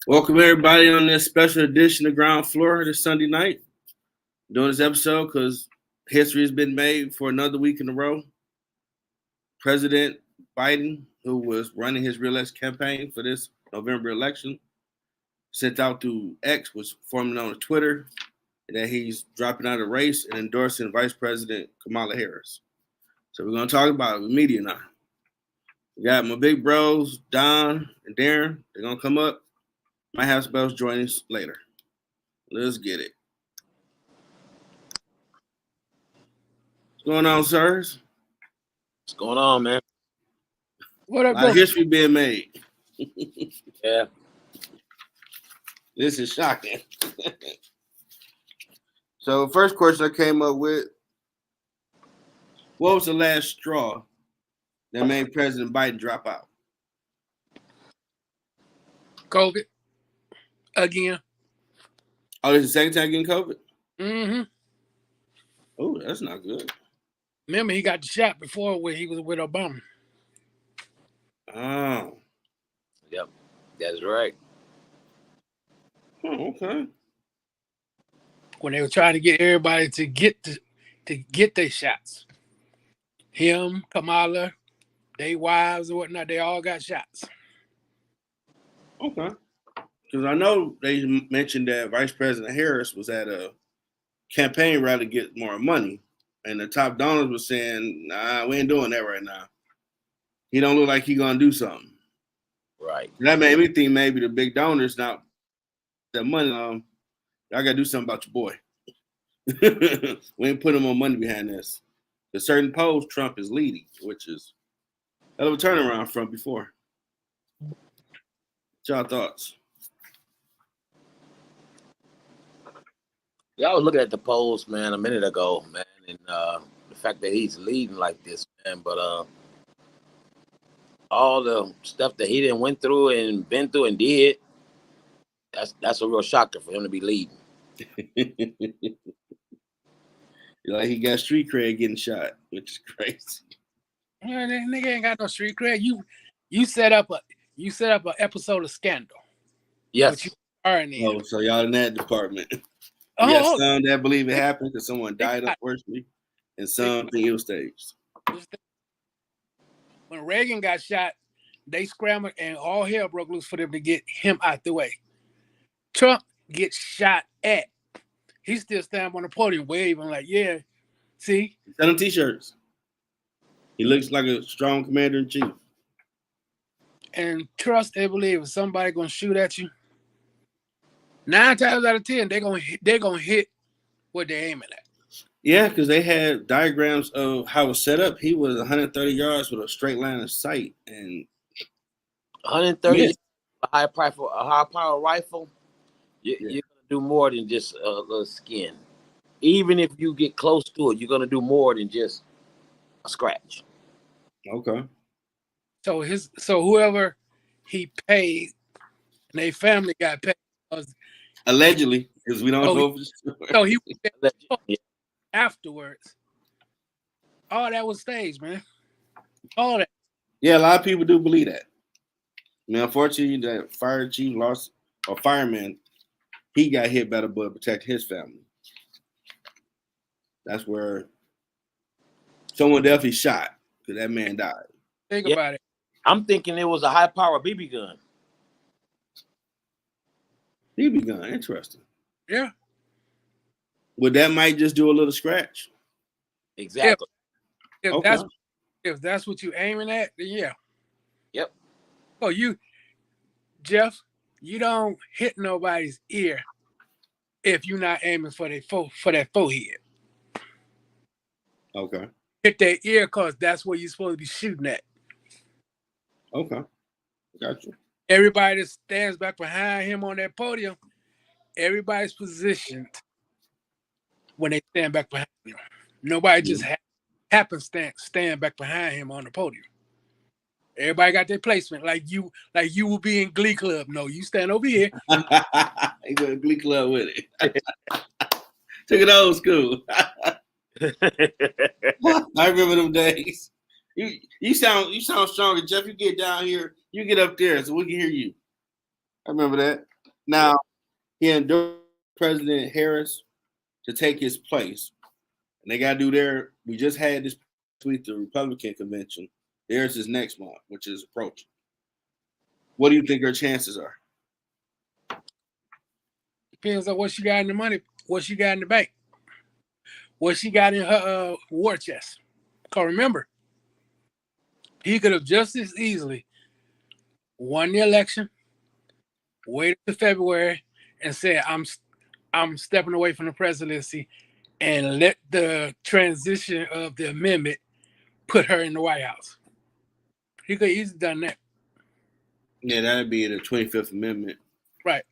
Welcome everybody on this special edition of Ground Floor this Sunday night. Doing this episode because history has been made for another week in a row. President Biden, who was running his re-election campaign for this November election, sent out through X, was formerly known as Twitter, that he's dropping out of the race and endorsing Vice President Kamala Harris. So we're going to talk about it with media now. We got my big bros, Don and Darren. They're going to come up. Might have some else join us later. Let's get it. What's going on, sirs? What's going on, man? What up, A lot of history being made. Yeah. This is shocking. So, first question I came up with, what was the last straw that made President Biden drop out? COVID. Again. Oh, this is the second time getting COVID? Mm-hmm. Oh, that's not good. Remember, he got the shot before when he was with Obama. Oh. Yep. That's right. Oh, okay. When they were trying to get everybody to get their shots. Him, Kamala, their wives or whatnot, they all got shots. Okay. Because I know they mentioned that Vice President Harris was at a campaign rally to get more money. And the top donors were saying, nah, we ain't doing that right now. He don't look like he going to do something. Right. That made me think maybe the big donors, not that money, y'all got to do something about your boy. We ain't putting more money behind this. The certain polls, Trump is leading, which is a hell of a turnaround from before. What's y'all thoughts? Yeah, I was looking at the polls, man, a minute ago, man, and the fact that he's leading like this, man, but all the stuff that he didn't went through and been through and did, that's a real shocker for him to be leading. Like he got street cred getting shot, which is crazy. Well, that nigga ain't got no street cred. You set up an episode of Scandal. Yes. You are in there. Oh, so y'all in that department. Oh, Yeah, some that believe it happened because someone died, Exactly. unfortunately, and some think it was staged. When Reagan got shot, they scrambled and all hell broke loose for them to get him out the way. Trump gets shot at. He still standing on the podium waving like, yeah, see? Selling t-shirts. He looks like a strong commander-in-chief. And trust and believe if somebody gonna shoot at you, 9 times out of 10, they're gonna hit what they're aiming at. Yeah, because they had diagrams of how it was set up. He was 130 yards with a straight line of sight, and 130 yeah. a high power rifle. You're gonna do more than just a little skin. Even if you get close to it, you're gonna do more than just a scratch. Okay. So whoever he paid, and their family got paid. Allegedly, because we don't know for sure. So he afterwards. All that was staged, man. All that. Yeah, a lot of people do believe that. I mean, unfortunately, that fire chief lost, or fireman, he got hit by the bullet protecting his family. That's where someone definitely shot because that man died. Think about it. I'm thinking it was a high power BB gun. BB gun, interesting. Yeah. Well, that might just do a little scratch. Exactly. If that's what you aiming at, then yeah. Yep. Oh, Jeff, you don't hit nobody's ear if you're not aiming for that forehead. Okay. Hit their ear because that's where you're supposed to be shooting at. Okay. Gotcha. Everybody that stands back behind him on that podium, everybody's positioned when they stand back behind him. Nobody just happens to stand back behind him on the podium. Everybody got their placement, like you will be in Glee Club. No, you stand over here. You go to Glee Club with it. Took it old school. I remember them days. You sound stronger, Jeff. You get down here, you get up there, so we can hear you. I remember that. Now, he endorsed President Harris to take his place. And they got to do their, we just had this week, the Republican convention. Theirs is next month, which is approaching. What do you think her chances are? Depends on what she got in the money, what she got in the bank, what she got in her war chest. Because remember, he could have just as easily won the election, waited to February, and said, I'm stepping away from the presidency, and let the transition of the amendment put her in the White House. He could have easily done that. Yeah, that'd be the 25th Amendment. Right.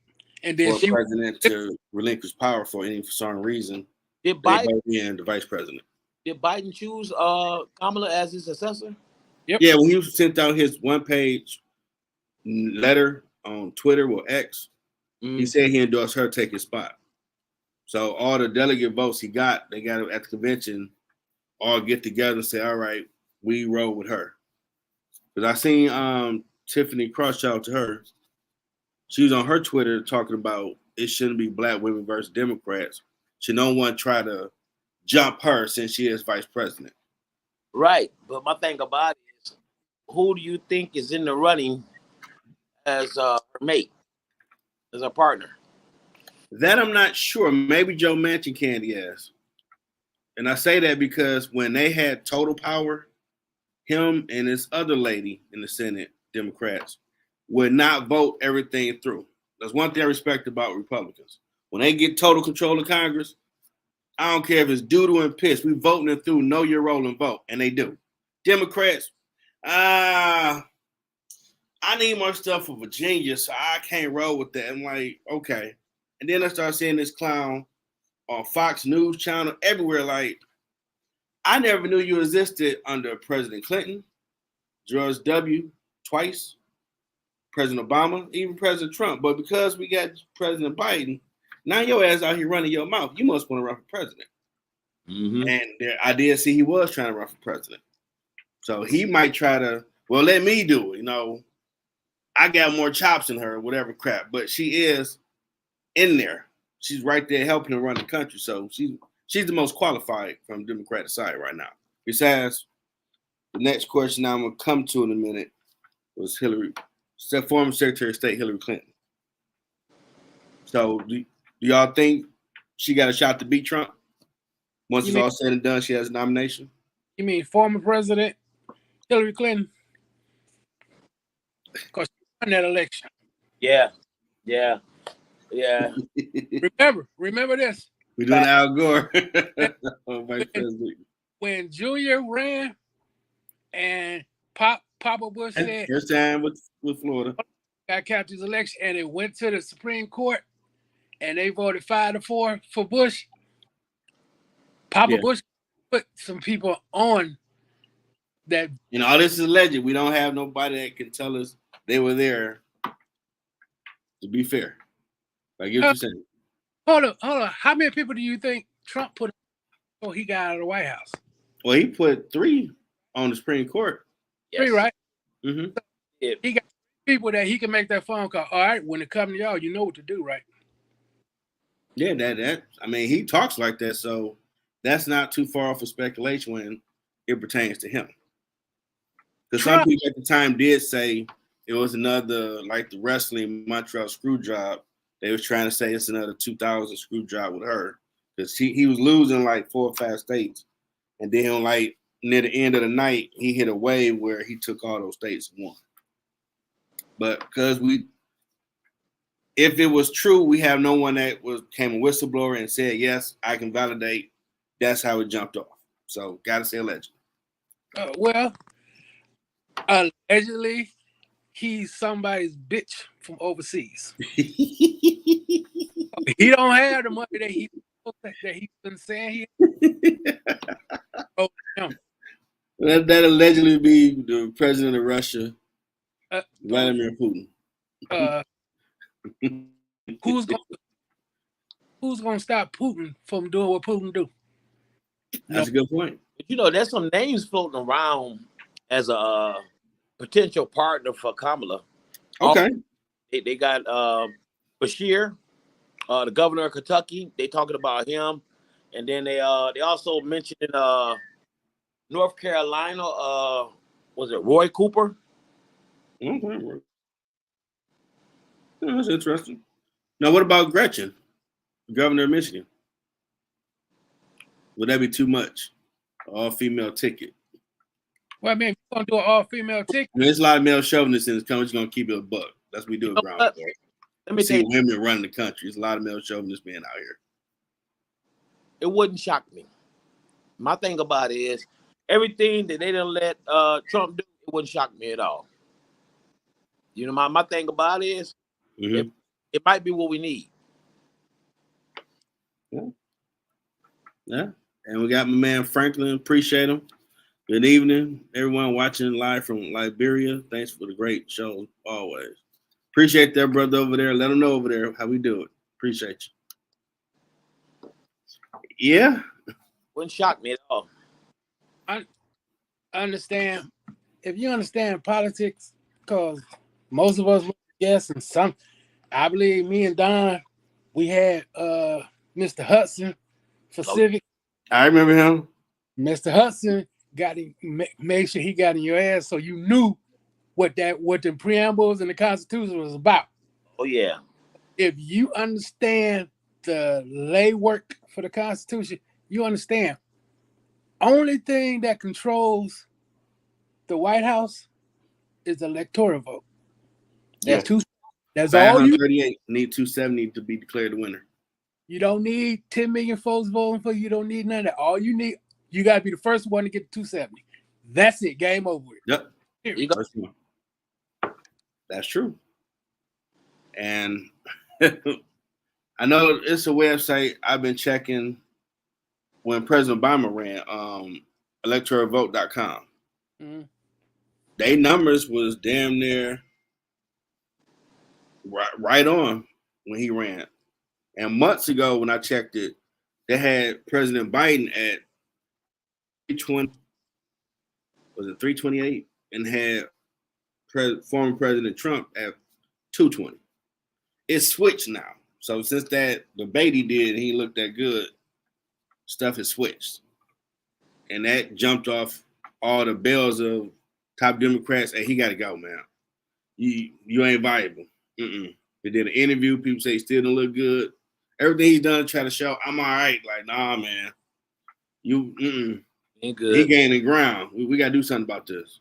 And then for the president to relinquish power for any certain reason. Did Biden and the vice president? Did Biden choose Kamala as his successor? Yep. Yeah, when he sent out his one-page letter on Twitter or X, he said he endorsed her to take his spot. So all the delegate votes he got, they got at the convention, all get together and say, all right, we roll with her. Because I seen Tiffany Cross, shout out to her. She was on her Twitter talking about it shouldn't be black women versus Democrats. Should no one try to jump her since she is vice president? Right. But my thing about it is, who do you think is in the running as her mate, as a partner? That I'm not sure. Maybe Joe Manchin candy ass. And I say that because when they had total power, him and this other lady in the Senate, Democrats, would not vote everything through. That's one thing I respect about Republicans. When they get total control of Congress, I don't care if it's doodle and piss. We voting it through, know your role and vote. And they do. Democrats, I need more stuff for Virginia, so I can't roll with that. I'm like, okay. And then I start seeing this clown on Fox News channel everywhere. Like, I never knew you existed under President Clinton, George W. twice, President Obama, even President Trump. But because we got President Biden, now your ass out here running your mouth. You must want to run for president. Mm-hmm. And I did see he was trying to run for president. So he might try to, well, let me do it. You know, I got more chops than her, whatever crap. But she is in there. She's right there helping him run the country. So she's the most qualified from the Democratic side right now. Besides, the next question I'm going to come to in a minute was former Secretary of State Hillary Clinton. So do y'all think she got a shot to beat Trump? Once it's all said and done, she has a nomination? You mean former President Hillary Clinton? Because she won that election. Yeah. Remember this. We're doing Al Gore. When Junior ran and Papa Bush said first time with Florida got captured his election, and it went to the Supreme Court, and they voted 5-4 for Bush. Papa Bush put some people on that. You know, all this is alleged. We don't have nobody that can tell us they were there. To be fair, I get what you're saying. Hold on. How many people do you think Trump put before he got out of the White House? Well, he put 3 on the Supreme Court. Yes. 3, right? Mm-hmm. So he got people that he can make that phone call. All right, when it comes to y'all, you know what to do, right? Yeah, that. I mean, he talks like that, so that's not too far off of speculation when it pertains to him. Because some people at the time did say it was another, like the wrestling Montreal screw job. They was trying to say it's another 2000 screw job with her. Because he was losing like 4 or 5 states. And then like near the end of the night, he hit a wave where he took all those states and won. But because if it was true, we have no one that came a whistleblower and said, yes, I can validate. That's how it jumped off. So got to say allegedly. Well, allegedly, he's somebody's bitch from overseas. He don't have the money that he's been saying he. Oh, no. That allegedly be the president of Russia, Vladimir Putin. Who's gonna stop Putin from doing what Putin do? That's a good point. You know, there's some names floating around as a potential partner for Kamala. Okay. They got Bashir, the governor of Kentucky. They talking about him, and then they also mentioned North Carolina. Was it Roy Cooper? Okay. Yeah, that's interesting. Now, what about Gretchen, governor of Michigan? Would that be too much? All-female ticket. Well, I mean, if you're gonna do an all-female ticket. I mean, there's a lot of male chauvinists in this country. We're just gonna keep it a buck. That's what we do at ground floor. Let me See tell you, women running the country. There's a lot of male chauvinists being out here. it wouldn't shock me. My thing about it is everything that they didn't let Trump do, it wouldn't shock me at all. You know, my thing about it is it might be what we need. Yeah. And we got my man Franklin. Appreciate him. Good evening, everyone watching live from Liberia. Thanks for the great show always. Appreciate that brother over there. Let him know over there how we do it. Appreciate you. Yeah. Wouldn't shock me at all. I understand. If you understand politics, because most of us, yes, and some, I believe me and Don, we had Mr. Hudson for Civic. I remember him. Mr. Hudson got him, made sure he got in your ass, so you knew what the preambles and the Constitution was about. Oh yeah. If you understand the lay work for the Constitution, you understand. Only thing that controls the White House is the electoral vote. That's Yeah. That's all you need 270 to be declared the winner. You don't need 10 million folks voting for you. You don't need none of that. All you need, you got to be the first one to get to 270. That's it. Game over with. Yep. You got That's true. And I know it's a website I've been checking when President Obama ran, electoralvote.com. Mm-hmm. They numbers was damn near right on when he ran. And months ago when I checked it, they had President Biden at 320, was it 328? And had former President Trump at 220. It's switched now. So since that debate he did, he looked that good, stuff has switched. And that jumped off all the bells of top Democrats. Hey, he got to go, man. You ain't viable. They did an interview. People say he still don't look good. Everything he's done, try to show, I'm all right. Like, nah, man. ain't good. He gaining ground. We got to do something about this.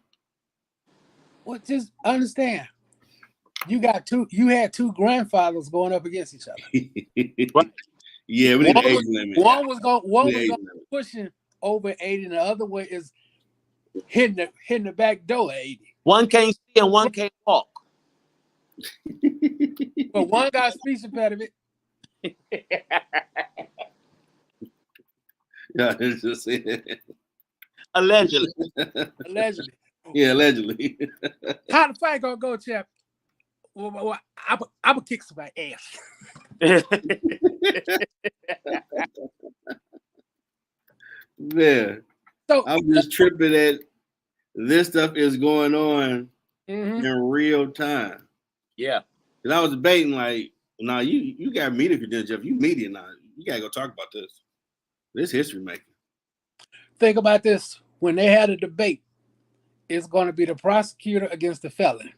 Well, just understand. You had two grandfathers going up against each other. Right. Yeah, we need an age limit. One was going pushing over 80, and the other one is hitting the back door at 80. One can't see and one can't walk. But one got a speech impediment. Yeah, it's just it. Allegedly. Allegedly. Yeah, allegedly. How the fight gonna go, champ? Well, I'm gonna kick somebody's ass. Yeah. So I'm just tripping that this stuff is going on in real time. Yeah. Because I was debating, like, nah, you got media credentials. If you media now, you gotta go talk about this. This history making. Think about this. When they had a debate, it's going to be the prosecutor against the felon.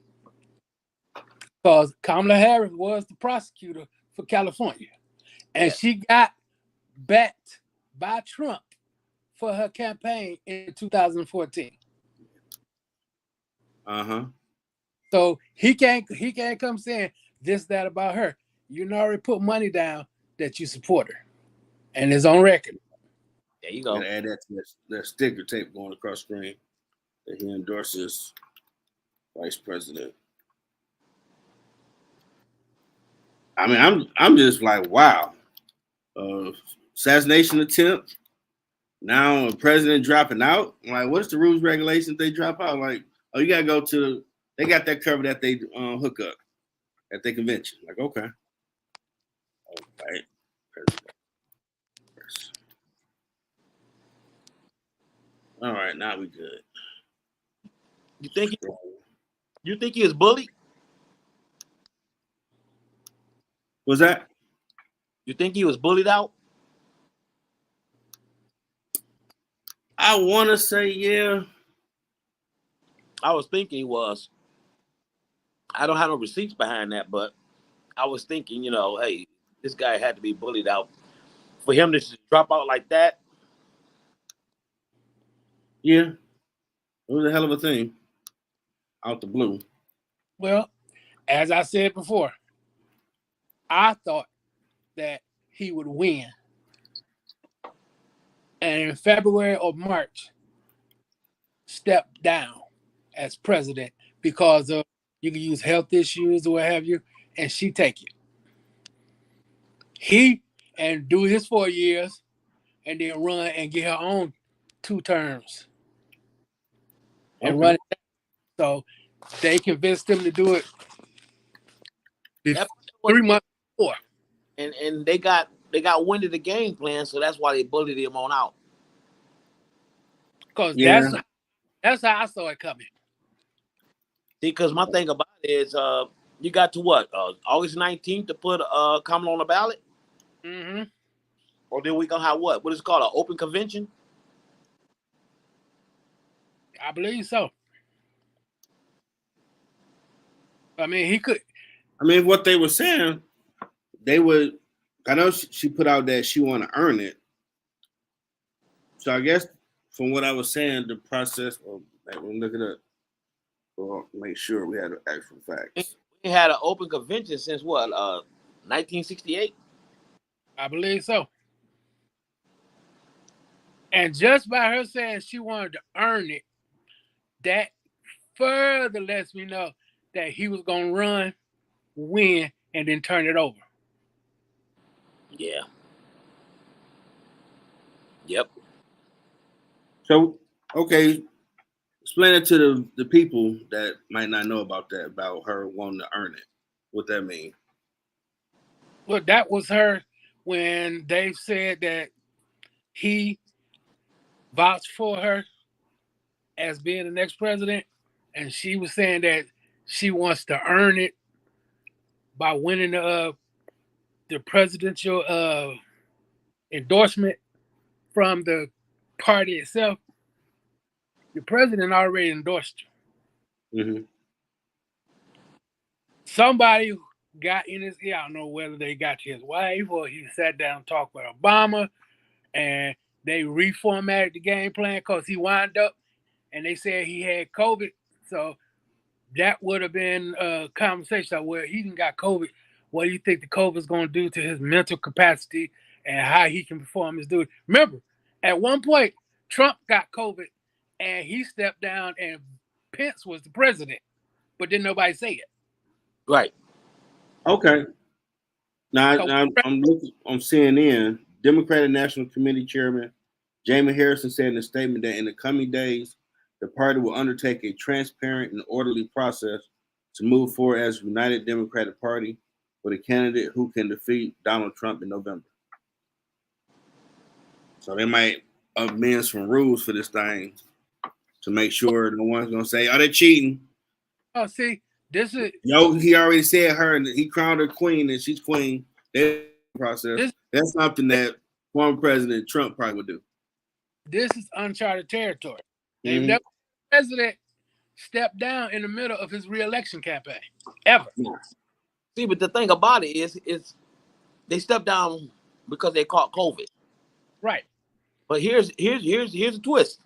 Because Kamala Harris was the prosecutor for California. And she got backed by Trump for her campaign in 2014. So he can't come saying this, that about her. You already put money down that you support her. And it's on record. There you go. Add that to that sticker tape going across screen that he endorses vice president. I mean, I'm just like, wow. Assassination attempt. Now a president dropping out. Like, what's the rules, regulations they drop out? Like, oh, you gotta go to. They got that cover that they hook up at their convention. Like, okay. All right. President. All right, now we good. You think he was bullied? Was that? You think he was bullied out? I want to say yeah. I was thinking he was. I don't have no receipts behind that, but I was thinking, hey, this guy had to be bullied out. For him to just drop out like that. Yeah. It was a hell of a thing. Out the blue. Well, as I said before, I thought that he would win. And in February or March, step down as president because of you can use health issues or what have you, and she take it. He and do his 4 years and then run and get her own 2 terms and run it. So they convinced him to do it 3 months before. And they got wind of the game plan, so that's why they bullied him on out. Because that's how I saw it coming. See, because my thing about it is you got to what? August 19th to put Kamala on the ballot? Mm-hmm. Or then we gonna have what? What is it called? An open convention? I believe so. I mean, he could. I mean, what they were saying, they would. I know she put out that she want to earn it. So I guess from what I was saying, the process. Well, we'll look it up. We'll make sure we had the actual facts. We had an open convention since what? 1968. I believe so. And just by her saying she wanted to earn it, that further lets me know that he was going to run, win, and then turn it over. Yeah. Yep. So, okay, explain it to the people that might not know about that, about her wanting to earn it. What that mean? Well, that was her when they said that he vouched for her as being the next president, and she was saying that she wants to earn it by winning the presidential endorsement from the party itself. The president already endorsed you. Mm-hmm. Somebody got in his ear. I don't know whether they got to his wife or he sat down and talked with Obama, and they reformatted the game plan because he wound up and they said he had COVID. So that would have been a conversation of where he didn't got COVID. What do you think the COVID is going to do to his mental capacity and how he can perform his duty? Remember, at one point, Trump got COVID and he stepped down and Pence was the president, but didn't nobody say it. Right. Okay. Now I'm looking on CNN. Democratic National Committee Chairman Jamie Harrison said in a statement that in the coming days, the party will undertake a transparent and orderly process to move forward as a united Democratic Party with a candidate who can defeat Donald Trump in November. So they might amend some rules for this thing to make sure no one's gonna say, "Oh, they're cheating." Oh, see, this is he already said her and he crowned her queen and she's queen. Process. That's something that former President Trump probably would do. This is uncharted territory. They've Mm-hmm. never the president stepped down in the middle of his re-election campaign ever. See, but the thing about it is they stepped down because they caught COVID. Right. But here's a twist.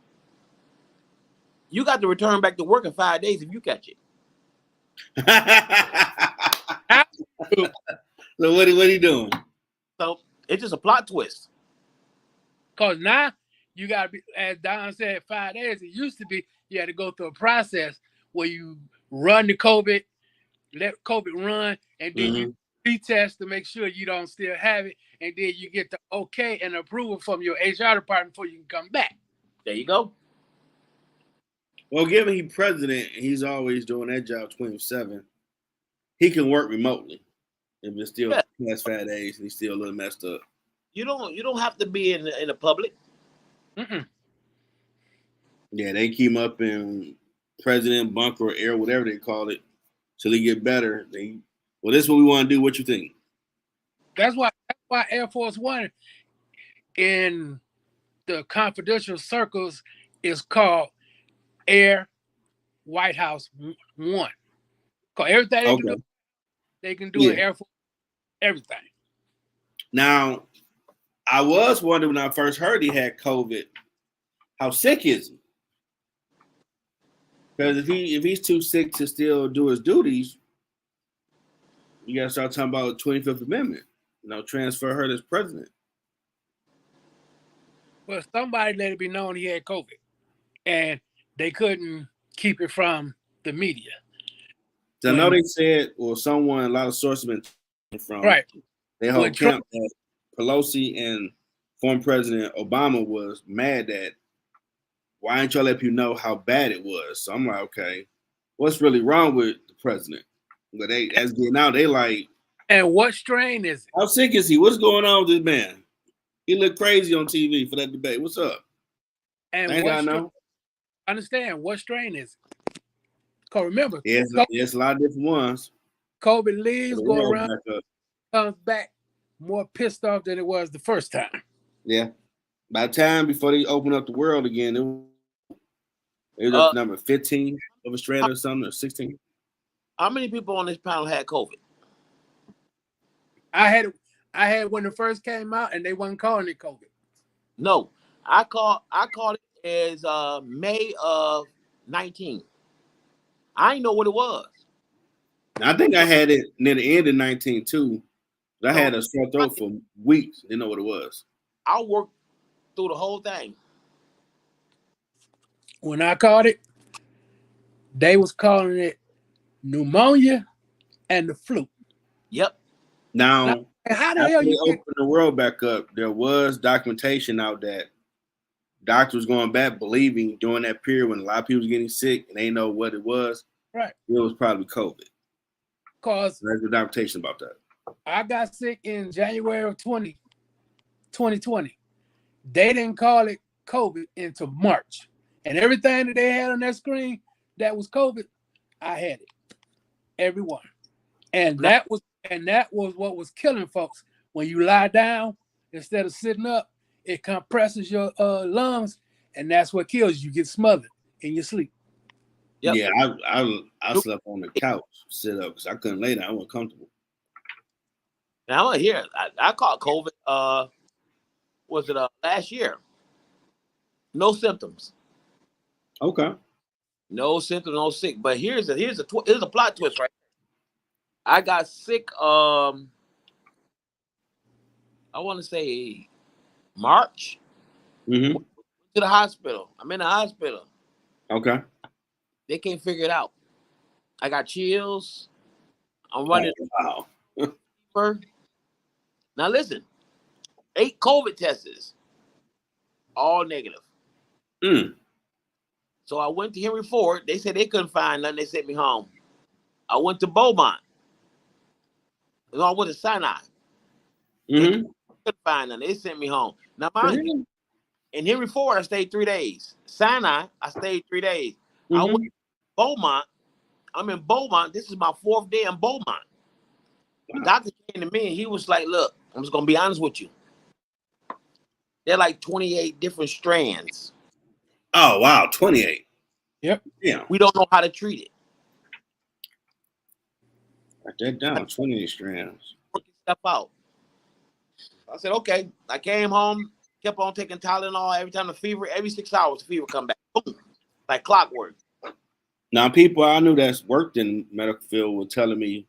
You got to return back to work in 5 days if you catch it. So what are you doing? So it's just a plot twist. Because now you got to be, as Don said, 5 days. It used to be you had to go through a process where you run the COVID, let COVID run, and then you retest to make sure you don't still have it, and then you get the okay and approval from your HR department before you can come back. There you go. Well, given he's president, he's always doing that job 24/7. He can work remotely if it's still past 5 days and he's still a little messed up. You don't have to be in the public. Mm-mm. Yeah, they keep him up in president bunker or air, whatever they call it, till he get better. Well, this is what we want to do. What you think? That's why Air Force One in the confidential circles is called Air White House One. Cause everything they can do in Air Force, everything. Now, I was wondering when I first heard he had COVID, how sick is he? Because if he's too sick to still do his duties, you gotta start talking about the 25th Amendment. Transfer her as president. Well, somebody let it be known he had COVID, and they couldn't keep it from the media. I know they said, or someone, a lot of sources have been from, right. They whole camp that Pelosi and former President Obama was mad that why ain't y'all let people know how bad it was? So I'm like, okay, what's really wrong with the president? But as getting out, they like. And what strain is it? How sick is he? What's going on with this man? He looked crazy on TV for that debate. What's up? And I know. Understand what strain is it? Cause remember, yes, a lot of different ones. COVID leaves, go around, comes back more pissed off than it was the first time. Yeah. By the time before they open up the world again, it was number 15 of a strain or something, or 16. How many people on this panel had COVID? I had when it first came out, and they wasn't calling it COVID. No, I called it as May of 19. I didn't know what it was. I think I had it near the end of 19 too. I had a sore throat for weeks. Didn't know what it was. I worked through the whole thing. When I caught it, they was calling it pneumonia and the flu. Yep. Now how the hell you open the world back up? There was documentation out that doctors going back believing during that period when a lot of people was getting sick and they know what it was. Right. It was probably COVID. Cause there's the documentation about that. I got sick in January of 2020. They didn't call it COVID until March. And everything that they had on that screen that was COVID, I had it. Everyone. And that was what was killing folks. When you lie down instead of sitting up, it compresses your lungs, and that's what kills you. You get smothered in your sleep. Yep. Yeah, I slept on the couch, sit up, because I couldn't lay down. I wasn't comfortable. Now I'm here. I caught COVID. Was it last year? No symptoms. Okay. No symptoms, no sick. But here's a plot twist, right? I got sick. I want to say March. Mm-hmm. Went to the hospital. I'm in the hospital. Okay. They can't figure it out. I got chills. I'm running. Oh, wow. Now listen, 8 COVID tests, all negative. So I went to Henry Ford. They said they couldn't find nothing. They sent me home. I went to Beaumont. No, I went to Sinai. They couldn't find nothing. They sent me home. Now, mind you, in Henry Ford, I stayed 3 days. Sinai, I stayed 3 days. I went to Beaumont. I'm in Beaumont. This is my 4th day in Beaumont. The doctor came to me and he was like, look, I'm just going to be honest with you. They're like 28 different strands. Oh, wow. 28. Yep. Yeah. We don't know how to treat it. Write that down. 28 strands. Working stuff out. I said, okay. I came home, kept on taking Tylenol every time every 6 hours, the fever come back. Boom. Like clockwork. Now, people I knew that's worked in the medical field were telling me,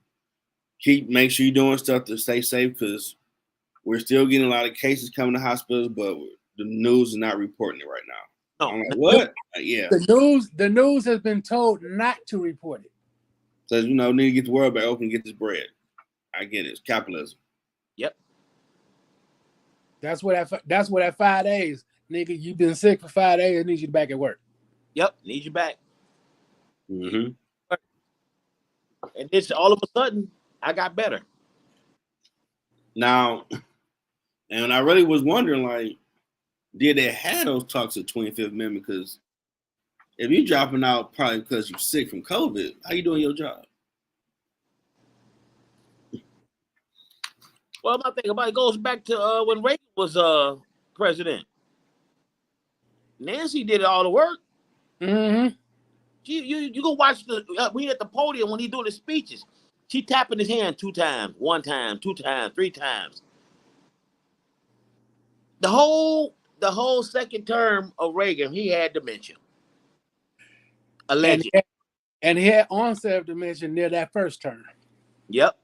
make sure you're doing stuff to stay safe, because we're still getting a lot of cases coming to hospitals, but the news is not reporting it right now. No. I'm like, what? Yeah. The news has been told not to report it. Says, need to get the world back open and get this bread. I get it. It's capitalism. Yep. That's what that 5 days, nigga. You've been sick for 5 days. I need you back at work. Yep. Need you back. Mm-hmm. And this all of a sudden, I got better. Now, and I really was wondering, like, did they have those talks at 25th Amendment? Because if you're dropping out probably because you're sick from COVID, how you doing your job? Well, my thing about it goes back to when Reagan was president. Nancy did all the work. Mm-hmm. You go watch when he at the podium when he doing his speeches. She tapping his hand 2 times, 1 time, 2 times, 3 times. The whole second term of Reagan, he had dementia. Alleged. And he had onset of dementia near that first term. Yep.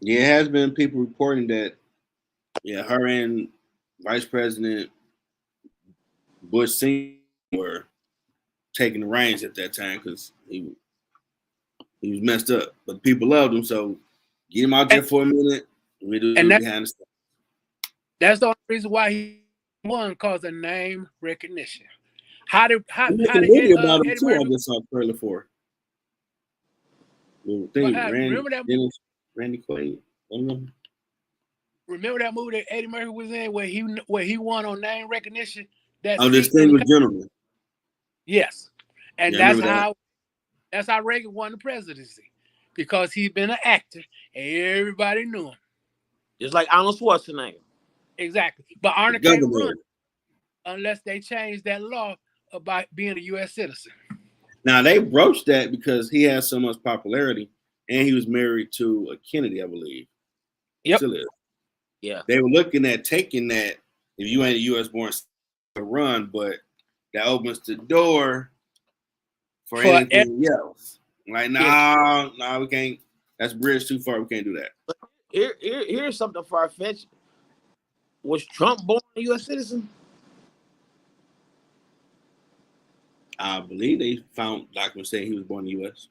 Yeah, it has been people reporting that, yeah, her and Vice President Bush Sr. were taking the reins at that time because he was messed up. But people loved him, so get him out there for a minute. We do behind the scenes. That's the only reason why he won, because of name recognition. How did movie about him too? I just saw a trailer for. Remember that? Randy Quaid. Remember that movie that Eddie Murphy was in where he won on name recognition? Distinguished Gentleman. Yes, and that's how Reagan won the presidency, because he'd been an actor and everybody knew him. Just like Arnold Schwarzenegger. Exactly, but Arnold can't run unless they change that law about being a U.S. citizen. Now they broached that because he has so much popularity, and he was married to a Kennedy, I believe. Yep. Still is. Yeah. They were looking at taking that if you ain't a U.S. born to run, but that opens the door for anything else. Like, no, we can't. That's bridge too far. We can't do that. But here's something far-fetched. Was Trump born a U.S. citizen? I believe they found documents saying he was born in the U.S.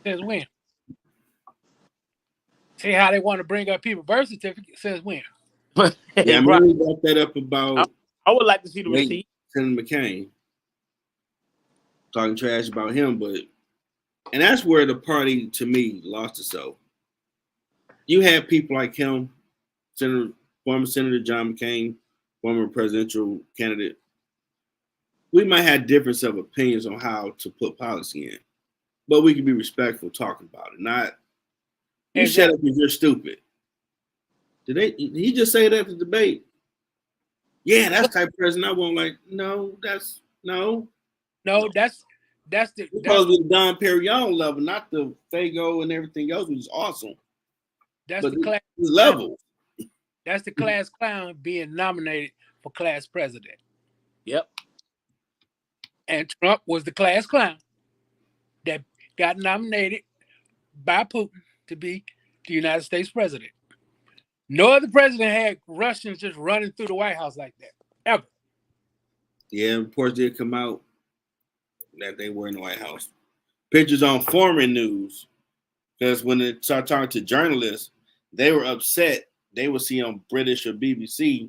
Since when? See how they want to bring up people's birth certificate? Since when? Yeah, I really brought that up about. I would like to see the receipt. Senator McCain talking trash about him, and that's where the party, to me, lost itself. You had people like him, former Senator John McCain, former presidential candidate. We might have difference of opinions on how to put policy in, but we can be respectful talking about it. Not you shut up because you're stupid. Did he just say that at the debate? Yeah, that's the type of president I want. Like, no, that's the supposed to be the Don Perignon level, not the Fago and everything else, which is awesome. That's the class level. That's the class clown being nominated for class president. Yep. And Trump was the class clown that got nominated by Putin to be the United States president. No other president had Russians just running through the White House like that, ever. Yeah, reports did come out that they were in the White House. Pictures on foreign news, because when they started talking to journalists, they were upset. They would see on British or BBC,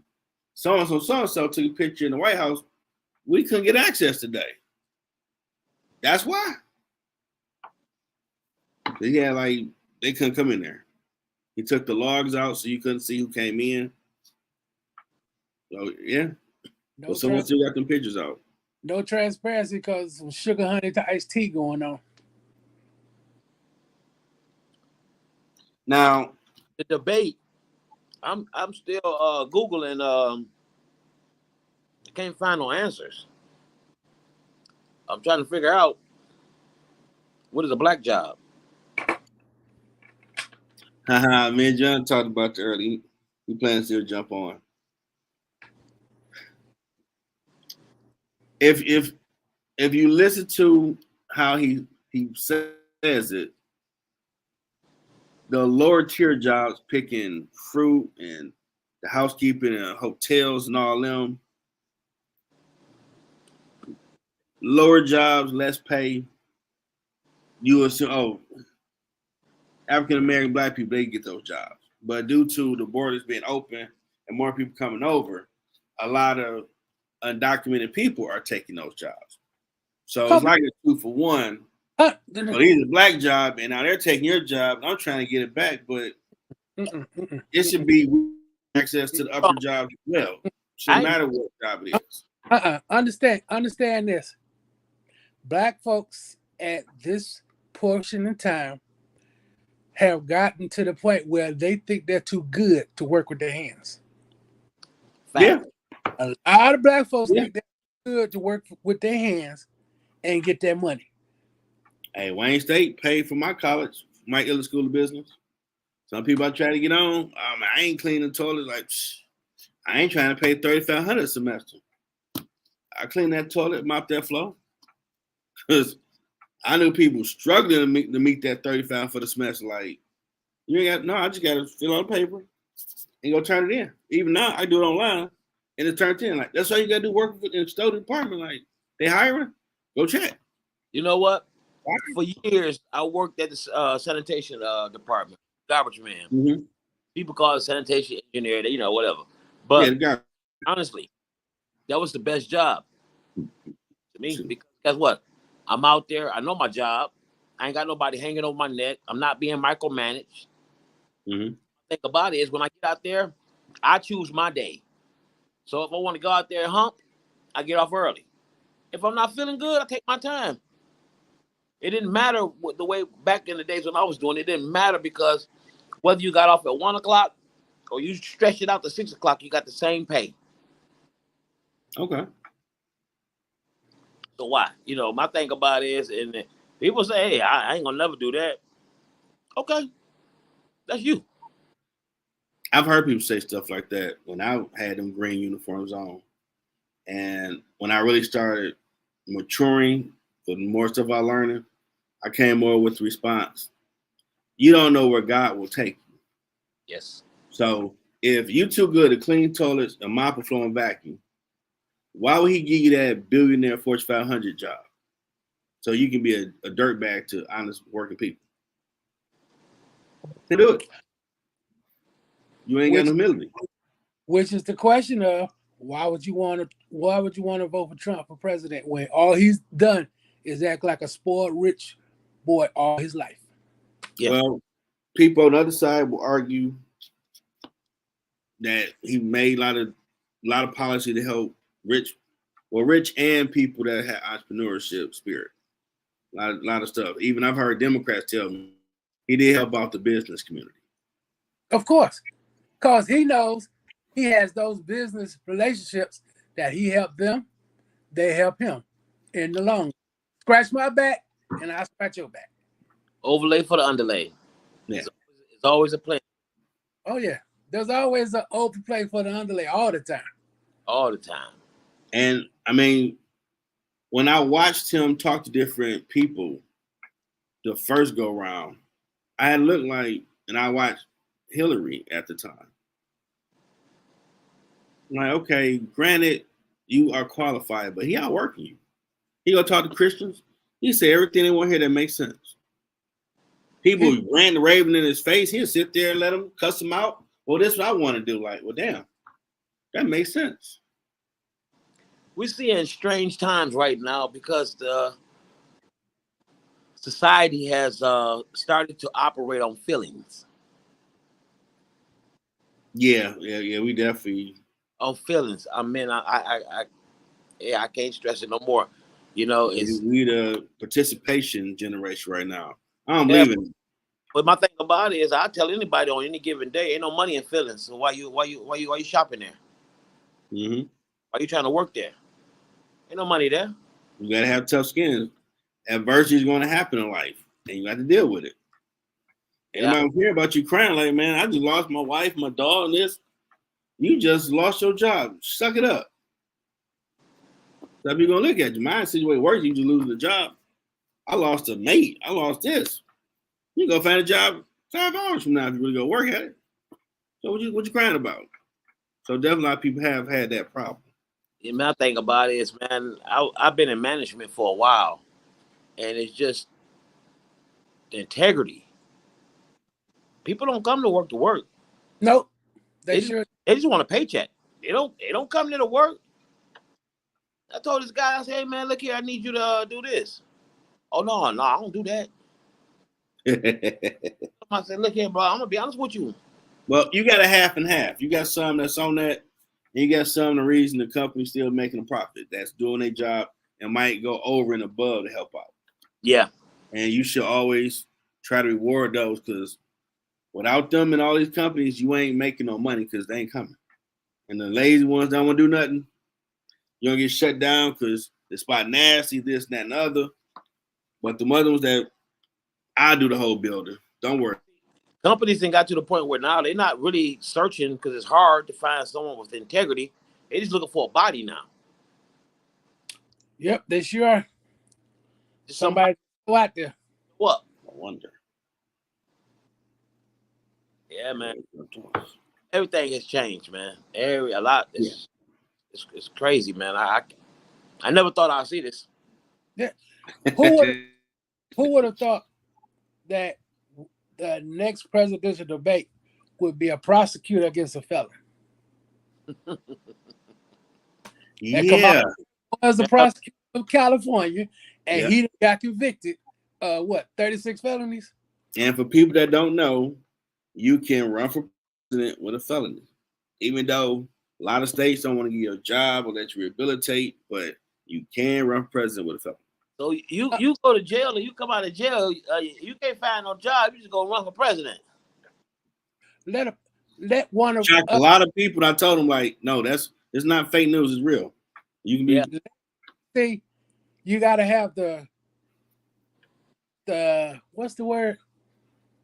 so-and-so took a picture in the White House. We couldn't get access today. That's why. Yeah, like they couldn't come in there. He took the logs out so you couldn't see who came in. So yeah. But someone still got them pictures out. No transparency because some sugar honey to iced tea going on. Now the debate, I'm still Googling. I can't find no answers. I'm trying to figure out what is a black job. Me and John talked about it earlier. We plan to still jump on. If you listen to how he says it, the lower tier jobs, picking fruit and the housekeeping and hotels and all them, lower jobs, less pay. You assume, African American black people, they get those jobs. But due to the borders being open and more people coming over, a lot of undocumented people are taking those jobs. So it's like a 2-for-1. So he's a black job, and now they're taking your job. I'm trying to get it back, but it should be access to the upper jobs as well. Shouldn't matter what job it is. Understand this. Black folks at this portion of time have gotten to the point where they think they're too good to work with their hands. Yeah. A lot of black folks Yeah. think they're good to work with their hands and get their money. Hey, Wayne State paid for my college, Mike Ellis School of Business. Some people I try to get on. I ain't cleaning toilets. Like, I ain't trying to pay $3,500 a semester. I clean that toilet, mop that floor, because I knew people struggling to meet that $35 for the semester. Like, you ain't got no. I just got to fill out the paper and go turn it in. Even now, I do it online and it turns in. Like, that's all you got to do. Work in the store department. Like, they hiring, go check. You know what? For years, I worked at the sanitation department, garbage man. Mm-hmm. People call it sanitation engineer, whatever. But Yeah, honestly, that was the best job to me. Because guess what? I'm out there. I know my job. I ain't got nobody hanging over my neck. I'm not being micromanaged. Mm-hmm. The thing about it is when I get out there, I choose my day. So if I want to go out there and hump, I get off early. If I'm not feeling good, I take my time. It didn't matter the way back in the days when I was doing it. It didn't matter because whether you got off at 1 o'clock or you stretched it out to 6 o'clock, you got the same pay. Okay. So why? My thing about it is, and people say, hey, I ain't going to never do that. Okay. That's you. I've heard people say stuff like that when I had them green uniforms on. And when I really started maturing, the more stuff I learned, I came more with the response. You don't know where God will take you. Yes. So if you're too good to clean toilets and mop a floor and vacuum, why would he give you that billionaire Fortune 500 job? So you can be a dirtbag to honest working people. To do it. You ain't got no humility. Which is the question of why would you want to vote for Trump for president when all he's done is act like a spoiled rich boy all his life? Yeah. Well, people on the other side will argue that he made a lot of policy to help rich and people that have entrepreneurship spirit. A lot of stuff. Even I've heard Democrats tell me he did help out the business community. Of course, because he knows he has those business relationships that he helped them, they help him in the long run. Scratch my back, and I'll scratch your back. Overlay for the underlay. Yeah. It's always a plan. Oh, yeah. There's always an overplay for the underlay all the time. All the time. And, I mean, when I watched him talk to different people the first go-round, I had looked like, and I watched Hillary at the time. I'm like, okay, granted, you are qualified, but he outworking you. He gonna talk to Christians. He say everything they want to hear that makes sense. People ran the raven in his face. He'll sit there and let them cuss him out. Well, this is what I want to do. Like, well, damn, that makes sense. We're seeing strange times right now because the society has started to operate on feelings. Yeah, we definitely on feelings. I mean, I can't stress it no more. It's we the participation generation right now. I don't believe in it. But my thing about it is, I tell anybody on any given day, ain't no money in feelings. So why you shopping there? Mm-hmm. Why you trying to work there? Ain't no money there. You gotta have tough skin. Adversity is going to happen in life, and you got to deal with it. And I don't care about you crying like, man, I just lost my wife, my dog, and this. You just lost your job. Suck it up. So people gonna look at you. My situation worse. You just lose the job. I lost a mate. I lost this. You go find a job 5 hours from now if you really go work at it. So what you crying about? So definitely a lot of people have had that problem. Yeah, my thing about it is, man, I've been in management for a while, and it's just the integrity. People don't come to work to work. Nope. They just want a paycheck. They don't come there to work. I told this guy, I said, hey man, look here, I need you to do this. Oh no, I don't do that. I said, look here, bro, I'm gonna be honest with you. Well, you got a half and half. You got some that's on that, and you got some the reason the company's still making a profit, that's doing their job and might go over and above to help out. Yeah. And you should always try to reward those because without them and all these companies, you ain't making no money because they ain't coming. And the lazy ones don't want to do nothing. You're going to get shut down because the spot nasty, this, that, and the other. But the other ones that I do the whole building. Don't worry. Companies then got to the point where now they're not really searching because it's hard to find someone with integrity. They're just looking for a body now. Yep, they sure are. Just Somebody go out there. What? I wonder. Yeah, man. Everything has changed, man. A lot. It's crazy, man. I never thought I'd see this. Yeah. Who would have thought that the next presidential debate would be a prosecutor against a felon? Yeah. Was the prosecutor of California, and Yeah. he got convicted. 36 felonies? And for people that don't know, you can run for president with a felony, even though a lot of states don't want to give you a job or let you rehabilitate, but you can run for president with a felony. So you go to jail and you come out of jail, you can't find no job. You just go run for president. Let one of a lot of people. I told them like, no, it's not fake news. It's real. You can be. See, you got to have the what's the word?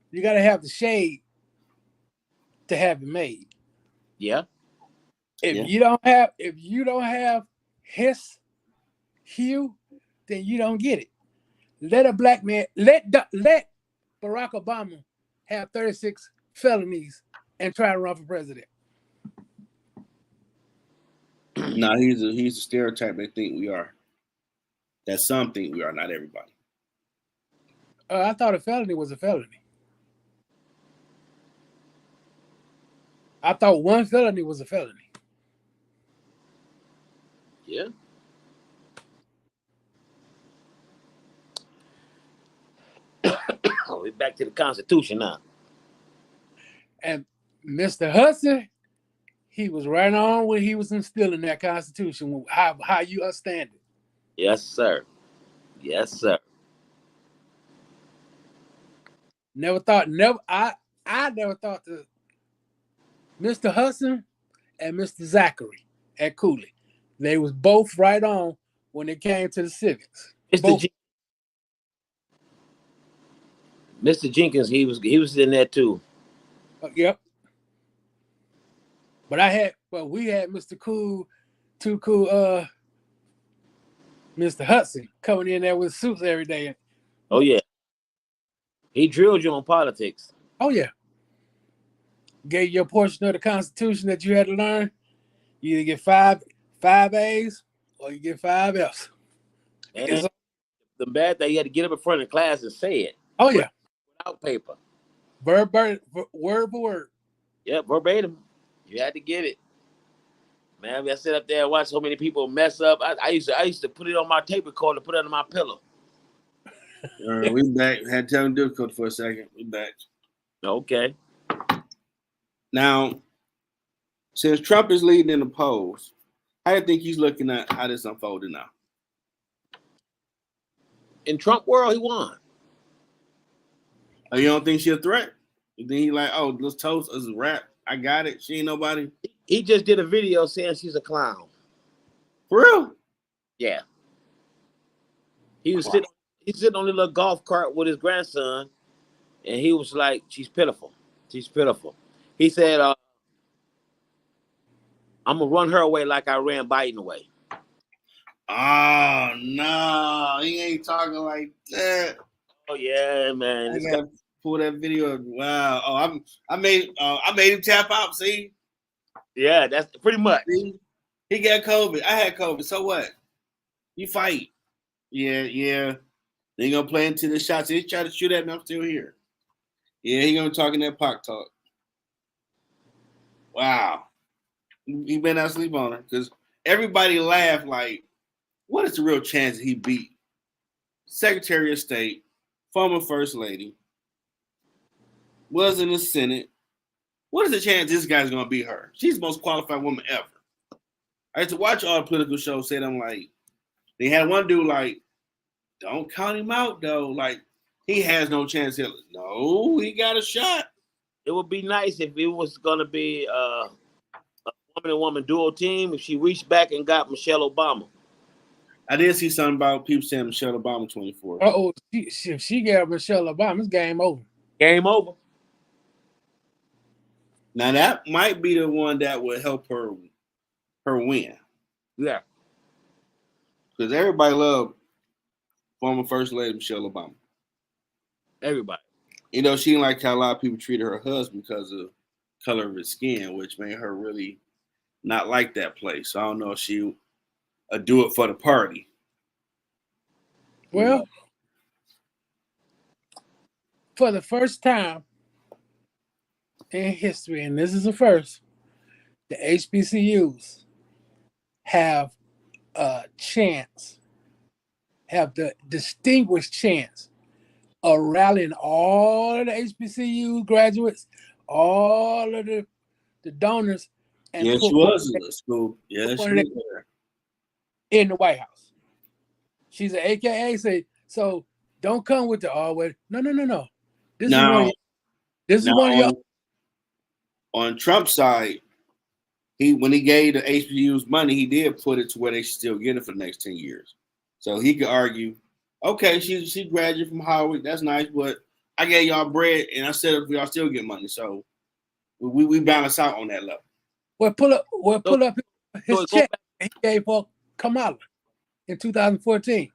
You got to have the shade to have it made. Yeah. If you don't have his hue, then you don't get it. Let a black man let Barack Obama have 36 felonies and try to run for president. No, he's a stereotype they think we are. That some think we are, not everybody. I thought a felony was a felony. I thought one felony was a felony. Yeah. We're back to the Constitution now. And Mr. Hudson, he was right on when he was instilling that Constitution, how you understand it. Yes, sir. Yes, sir. I never thought that Mr. Hudson and Mr. Zachary at Cooley, they was both right on when it came to the civics. Mr. Jenkins, he was in there too. Yep. But we had Mr. Cool, Mr. Hudson coming in there with suits every day. Oh yeah. He drilled you on politics. Oh yeah. Gave you a portion of the Constitution that you had to learn. You either get five A's or you get 5 F's. And the bad thing, you had to get up in front of the class and say it. Oh yeah. Without paper. Word for word. Yeah, verbatim. You had to get it. Man, I sit up there and watch so many people mess up. I used to put it on my tape recorder, put it under my pillow. We back. Had technical difficulty for a second. We back. Okay. Now, since Trump is leading in the polls, how do you think he's looking at how this unfolding now? In Trump world, he won. Oh, you don't think she a threat? You think he like, oh, let's toast us a rap. I got it. She ain't nobody. He just did a video saying she's a clown. For real? Yeah. He was sitting on a little golf cart with his grandson, and he was like, she's pitiful. She's pitiful. He said, I'm going to run her away like I ran Biden away. Oh, no. He ain't talking like that. Oh, yeah, man. I got to pull that video. Wow. Oh, I made him tap out, see? Yeah, that's pretty much. See? He got COVID. I had COVID. So what? You fight. Yeah. They going to play into the shots. He tried to shoot at me. I'm still here. Yeah, he going to talk in that Pac talk. Wow. He better not sleep on her because everybody laughed like, what is the real chance that he beat Secretary of State, former First Lady, was in the Senate? What is the chance this guy's going to beat her? She's the most qualified woman ever. I used to watch all the political shows, say them like, they had one dude like, don't count him out though. Like, He has no chance. No, he got a shot. It would be nice if it was gonna be a woman and woman duo team. If she reached back and got Michelle Obama. I did see something about people saying Michelle Obama 24. Oh, if she got Michelle Obama, it's game over. Game over. Now that might be the one that would help her win. Yeah. Because everybody loved former First Lady Michelle Obama. Everybody. You know, she didn't like how a lot of people treated her husband because of color of his skin, which made her really not like that place. So I don't know if she would do it for the party. Well, for the first time in history, and this is the first, the HBCUs have a chance, have the distinguished chance of rallying all of the HBCU graduates, all of the donors, and Yeah, she was in the school. Yeah, she was there. In the White House. She's an AKA. So don't come with the way. No. This is one of your. On Trump's side, when he gave the HBCUs money, he did put it to where they should still get it for the next 10 years. So he could argue, okay, she graduated from Howard, that's nice, but I gave y'all bread and I said y'all still get money. So we balance out on that level. Well, pull up his check he gave for Kamala in 2014.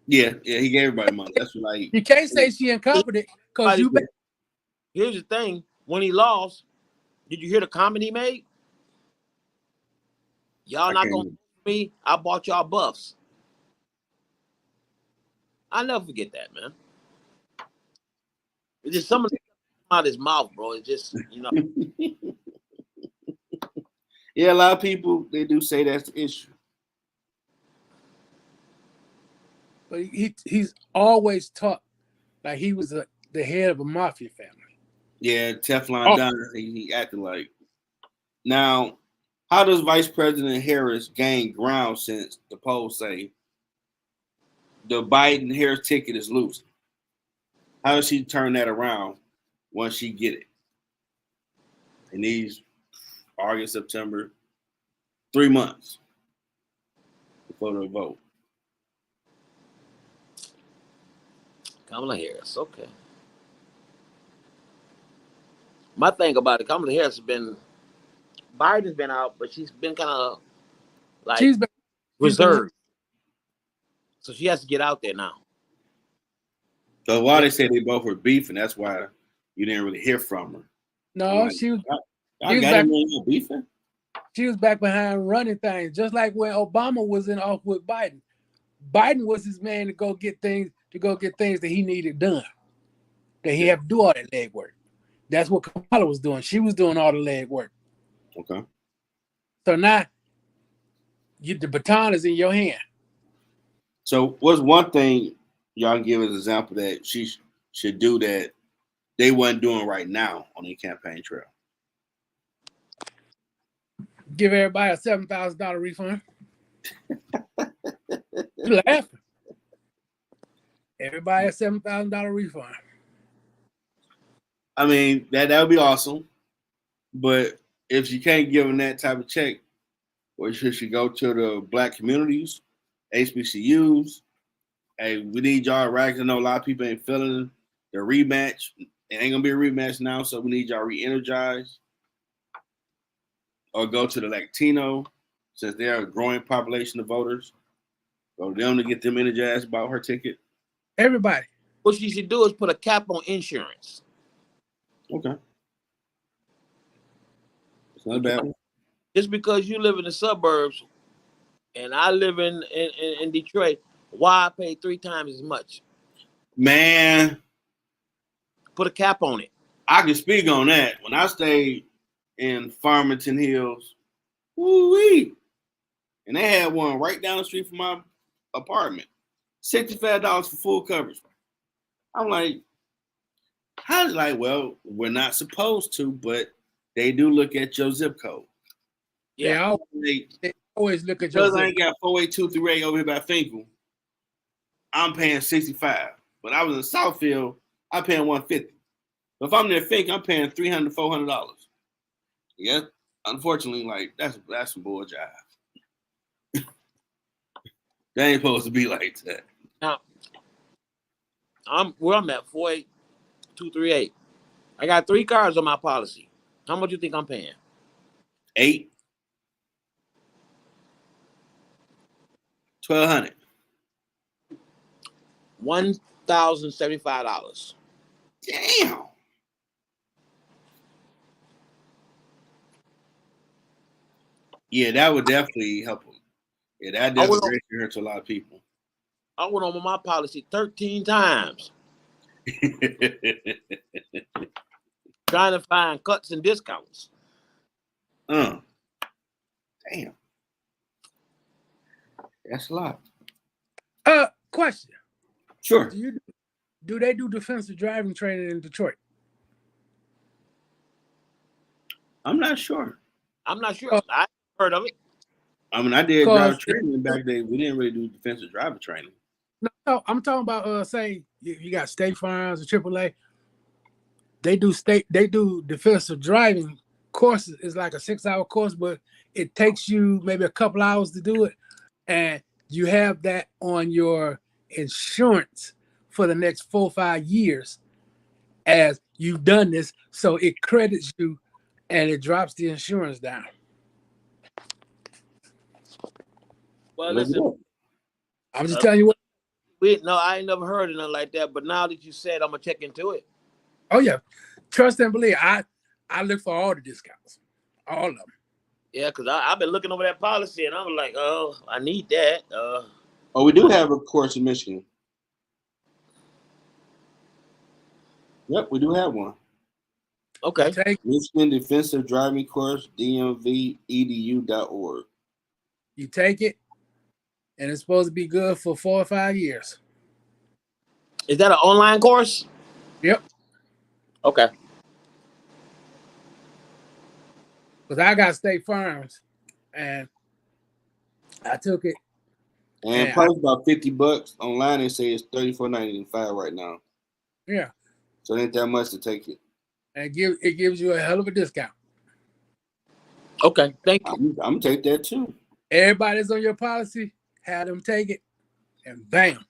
Yeah, he gave everybody money. That's what you can't say she incompetent because you. Here's the thing: when he lost, did you hear the comment he made? Y'all not gonna me. I bought y'all buffs. I'll never forget that, man. It's just something out of his mouth, bro. It's just, Yeah, a lot of people, they do say that's the issue. But he's always taught like he was the head of a mafia family. Yeah, Teflon Don, he acted like. Now, how does Vice President Harris gain ground since the polls say the Biden-Harris ticket is losing? How does she turn that around once she get it? In these August, September, 3 months before the vote. Kamala Harris, okay. My thing about it, Kamala Harris Biden's been out, but she's been kind of like reserved. So she has to get out there now. So why they say they both were beefing, that's why you didn't really hear from her. No, she was beefing. She was back behind running things, just like when Obama was in office with Biden. Biden was his man to go get things that he needed done. That he had to do all that leg work. That's what Kamala was doing. She was doing all the leg work. Okay. So now the baton is in your hand. So what's one thing y'all can give as an example that she should do that they wasn't doing right now on the campaign trail? Give everybody a $7,000 refund. You laughing? Everybody a $7,000 refund. I mean, that would be awesome. But if you can't give them that type of check, or should she go to the black communities, HBCUs? Hey, we need y'all rags. I know a lot of people ain't feeling the rematch. It ain't gonna be a rematch now, so we need y'all re-energized. Or go to the Latino, since they're a growing population of voters. Go to them to get them energized about her ticket. Everybody. What she should do is put a cap on insurance. Okay. It's not a bad one. Just because you live in the suburbs and I live in Detroit, why I pay 3 times as much? Man. Put a cap on it. I can speak on that. When I stayed in Farmington Hills, woo-wee, and they had one right down the street from my apartment. $65 for full coverage. I'm like, well, we're not supposed to, but they do look at your zip code. Yeah, they always look at your zip code. I ain't got 48238 over here by Finkel. I'm paying $65. When I was in Southfield, I paying $150. But if I'm near Fink, I'm paying $300, $400. Yeah, unfortunately, like that's some bull jive. They ain't supposed to be like that. Now, I'm at 48238. I got 3 cars on my policy. How much do you think I'm paying? 8. $1,200. $1,075. Damn. Yeah, that would definitely help them. Yeah, that definitely hurts a lot of people. I went over my policy 13 times. Trying to find cuts and discounts. Damn. That's a lot. Question. Sure. Do they do defensive driving training in Detroit? I'm not sure. I heard of it. I mean, I did driver training back then. We didn't really do defensive driver training. No, I'm talking about say you got State Farms or AAA. They do defensive driving courses. It's like a 6-hour course, but it takes you maybe a couple hours to do it, and you have that on your insurance for the next 4 or 5 years as you've done this, so it credits you and it drops the insurance down. Well, listen, I'm just telling you what. No, I ain't never heard of nothing like that, but now that you said, I'm gonna check into it. Oh yeah, trust and believe. I look for all the discounts, all of them. Yeah, because I've been looking over that policy and I'm like, oh, I need that. We do have a course in Michigan. Yep, we do have one. Okay. Michigan Defensive Driving Course, dmvedu.org. You take it, and it's supposed to be good for 4 or 5 years. Is that an online course? Yep. Okay. Because I got State Farms, and I took it. And price about $50 online. They say it's $34.95 right now. Yeah. So it ain't that much to take it. And it gives you a hell of a discount. Okay, thank you. I'm gonna take that too. Everybody's on your policy, have them take it, and bam,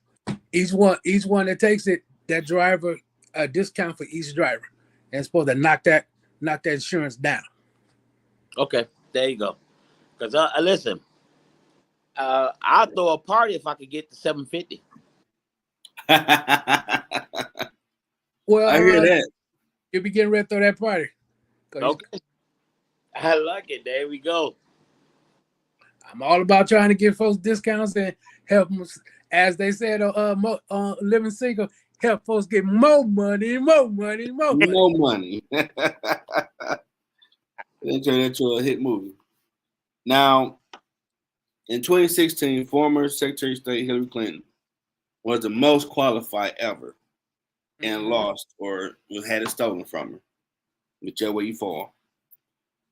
each one that takes it, that driver a discount for each driver, and it's supposed to knock that insurance down. Okay, there you go. Because listen, I'll throw a party if I could get the $750. Well, I hear that. You'll be getting ready to throw that party. Okay. I like it. There we go. I'm all about trying to give folks discounts and help them, as they said on Living Single, help folks get more money. More money. They turn into a hit movie. Now, in 2016, former Secretary of State Hillary Clinton was the most qualified ever and lost or had it stolen from her, whichever way you fall.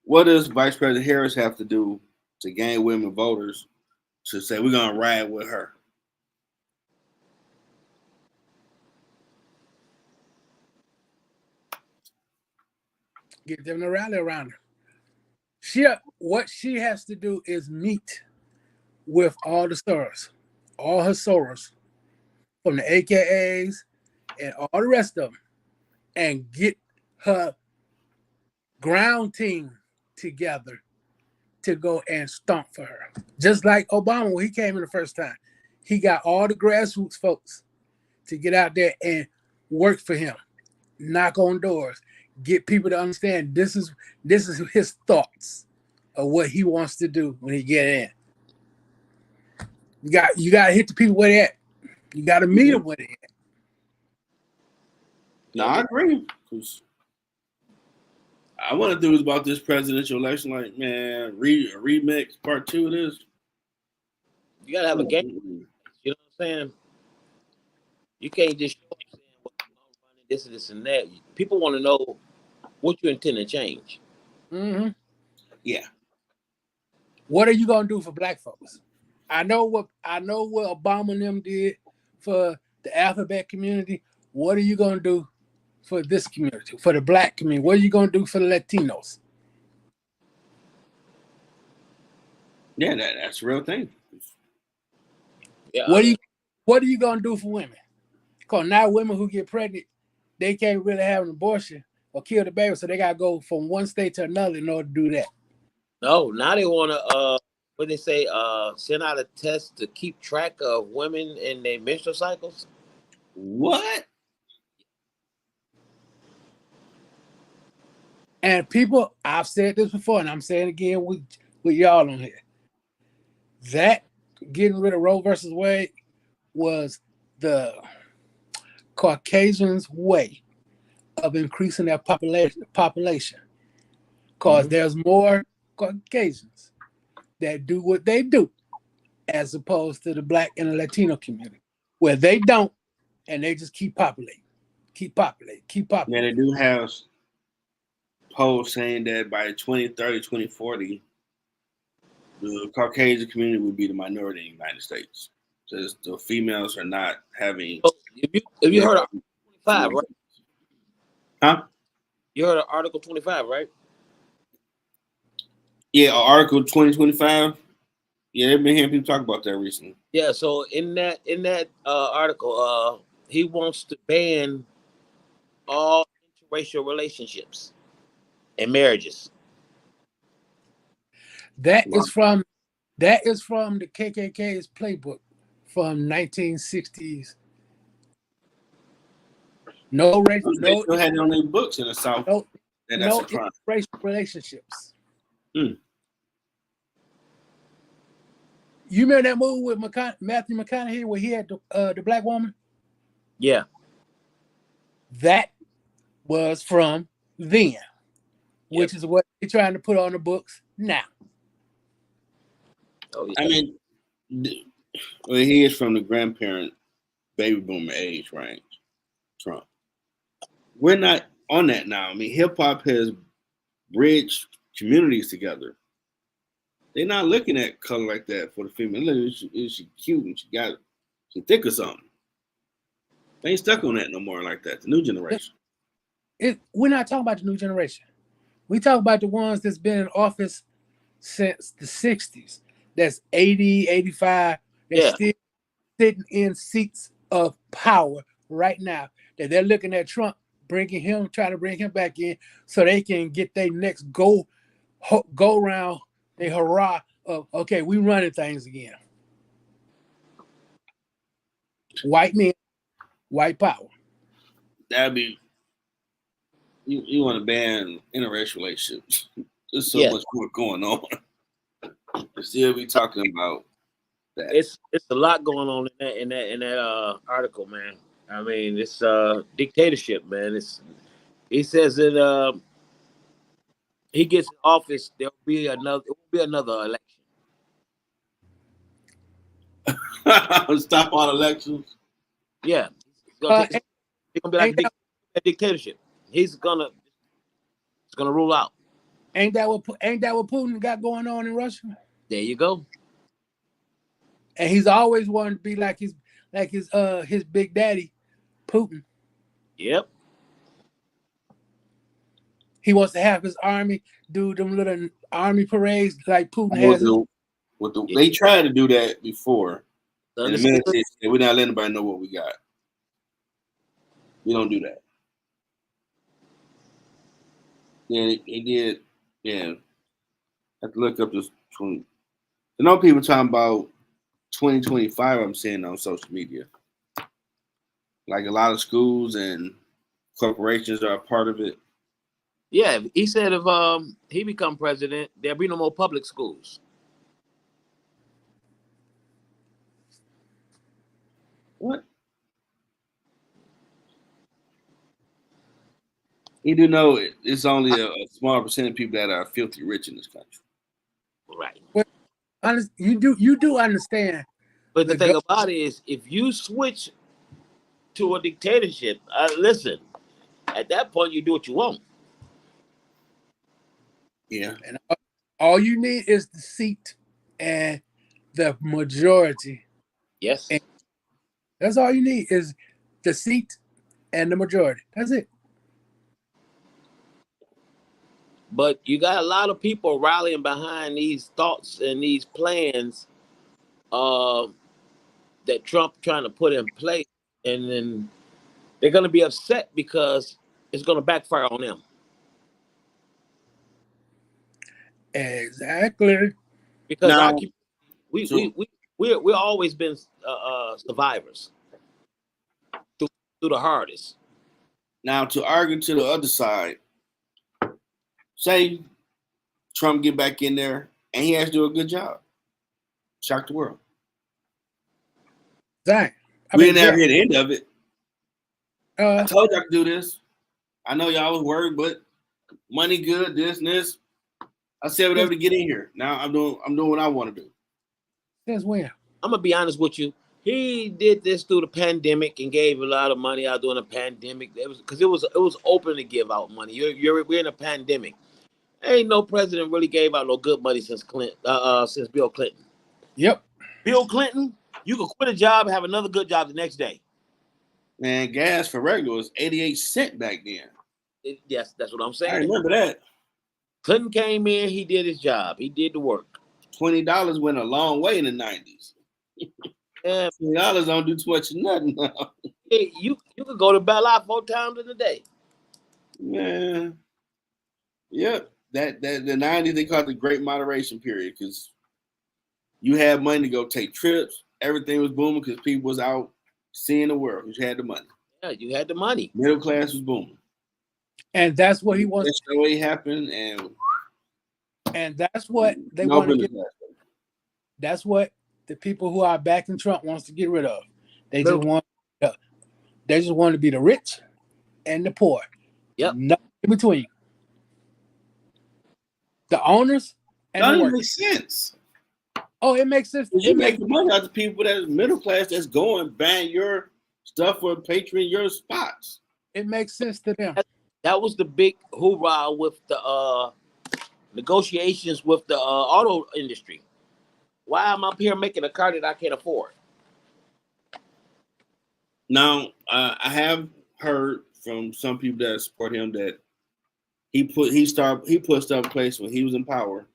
What does Vice President Harris have to do to gain women voters to say we're going to ride with her? Get them to rally around her. What she has to do is meet with all the stars, all her sorors, from the AKAs and all the rest of them, and get her ground team together to go and stomp for her. Just like Obama, when he came in the first time, he got all the grassroots folks to get out there and work for him, knock on doors, get people to understand this is his thoughts of what he wants to do when he get in. You got to hit the people where they at. You got to meet them where they at. No, I agree. I want to do is about this presidential election. Like, man, remix part 2 of this. You gotta have a game. You know what I'm saying? You can't just show them saying what you're running, this and that. People want to know what you intend to change. Mm-hmm. Yeah. What are you gonna do for black folks? I know what Obama and them did for the alphabet community, what are you going to do for this community, for the black community? What are you going to do for the Latinos? Yeah, that's a real thing. Yeah, What are you going to do for women? Because now women who get pregnant, they can't really have an abortion or kill the baby, so they got to go from one state to another in order to do that. no, now they want to what they say, send out a test to keep track of women in their menstrual cycles. What? And people, I've said this before, and I'm saying it again with y'all on here. That getting rid of Roe versus Wade was the Caucasians' way of increasing their population. Because there's more Caucasians that do what they do, as opposed to the black and the Latino community, where they don't, and they just keep populating. Yeah, they do have polls saying that by 2030, 2040, the Caucasian community would be the minority in the United States. Because the females are not having. So if you heard of 25, right? Huh? You heard of Article 25, right? Yeah, Article 2025. Yeah, they've been hearing people talk about that recently. Yeah, so in that article, he wants to ban all interracial relationships and marriages. That is from the KKK's playbook from 1960s. No race, They still had it on their books in the South. no That's racial relationships. Hmm. You remember that movie with Matthew McConaughey where he had the black woman? Yeah. That was from then, which is what they're trying to put on the books now. Oh, yeah. I mean, he is from the grandparent baby boomer age range, Trump. We're not on that now. I mean, hip hop has bridged communities together. They're not looking at color like that for the female. Look, she cute and she thick or something. They ain't stuck on that no more like that. The new generation. We're not talking about the new generation. We talk about the ones that's been in office since the 60s. That's 80, 85. They're still sitting in seats of power right now. That they're looking at Trump, trying to bring him back in so they can get their next go round, they hurrah of, okay, we running things again. White men, white power. That'd be, you want to ban interracial relationships. There's so much more going on. Still be talking about that. It's a lot going on in that article, man. I mean, it's dictatorship, man. He says that he gets in office, it won't be another election. Stop all elections. Yeah, it's gonna be like a dictatorship. It's gonna rule out. Ain't that what Putin got going on in Russia? There you go. And he's always wanted to be like his big daddy, Putin. Yep. He wants to have his army do them little army parades like Putin has. They tried to do that before. And the military said, we're not letting anybody know what we got. We don't do that. Yeah, he did. Yeah. I have to look up this. I know people talking about 2025, I'm seeing on social media. Like a lot of schools and corporations are a part of it. Yeah, he said if he become president, there'll be no more public schools. What? You do know it's only a small percent of people that are filthy rich in this country. Right. Well, you do understand. But the thing about it is, if you switch to a dictatorship, listen, at that point you do what you want. Yeah. And all you need is the seat and the majority. Yes. That's all you need is the seat and the majority. That's it. But you got a lot of people rallying behind these thoughts and these plans that Trump trying to put in place, and then they're going to be upset because it's going to backfire on them. Exactly. Because Now, we're always been survivors through the hardest. now to argue to the other side, say Trump get back in there and he has to do a good job. Shock the world. Dang. We didn't ever hear the end of it. I Uh, told you I could do this. I know y'all was worried, but money good, this and this. I said whatever to get in here. Now I'm doing what I want to do. since when? I'm gonna be honest with you. He did this through the pandemic and gave a lot of money out during the pandemic. It was open to give out money. We're in a pandemic. Ain't no president really gave out no good money since Bill Clinton. Yep. Bill Clinton, you could quit a job and have another good job the next day. Man, gas for regular was 88 cents back then. Yes, that's what I'm saying. I remember that. Clinton came in, he did his job. He did the work. $20 went a long way in the 90s. Yeah. $20 don't do too much of nothing now. Hey, you could go to Bella 4 times in a day. Man. Yep. That the 90s, they called it the Great Moderation period because you had money to go take trips. Everything was booming because people was out seeing the world because you had the money. Yeah, you had the money. Middle class was booming. And that's what he wants. That's the way it happened, and that's what they no want to business get. last way. That's what the people who are backing Trump wants to get rid of. They Middle- just want to be the rich and the poor. Yep. Nothing in between. The owners and That the doesn't workers. make sense. Oh, it makes sense. You make the money out of people that's middle class that's going buying your stuff for patron your spots. It makes sense to them. That was the big hoorah with the negotiations with the auto industry. Why am I up here making a car that I can't afford? Now, I have heard from some people that support him that he put stuff in place when he was in power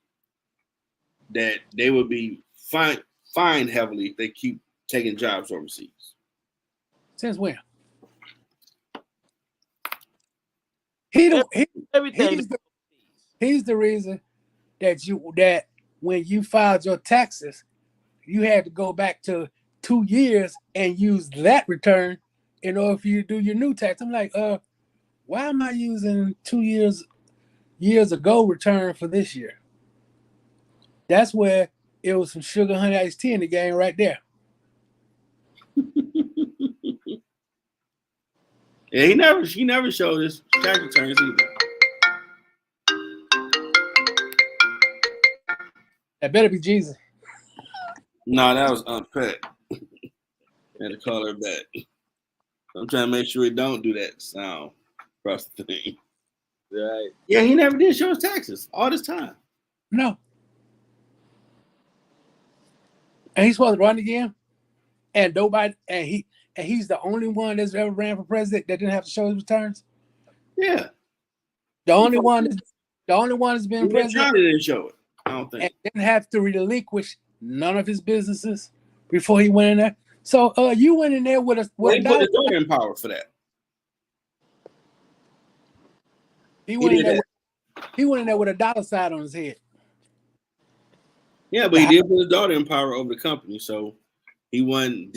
that they would be fined heavily if they keep taking jobs overseas. Since when? Everything. He's the reason that when you filed your taxes, you had to go back to 2 years and use that return in order for you to do your new tax. I'm like, why am I using 2 years ago return for this year? That's where it was some sugar honey iced tea in the game right there. Yeah, he never showed his tax returns either. That better be Jesus. No, that was uncut. Had to call her back. I'm trying to make sure he don't do that sound across the thing. Right. Yeah, he never did show his taxes all this time. No. And he's supposed to run again. And nobody, and he's the only one that's ever ran for president that didn't have to show his returns. Yeah. The only one that's been president. Charlie didn't show it. I don't think. And didn't have to relinquish none of his businesses before he went in there. So you went in there with a He put his daughter in power for that. He went in there with a dollar sign on his head. Yeah, but he did put his daughter in power over the company, so he wasn't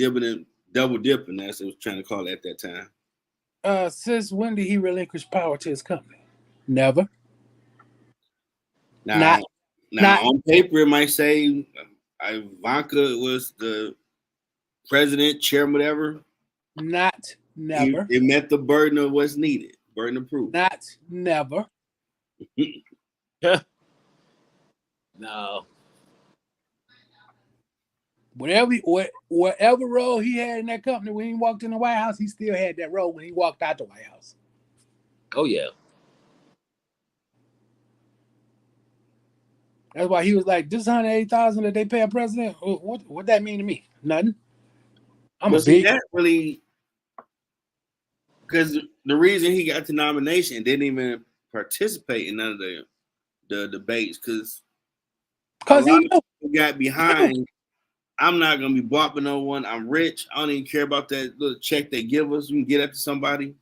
double dipping, as it was trying to call it at that time. Since when did he relinquish power to his company? Never. Now on paper, it might say Ivanka was the president, chairman, whatever. Never. It met the burden of what's needed, burden of proof. Never. No. Whatever role he had in that company when he walked in the White House, he still had that role when he walked out the White House. Oh yeah. That's why he was like, "This $180,000 that they pay a president, what that mean to me? Nothing." I'm but a see, big that really, because the reason he got the nomination and didn't even participate in none of the debates, because a because lot he of knew. people got behind. I'm not gonna be bought by no one. I'm rich. I don't even care about that little check they give us. We can get it to somebody.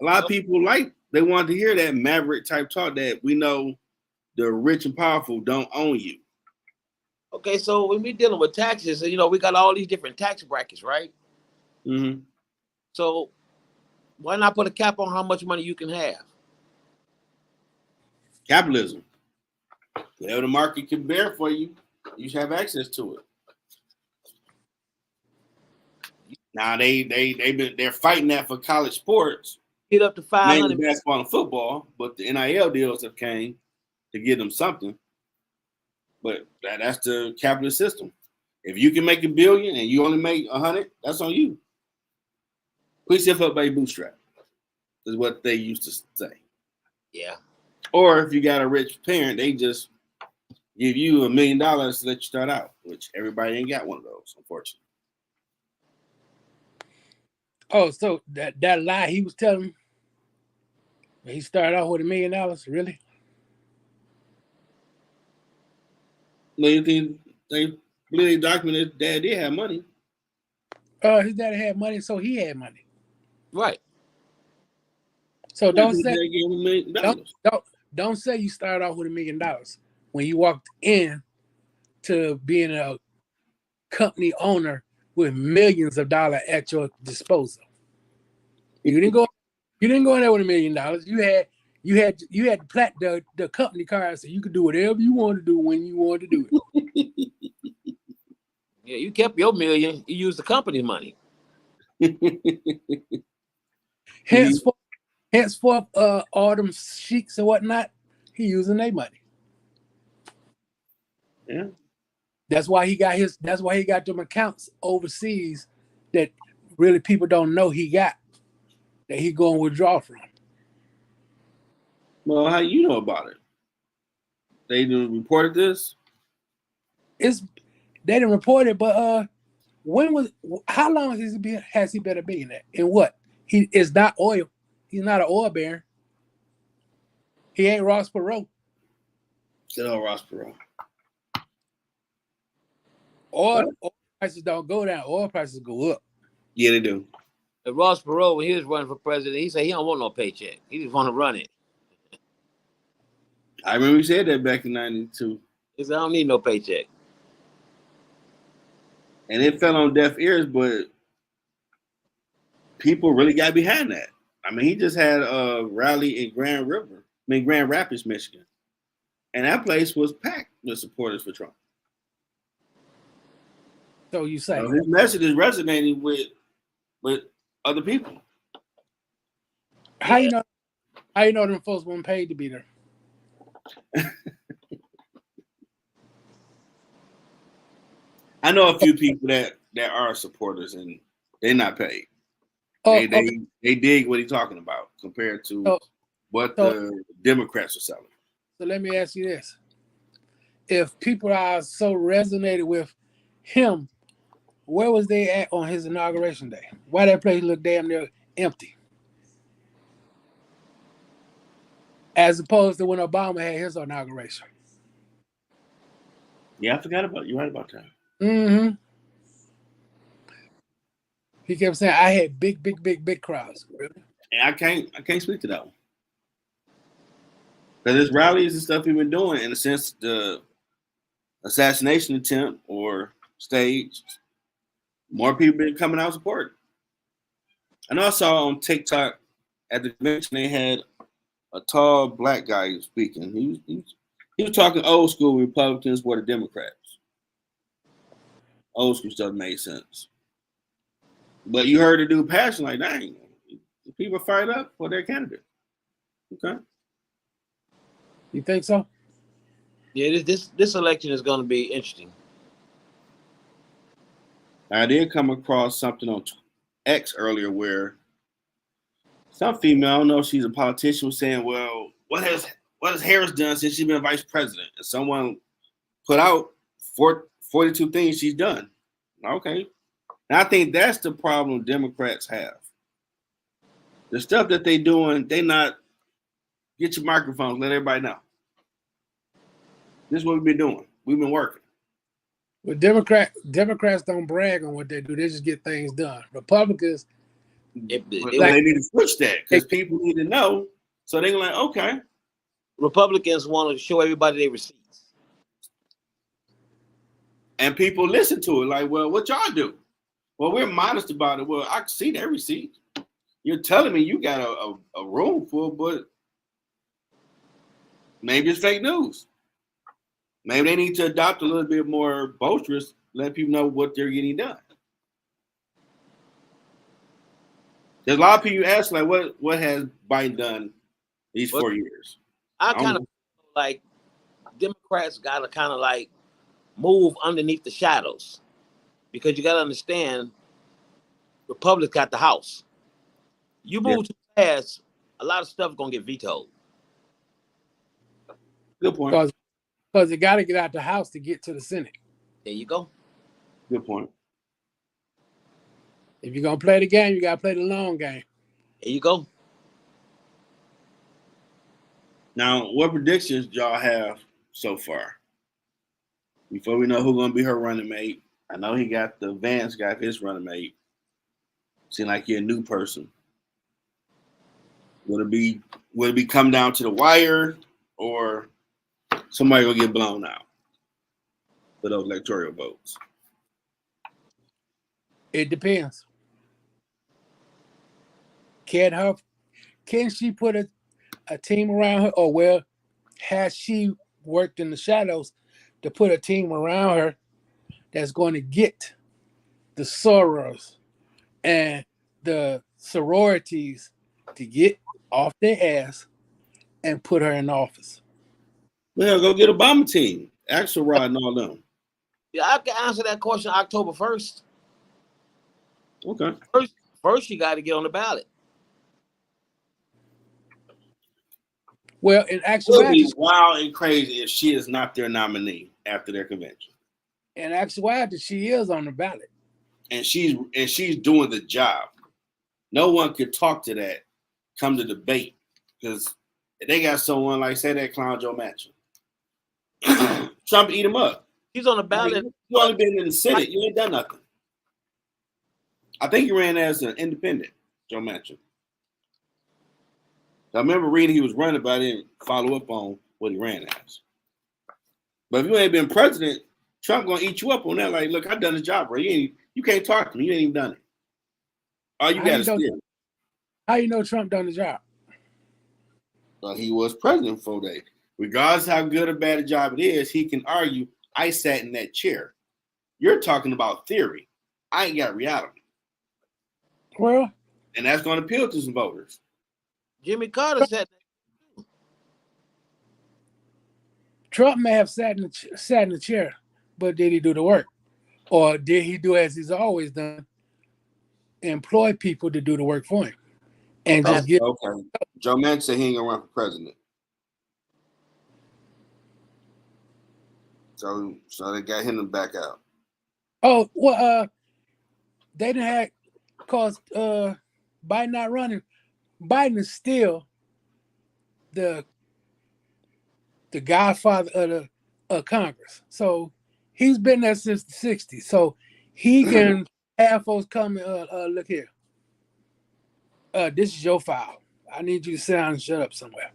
A lot of people they wanted to hear that maverick type talk that we know the rich and powerful don't own you. Okay, so when we're dealing with taxes, you know, we got all these different tax brackets, right? Mm-hmm. So why not put a cap on how much money you can have? Capitalism. Whatever the market can bear for you, you should have access to it. Now they're fighting that for college sports, Get up to mainly 500. basketball and football, but the NIL deals have came to give them something. But that's the capitalist system. If you can make $1 billion and you only make 100, that's on you. Please yourself up by your bootstrap, is what they used to say. Yeah. Or if you got a rich parent, they just give you $1 million to let you start out, which everybody ain't got one of those, unfortunately. Oh, so that lie he was telling, he started off with $1 million, really? No, you think they really documented dad did have money? His daddy had money, so he had money. Right. So don't His say dad gave him $1 million. don't say you started off with $1 million when you walked in to being a company owner with millions of dollars at your disposal. You didn't go in there with $1 million. You had the company card, so you could do whatever you want to do when you want to do it. Yeah, you kept your $1 million. You used the company's money. Henceforth, all them sheiks and whatnot, he using their money. Yeah. That's why he got them accounts overseas that really people don't know he got, that he going to withdraw from. Well, how you know about it? They reported this? They didn't report it, but how long has he been a billionaire? And what? He is not oil. He's not an oil baron. He ain't Ross Perot. Good old Ross Perot. Oil prices don't go down. Oil prices go up. Yeah, they do. And Ross Perot, when he was running for president, he said he don't want no paycheck. He just want to run it. I remember he said that back in '92. He said, I don't need no paycheck. And it fell on deaf ears, but people really got behind that. I mean, he just had a rally in Grand Rapids, Michigan. And that place was packed with supporters for Trump. So you say. So his message is resonating with other people. How you know them folks weren't paid to be there? I know a few people that are supporters and they're not paid. They dig what he's talking about compared to what the Democrats are selling. So let me ask you this. If people are so resonated with him, where was they at on his inauguration day? Why that place looked damn near empty? As opposed to when Obama had his inauguration. Yeah, I forgot about you. Right about that. Mm-hmm. He kept saying, I had big crowds. Really? And I can't speak to that one. Because his rallies and stuff he's been doing, in a sense, the assassination attempt or stage, more people been coming out supporting. I know I saw on TikTok at the convention they had a tall black guy speaking. He was talking old school Republicans were the Democrats. Old school stuff made sense. But you heard the dude passion like, dang, people fired up for their candidate. Okay. You think so? Yeah, this election is going to be interesting. I did come across something on X earlier where some female, I don't know if she's a politician, was saying, well, what has Harris done since she's been vice president? And someone put out 42 things she's done. Okay. And I think that's the problem Democrats have. The stuff that they doing, they not get your microphones, let everybody know. This is what we've been doing. We've been working. But Democrats don't brag on what they do. They just get things done. Republicans, They need to switch that because people need to know. So they're like, okay. Republicans want to show everybody their receipts. And people listen to it like, well, what y'all do? Well, we're modest about it. Well, I can see that receipt. You're telling me you got a room full, but maybe it's fake news. Maybe they need to adopt a little bit more boisterous, let people know what they're getting done. There's a lot of people ask, like, what has Biden done these 4 years? I kind of like Democrats got to kind of like move underneath the shadows because you got to understand Republicans got the House. You move too fast, a lot of stuff is going to get vetoed. Good point. Because they got to get out the House to get to the Senate. There you go. Good point. If you're going to play the game, you got to play the long game. There you go. Now, what predictions y'all have so far? Before we know who's going to be her running mate. I know Vance got his running mate. Seem like you're a new person. Would it be come down to the wire or somebody will get blown out for those electoral votes? It depends. Can she put a team around her, or has she worked in the shadows to put a team around her that's going to get the sorors and the sororities to get off their ass and put her in office? Well, go get Obama team, Axelrod and all them. Yeah, I can answer that question October 1st. Okay. First you got to get on the ballot. Well, in actuality, it would be wild and crazy if she is not their nominee after their convention. In actuality, she is on the ballot, and she's doing the job. No one could talk to that come to debate because they got someone like say that clown Joe Manchin. Trump eat him up. He's on the ballot. You only been in the Senate. You ain't done nothing. I think he ran as an independent, Joe Manchin. I remember reading he was running, but I didn't follow up on what he ran as. But if you ain't been president, Trump gonna eat you up on that. Like, look, I've done the job, bro. You can't talk to me. You ain't even done it. All you got is steal. How you know Trump done the job? Well, he was president for 4 days. Regardless of how good or bad a job it is, he can argue, I sat in that chair. You're talking about theory. I ain't got reality. Well, and that's going to appeal to some voters. Jimmy Carter said that. Trump may have sat in the chair, but did he do the work? Or did he do as he's always done, employ people to do the work for him? And just get okay. Joe Manchin said he ain't gonna run for president. So they got him to back out. Oh, well, they didn't have, because Biden not running. Biden is still the godfather of Congress. So he's been there since the 60s. So he can have folks come and look here. This is your file. I need you to sit down and shut up somewhere.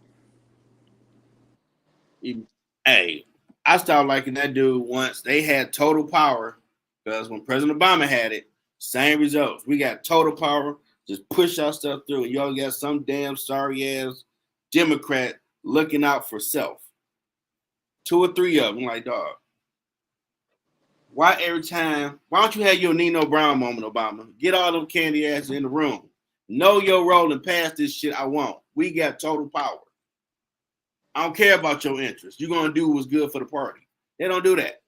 Hey, I started liking that dude once. They had total power because when President Obama had it, same results. We got total power. Just push our stuff through. And y'all got some damn sorry ass Democrat looking out for self. 2 or 3 of them, like, dog. Why don't you have your Nino Brown moment, Obama? Get all them candy asses in the room. Know your role and pass this shit I want. We got total power. I don't care about your interests. You're going to do what's good for the party. They don't do that.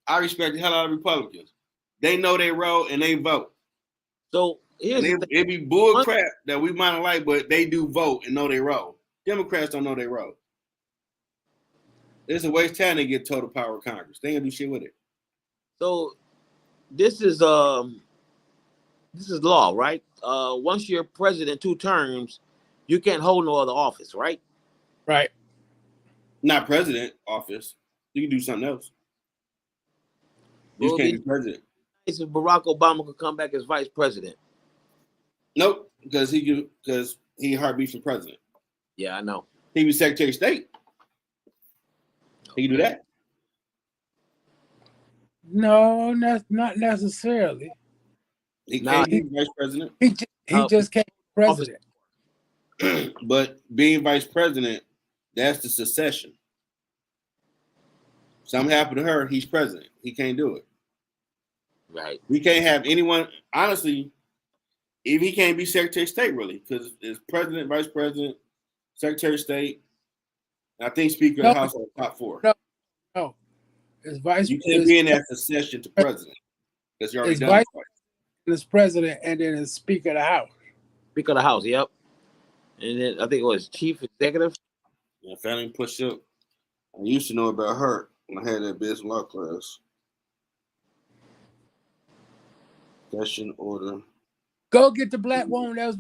I respect the hell out of Republicans. They know their role and they vote. So it'd be bull crap that we might not like, but they do vote and know their role. Democrats don't know their role. It's a waste of time to get total power of Congress. They ain't gonna do shit with it. So this is this is law, right? Once you're president 2 terms, you can't hold no other office, right? Right. Not president office. You can do something else. You just can't be president. If Barack Obama could come back as vice president. Nope, because he heartbeat for president. Yeah, I know. He be Secretary of State. He can do that. No, not necessarily. He can't be vice president. He just can't be president. But being vice president, that's the succession. Something happened to her, he's president. He can't do it. Right. We can't have anyone, honestly, if he can't be Secretary of State, really, because it's president, vice president, Secretary of State, and I think Speaker of the House are the top 4. No. It's vice. You can't be in that succession to president. Because you're already done vice twice. It's president, and then it's Speaker of the House. Speaker of the House, yep. And then I think it was Chief Executive. Yeah, family push up. I used to know about her when I had that business law class. Session order. Go get the black woman that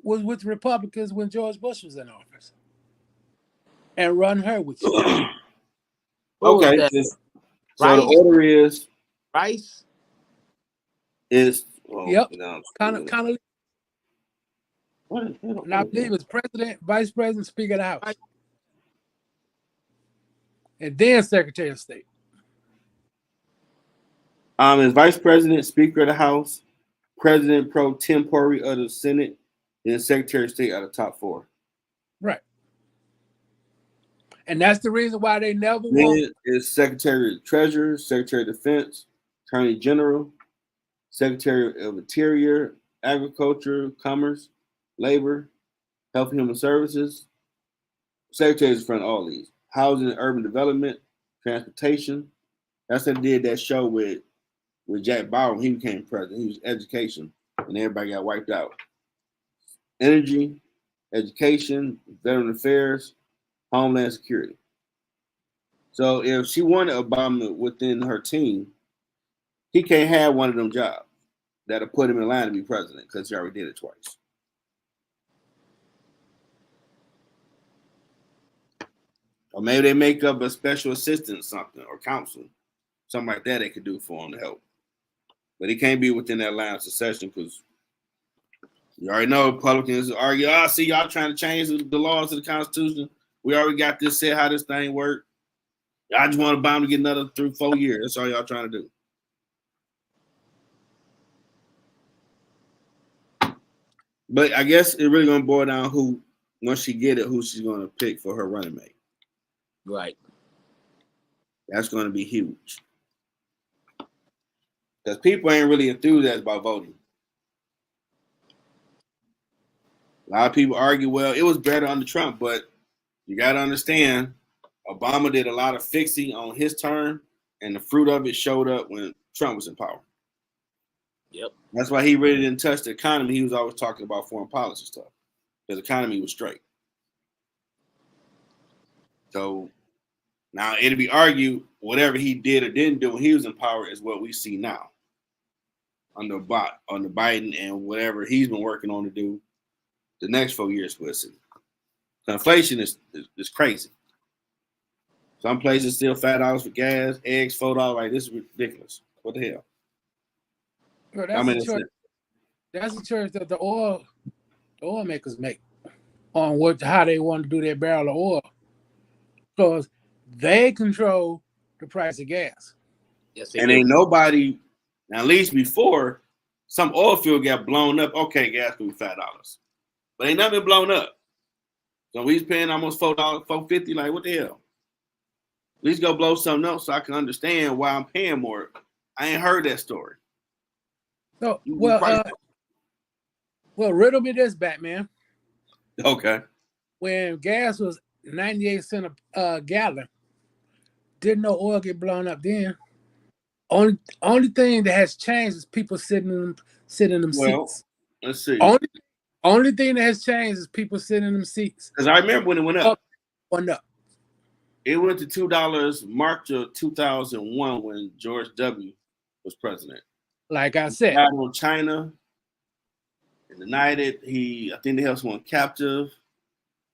was with the Republicans when George Bush was in office, and run her with you. Okay. So the order is Rice. Yep. Kind of. And I believe it's president, vice president, Speaker of the House, and then Secretary of State. As vice president, Speaker of the House, president pro tempore of the Senate, and Secretary of State are the top 4. Right. And that's the reason why they never Then won. is Secretary of Treasury, Secretary of Defense, Attorney General, Secretary of Interior, Agriculture, Commerce, Labor, Health and Human Services. Secretary is in front of all these. Housing and Urban Development, Transportation. That's what did that show with Jack Bauer when he became president. He was education, and everybody got wiped out. Energy, education, veteran affairs, Homeland Security. So if she wanted Obama within her team, he can't have one of them jobs that'll put him in line to be president because he already did it twice. Or maybe they make up a special assistant something or counsel, something like that they could do for him to help. But he can't be within that line of succession because you already know Republicans argue, see, y'all trying to change the laws of the Constitution. We already got this set how this thing works. Y'all just want Obama to get another 3-4 years. That's all y'all trying to do. But I guess it really gonna boil down who, once she get it, who she's gonna pick for her running mate. Right. That's gonna be huge. Because people ain't really enthused about voting. A lot of people argue, well, it was better under Trump, but you got to understand, Obama did a lot of fixing on his term, and the fruit of it showed up when Trump was in power. Yep. That's why he really didn't touch the economy. He was always talking about foreign policy stuff. Because the economy was straight. So now it'll be argued whatever he did or didn't do when he was in power is what we see now. Under Biden and whatever he's been working on to do the next 4 years we'll see. So inflation is crazy. Some places still $5 for gas, eggs $4. Like, this is ridiculous. What the hell? Bro, that's the choice that the oil makers make on how they want to do their barrel of oil. Because they control the price of gas. Yes, and ain't nobody, at least before, some oil field got blown up. Okay, gas could be $5. But ain't nothing blown up. So we was paying almost $4, $4.50. Like, what the hell? At least go blow something else so I can understand why I'm paying more. I ain't heard that story. So, riddle me this, Batman. Okay. When gas was 98 cents a gallon, didn't no oil get blown up then? Only thing that has changed is people sitting in them seats. Let's see. Only thing that has changed is people sitting in them seats. Because I remember when it went up. Went up. It went to $2 March of 2001 when George W. was president. Like I said. On China, in the United. I think they held someone captive.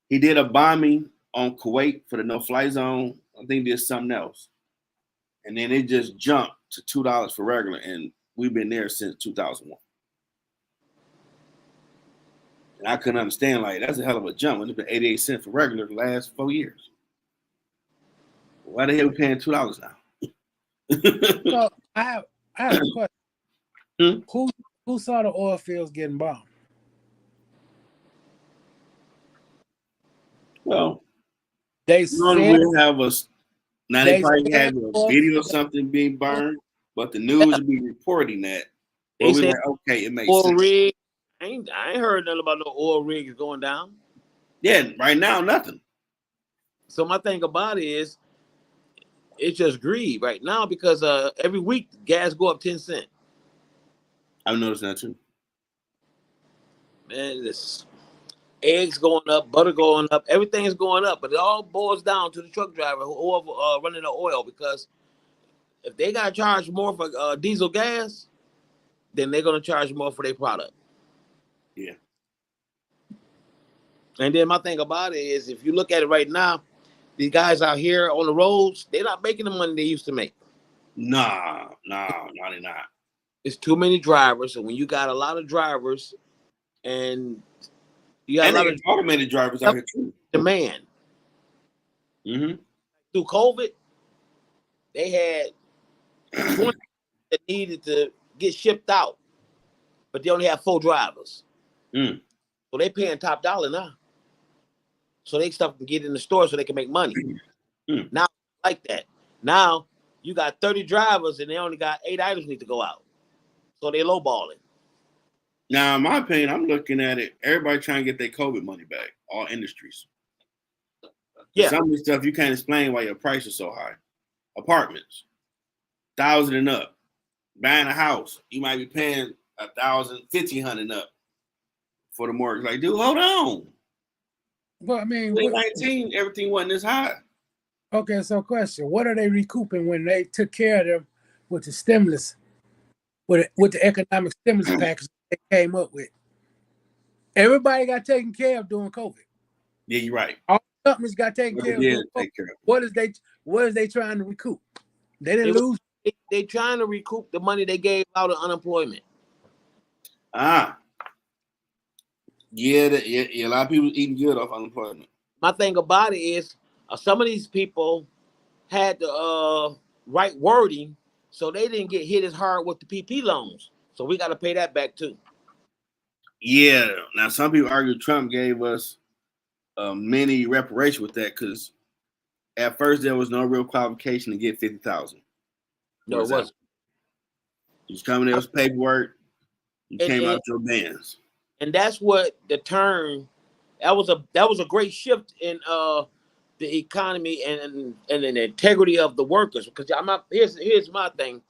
He did a bombing on Kuwait for the no-fly zone. I think he did something else. And then it just jumped to $2 for regular, and we've been there since 2001. And I couldn't understand, like, that's a hell of a jump. It's been 88 cents for regular the last 4 years. Why the hell are we paying $2 now? So I have a question. Who saw the oil fields getting bombed? Well, They said we have a now they probably had a video of something being burned, but the news would be reporting that. But we were okay, it makes oil sense. rig. I ain't heard nothing about no oil rigs going down. Yeah, right now nothing. So my thing about it is, it's just greed right now because every week gas go up 10 cents. I've noticed that too. Man, this eggs going up, butter going up, everything is going up, but it all boils down to the truck driver who running the oil, because if they got to charge more for diesel gas, then they're going to charge more for their product. Yeah. And then my thing about it is, if you look at it right now, these guys out here on the roads, they're not making the money they used to make. Nah, they're not. It's too many drivers, and when you got a lot of drivers, and you got a lot of automated drivers out here too. Demand. Mm-hmm. Through COVID, they had 20 that needed to get shipped out, but they only have 4 drivers. So they paying top dollar now. So they stuff can get in the store so they can make money. Now, like that. Now, you got 30 drivers and they only got 8 items need to go out. So they lowballing. Now, in my opinion, I'm looking at it, everybody trying to get their COVID money back, all industries. Yeah. Some of the stuff you can't explain why your price is so high. Apartments, 1,000 and up. Buying a house, you might be paying 1,000, 1,500 and up for the mortgage. Like, dude, hold on. Well, I mean, 2019, everything wasn't this high. Okay, so question: what are they recouping when they took care of them with the stimulus, with the economic stimulus package they came up with? Everybody got taken care of during COVID. Yeah, you're right. All companies got taken care of during COVID. What is they trying to recoup? They didn't lose. They trying to recoup the money they gave out of unemployment. Yeah, a lot of people eating good off unemployment. My thing about it is, some of these people had the right wording, so they didn't get hit as hard with the PP loans. So we got to pay that back too. Yeah. Now, some people argue Trump gave us many reparation with that, because at first there was no real qualification to get $50,000. No, it wasn't. You was coming there with paperwork. You came out your bands. And that's what the turn. That was a great shift in the economy and the integrity of the workers. Because here's my thing.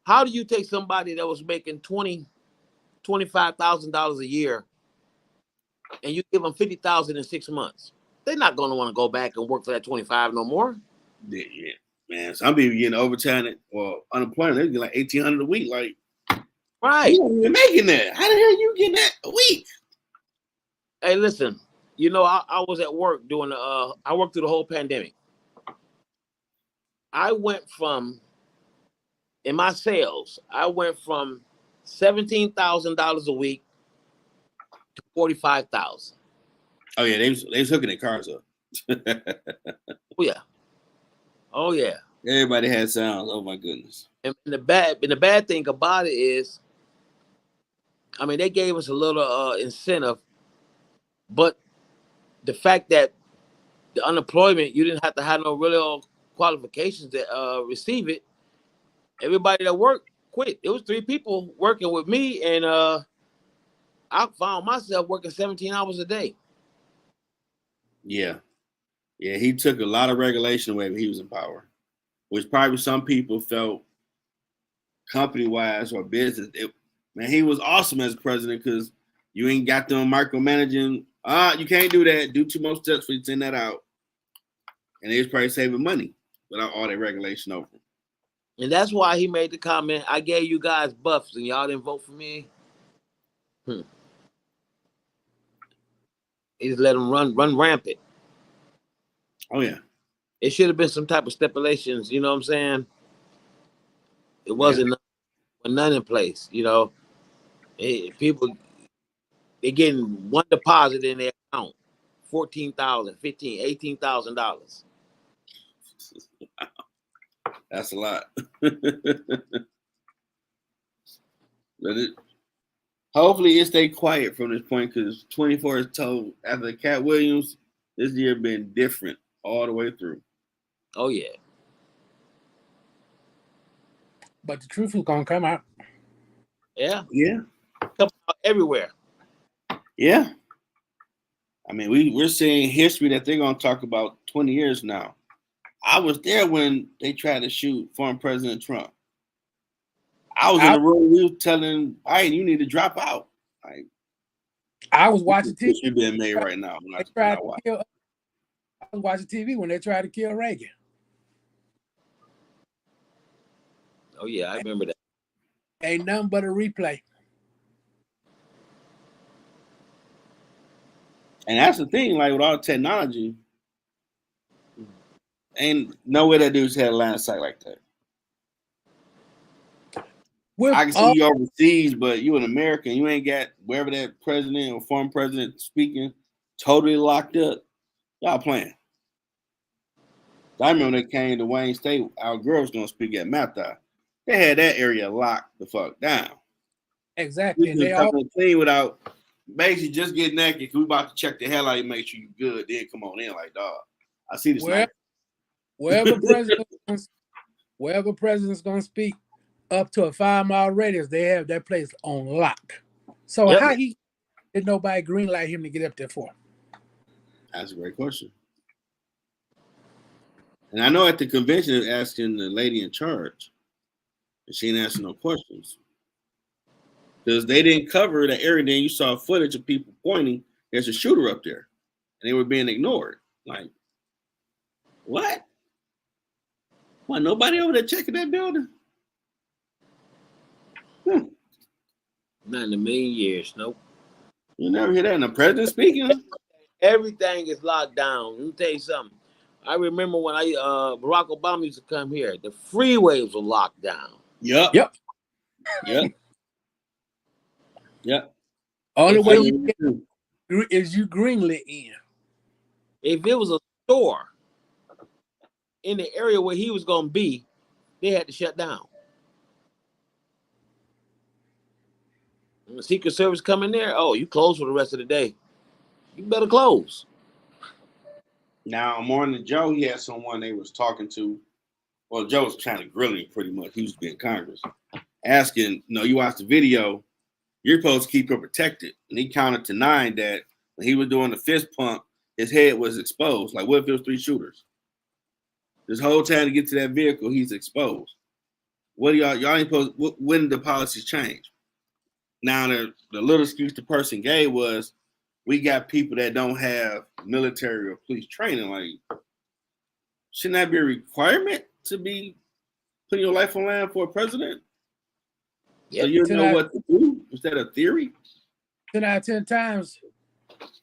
How do you take somebody that was making $25,000 a year and you give them $50,000 in 6 months? They're not going to want to go back and work for that 25 no more. Yeah, man. Some people getting overtime or unemployment. They're getting like $1,800 a week. Like, right? You ain't even making that. How the hell you getting that a week? Hey, listen. You know, I was at work doing I worked through the whole pandemic. I went from, in my sales, I went from $17,000 a week to $45,000. Oh yeah, they was hooking their cars up. Oh yeah. Everybody had sounds. Oh my goodness. And the bad thing about it is, I mean, they gave us a little incentive, but the fact that the unemployment, you didn't have to have no real qualifications to receive it. Everybody that worked quit. It was 3 people working with me, and I found myself working 17 hours a day. Yeah, he took a lot of regulation away when he was in power, which probably some people felt company-wise or business. Man, he was awesome as president because you ain't got them micromanaging. You can't do that. Do 2 more steps for you to send that out. And they was probably saving money without all that regulation over. And that's why he made the comment, I gave you guys buffs and y'all didn't vote for me. They just let them run rampant. Oh yeah. It should have been some type of stipulations. You know what I'm saying? It wasn't none in place. You know, people they getting one deposit in their account, $14,000, $15,000, $18,000. That's a lot. But hopefully it stay quiet from this point, because 24 is told after Cat Williams, this year been different all the way through. Oh yeah. But the truth is gonna come out. Yeah. Yeah. Come out everywhere. Yeah. I mean, we're seeing history that they're gonna talk about 20 years now. I was there when they tried to shoot former President Trump. I was in the room. We were telling Biden, "You need to drop out." Like, I was watching TV. History being made right now. I was watching TV when they tried to kill Reagan. Oh yeah, I remember that. Ain't nothing but a replay. And that's the thing, like with all technology, ain't no way that dude's had a line of sight like that. I can see you overseas, but you an American, you ain't got wherever that president or former president speaking totally locked up. Y'all playing. I remember they came to Wayne State, our girls gonna speak at Matha. They had that area locked the fuck down. Exactly. And they all clean without basically just get naked, because we about to check the hell out of you, make sure you good, then come on in like, dog. I see this. Wherever president's gonna speak up to a 5-mile radius, they have that place on lock. So how did nobody greenlight him to get up there for? That's a great question. And I know at the convention they're asking the lady in charge, and she didn't answer no questions. Because they didn't cover the area. Then you saw footage of people pointing, there's a shooter up there. And they were being ignored. Like, what? Why nobody over there checking that building? Not in a million years, nope. You never hear that in the president speaking? Everything is locked down. Let me tell you something. I remember when Barack Obama used to come here, the freeways were locked down. Yep. Only way you get is you greenlit in. If it was a store in the area where he was going to be, they had to shut down. When the Secret Service come in there, oh, you close for the rest of the day. You better close. Now, Morning Joe, he had someone they was talking to. Well, Joe was trying to grill him pretty much. He used to be in Congress. Asking, you watch the video, you're supposed to keep her protected. And he counted to 9 that when he was doing the fist pump, his head was exposed. Like, what if it was 3 shooters? This whole time to get to that vehicle, he's exposed. What do y'all ain't supposed, when did the policies change? Now, the little excuse the person gave was, we got people that don't have military or police training. Like, shouldn't that be a requirement to be putting your life on line for a president? Yep. So you know what to do instead of theory? 10 out of 10 times,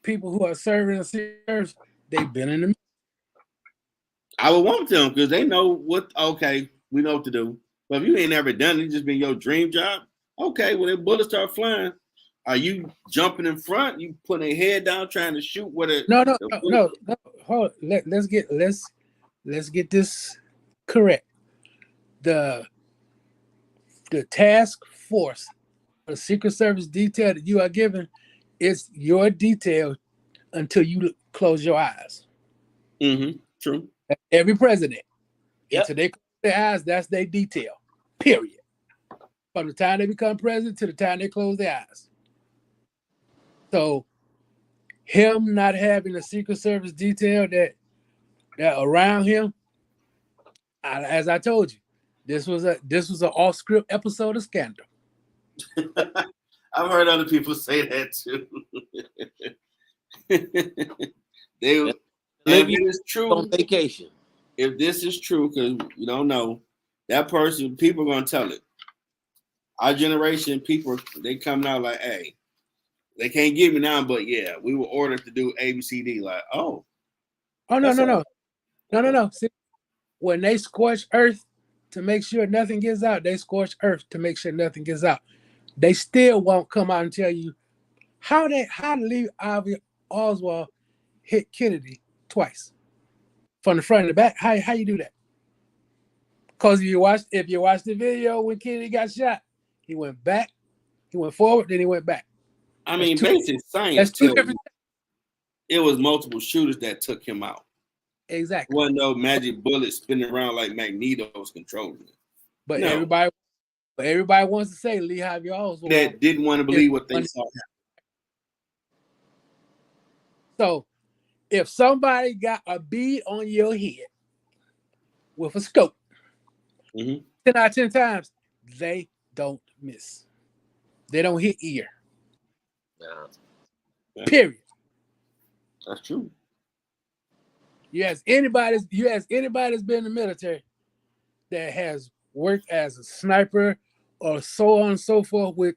people who are serving the service, they've been in the. I would want them because they know we know what to do. But if you ain't never done it, it's just been your dream job. Okay, when the bullets start flying, are you jumping in front? You putting a head down, trying to shoot? No. Hold on. Let's get this correct. The task force, the Secret Service detail that you are given, is your detail until you close your eyes. Mm-hmm. True. Every president. Yep. Until they close their eyes, that's their detail. Period. From the time they become president to the time they close their eyes. So him not having a Secret Service detail that around him, as I told you, this was an off-script episode of Scandal. I've heard other people say that too. If it is true, on vacation. If this is true, because you don't know, that person, people are gonna tell it. Our generation, people, they coming out like, hey, They can't get me now, but yeah, we were ordered to do ABCD. Like, no. See, when they scorch earth to make sure nothing gets out, they scorch earth to make sure nothing gets out. They still won't come out and tell you how Lee Harvey Oswald hit Kennedy twice from the front and the back. How you do that? Because if you watch the video when Kennedy got shot, he went back, he went forward, then he went back. I mean, basic science. That's two different. It was multiple shooters that took him out. Exactly. There wasn't no magic bullet spinning around like Magneto's controlling it. But no. everybody wants to say Lee Harvey Oswald that didn't want to believe what they saw. So, if somebody got a bead on your head with a scope, 10 out of 10 times, they don't miss. They don't hit ear. Yeah. Period. That's true. You ask anybody that's been in the military that has worked as a sniper or so on and so forth with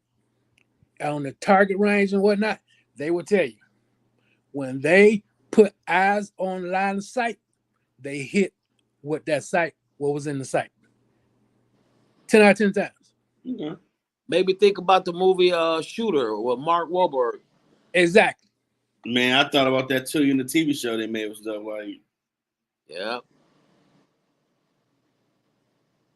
on the target range and whatnot, they will tell you when they put eyes on line of sight, they hit what was in the sight. 10 out of 10 times. Mm-hmm. Maybe think about the movie Shooter with Mark Wahlberg. Exactly. Man, I thought about that too in the TV show they made with stuff like. Yeah.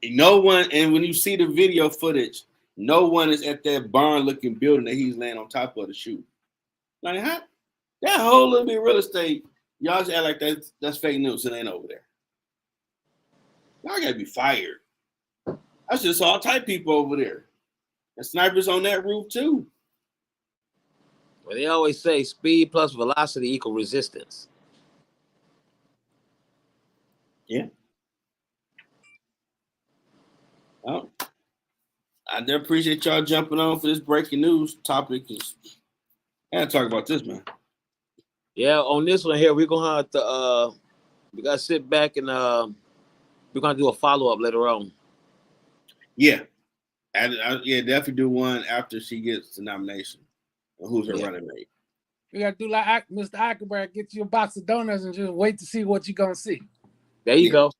No one, and when you see the video footage, no one is at that barn-looking building that he's laying on top of to shoot. Like, how? That whole little bit of real estate, y'all just act like that's fake news. It ain't over there. Y'all gotta be fired. I just saw type people over there. And snipers on that roof too. Well, they always say speed plus velocity equal resistance. Yeah. Well, I do appreciate y'all jumping on for this breaking news topic. I gotta talk about this, man. Yeah, on this one here, we're gonna have to we gotta sit back and we're gonna do a follow-up later on. Yeah. Yeah, definitely do one after she gets the nomination. Who's her running mate? You gotta do like Mr. Ackerberg, get you a box of donuts and just wait to see what you're gonna see. There you go.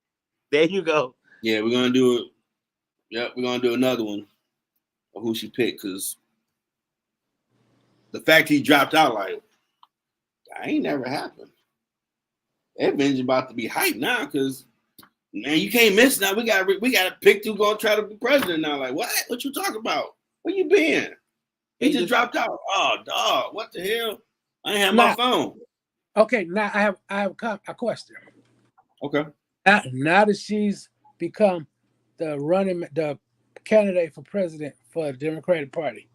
There you go. Yeah, we're gonna do it. Yep, we're gonna do another one of who she picked because the fact he dropped out, like, that ain't never happened. That binge about to be hyped now because man, you can't miss now. We gotta pick who's gonna try to be president now. Like, what? What you talking about? Where you been? He just dropped out. Oh, dog, what the hell? I ain't have my phone. Okay, now I have a question. Okay. Now that she's become the candidate for president for the Democratic Party,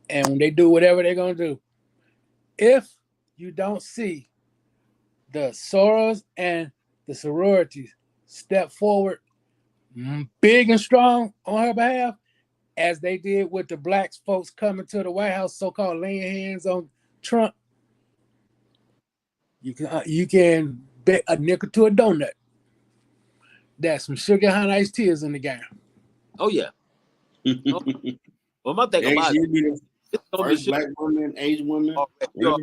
and when they do whatever they're gonna do, if you don't see the Soros and the sororities step forward big and strong on her behalf, as they did with the black folks coming to the White House, so-called laying hands on Trump, you can bet a nickel to a donut that some sugar honey iced tea is in the game. Oh yeah. Well, my thing about it, first black woman, Asian woman,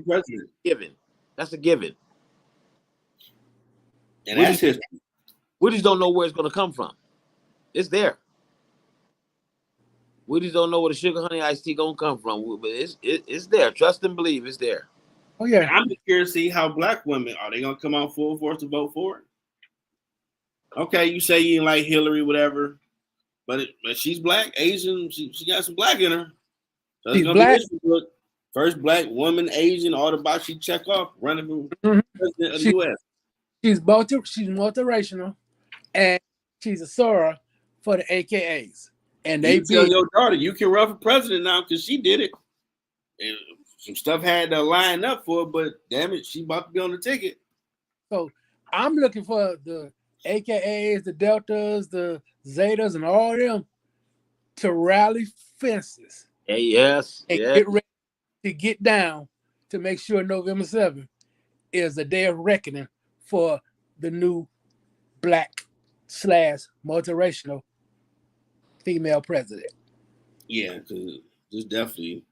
president. Given. That's a given. And that's history. We just don't know where it's going to come from. It's there. We just don't know where the sugar honey iced tea going to come from. But it's there. Trust and believe it's there. Oh, yeah. I'm curious to see how black women, are they going to come out full force to vote for it? Okay, you say you like Hillary, whatever. But she's black, Asian. She got some black in her. So she's black. First black woman, Asian, all the boxes she check off, running for president of the U.S. She's multiracial, and she's a Sora for the AKAs. And they tell your daughter you can run for president now because she did it. And some stuff had to line up for her, but damn it, she about to be on the ticket. So I'm looking for the AKAs, the Deltas, the Zetas, and all of them to rally fences. Yes. And get ready to get down to make sure November 7th is a day of reckoning for the new black/multiracial female president. Yeah, because there's definitely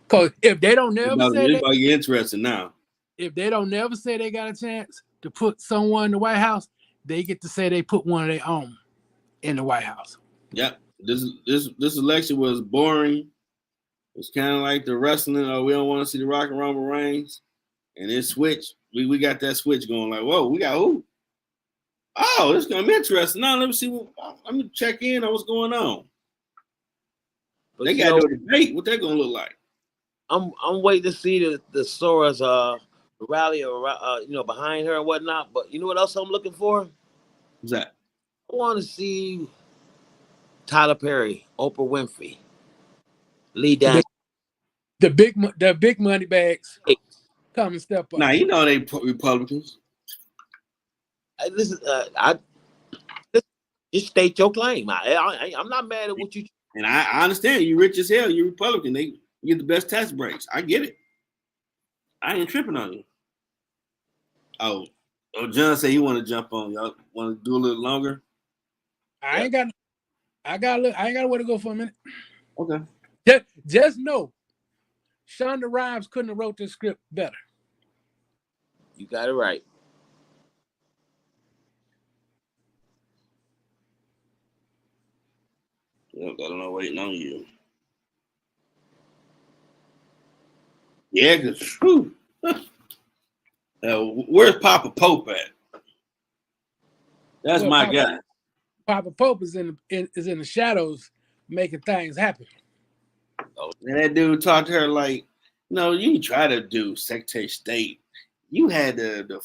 Cause if they don't never say It's that, about to get interesting now. if they don't never say they got a chance to put someone in the White House, they get to say they put one of their own in the White House. Yep. This election was boring. It's kind of like the wrestling. Oh, we don't want to see the Rock and Roman Reigns, and it switched. We got that switch going. Like, whoa, we got who? Oh, this is gonna be interesting. Now let me see. Let me check in on what's going on. But They got to do a debate. What that gonna look like? I'm waiting to see the Soros rally behind her and whatnot. But you know what else I'm looking for? What's that? I want to see Tyler Perry, Oprah Winfrey, Lee Dan. The big money bags come and step up. Nah, you know they Republicans. Listen, just state your claim. I'm not mad at what you. And I understand you rich as hell. You're Republican. They get the best tax breaks. I get it. I ain't tripping on you. Oh, John said he want to jump on. Y'all want to do a little longer? I ain't got where to go for a minute. Okay. Just know, Shonda Rhimes couldn't have wrote this script better. You got it right. Yep, I don't know, waiting on you. Yeah, because where's Papa Pope at? That's my guy. Papa Pope is in the shadows making things happen. And that dude talked to her like, no, you try to do Secretary of State. You had the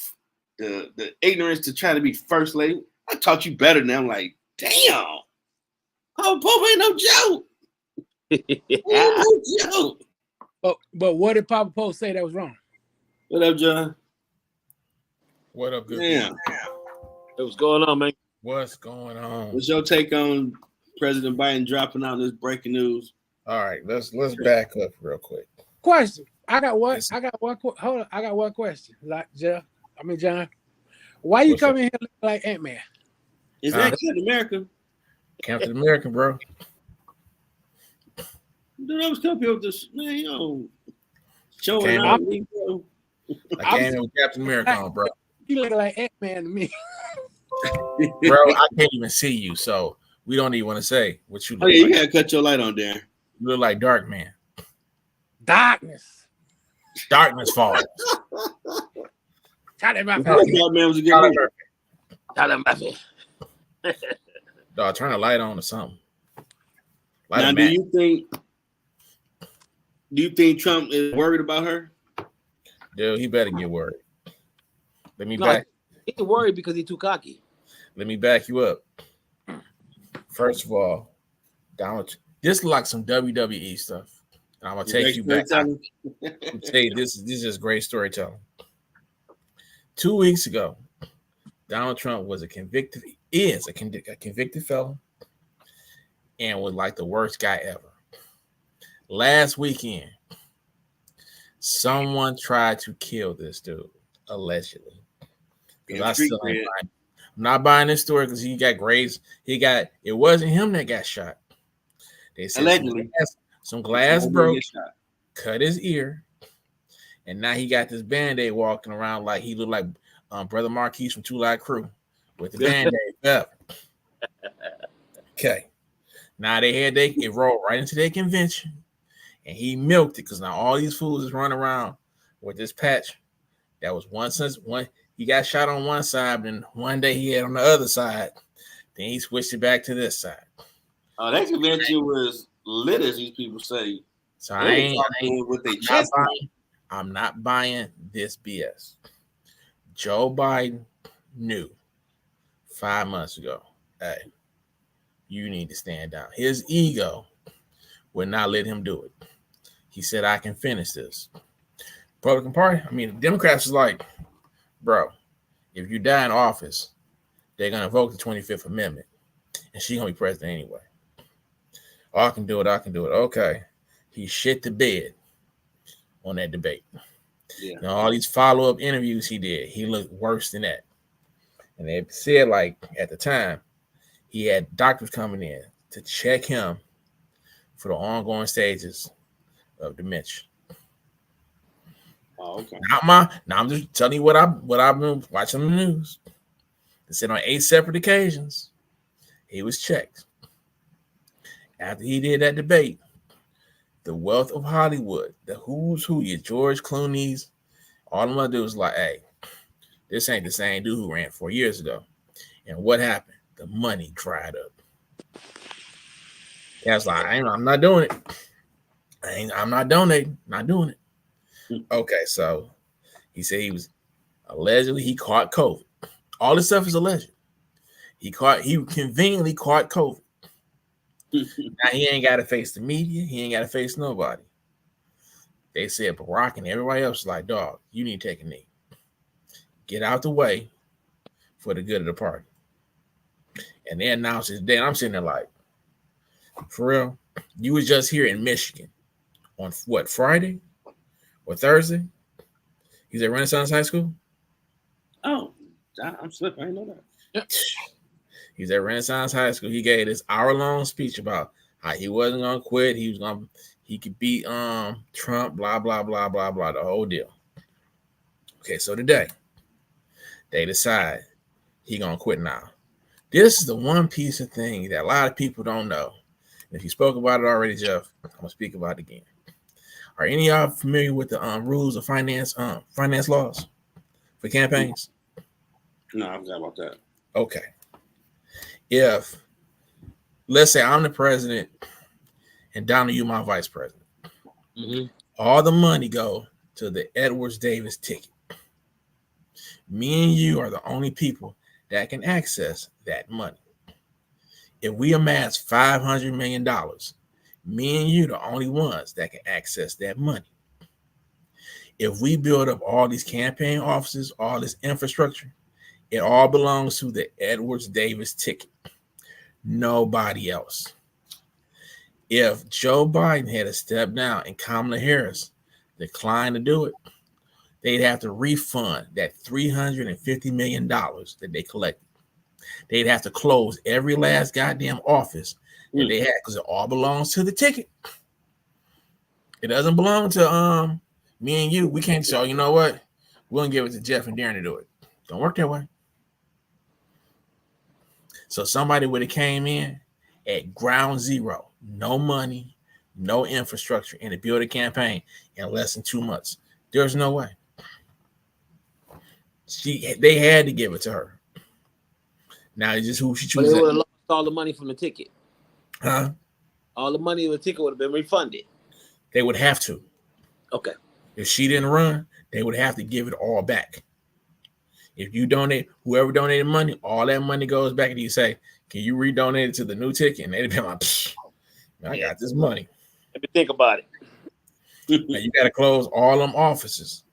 ignorance to try to be first lady. I taught you better than that. I'm like, damn. Papa Pope ain't no joke. Ain't no joke. But what did Papa Pope say that was wrong? What up, John? What up, good? Damn. What's going on, man? What's going on? What's your take on President Biden dropping out this breaking news? All right, let's back up real quick. Question. I got one question. Like John. Why you come in here looking like Ant-Man? Is that Captain America? Captain America, bro. Dude, I was coming here with this, man, showing out. I came in with Captain America on, bro. You look like Ant-Man to me. Bro, I can't even see you, so we don't even want to say what you look like. You gotta cut your light on, Darren. You look like Dark Man. Darkness falls. Charlie Murphy. Dark Man was a good movie. Tyler Murphy. Dog, turn the light on or something. Now, do you think Trump is worried about her? Dude, he better get worried. He's worried because he's too cocky. Let me back you up. First of all, this is like some WWE stuff. I'm gonna take you back. Say this is just great storytelling. 2 weeks ago, Donald Trump was a convicted felon and was like the worst guy ever. Last weekend, someone tried to kill this dude, allegedly. I'm not buying this story because he got grades. It wasn't him that got shot. They said allegedly some glass broke, cut his ear, and now he got this Band-Aid walking around like he looked like Brother Marquise from Two Live Crew with the Band-Aid up. Okay. Now it rolled right into their convention, and he milked it because now all these fools is running around with this patch. That was one. He got shot on one side, and one day he had on the other side. Then he switched it back to this side. Oh, that convention was lit, as these people say. So I'm not buying this BS. Joe Biden knew 5 months ago, hey, you need to stand down. His ego would not let him do it. He said, I can finish this. Republican Party, the Democrats is like, bro, if you die in office, they're going to vote the 25th Amendment, and she's going to be president anyway. Oh, I can do it. Okay. He shit the bed on that debate. Yeah. Now, all these follow-up interviews he did, he looked worse than that. And they said, like, at the time, he had doctors coming in to check him for the ongoing stages of dementia. Oh, okay. Now I'm just telling you what I've been watching on the news. They said on 8 separate occasions he was checked. After he did that debate, the wealth of Hollywood, the who's who, your George Clooney's, all I'm gonna do is like, hey, this ain't the same dude who ran 4 years ago. And what happened? The money dried up. That's like, I'm not doing it. I'm not donating. Not doing it. Okay, so he said he caught COVID. All this stuff is alleged. He conveniently caught COVID. Now he ain't got to face the media. He ain't got to face nobody. They said Barack and everybody else is like, dog, you need to take a knee. Get out the way for the good of the party. And they announced his day. And I'm sitting there like, for real? You was just here in Michigan on what, Friday or Thursday? He's at Renaissance High School? Oh, I'm slipping. I didn't know that. Yep. He's at Renaissance High School. He gave this hour-long speech about how he wasn't gonna quit. He could beat Trump, blah, blah, blah, blah, blah, the whole deal. Okay, so today they decide he gonna quit now. This is the one piece of thing that a lot of people don't know. If you spoke about it already, Jeff, I'm gonna speak about it again. Are any of y'all familiar with the rules of finance laws for campaigns? No, I forgot about that. Okay. If, let's say I'm the president and Donald, you my vice president, all the money go to the Edwards Davis ticket. Me and you are the only people that can access that money. If we amass $500 million, me and you the only ones that can access that money. If we build up all these campaign offices, all this infrastructure, it all belongs to the Edwards Davis ticket. Nobody else. If Joe Biden had to step down and Kamala Harris declined to do it, they'd have to refund that $350 million that they collected. They'd have to close every last goddamn office that they had because it all belongs to the ticket. It doesn't belong to me and you. We can't say, you know what? We're gonna give it to Jeff and Darren to do it. Don't work that way. So somebody would have came in at ground zero, no money, no infrastructure, and to build a campaign in less than 2 months. There's no way. They had to give it to her. Now it's just who she chooses. But they would have lost all the money from the ticket. Huh? All the money of the ticket would have been refunded. They would have to. Okay. If she didn't run, they would have to give it all back. If you donate, whoever donated money, all that money goes back, and you say, "Can you redonate it to the new ticket?" And they'd be like, "I got this money." Let me think about it. Now you got to close all them offices,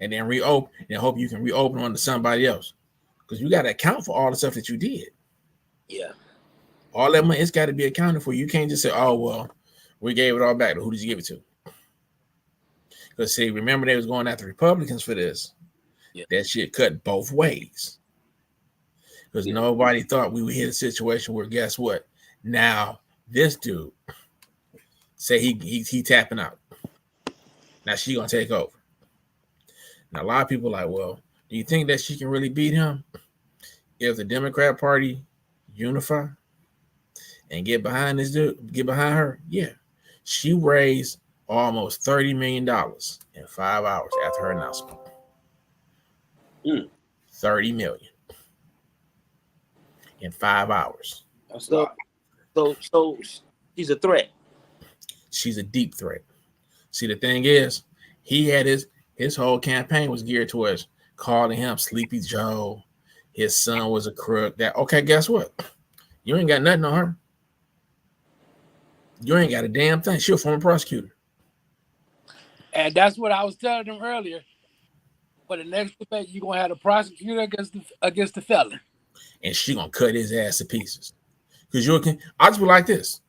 and then reopen, and hope you can reopen them to somebody else, because you got to account for all the stuff that you did. Yeah. All that money, it's got to be accounted for. You can't just say, "Oh well, we gave it all back." Who did you give it to? Because see, remember they was going after Republicans for this. Yeah. That shit cut both ways. Because nobody thought we would hit a situation where, guess what? Now this dude say he tapping out. Now she gonna take over. Now a lot of people are like, well, do you think that she can really beat him if the Democrat Party unify and get behind this dude, get behind her? Yeah, she raised almost $30 million in 5 hours after her announcement. 30 million in 5 hours. So she's a threat. She's a deep threat. See, the thing is, he had his whole campaign was geared towards calling him Sleepy Joe. His son was a crook. Okay, guess what? You ain't got nothing on her. You ain't got a damn thing. She's a former prosecutor. And that's what I was telling them earlier. For the next debate, you're gonna have the prosecutor against the felon, and she gonna cut his ass to pieces. Because I'll just be like this.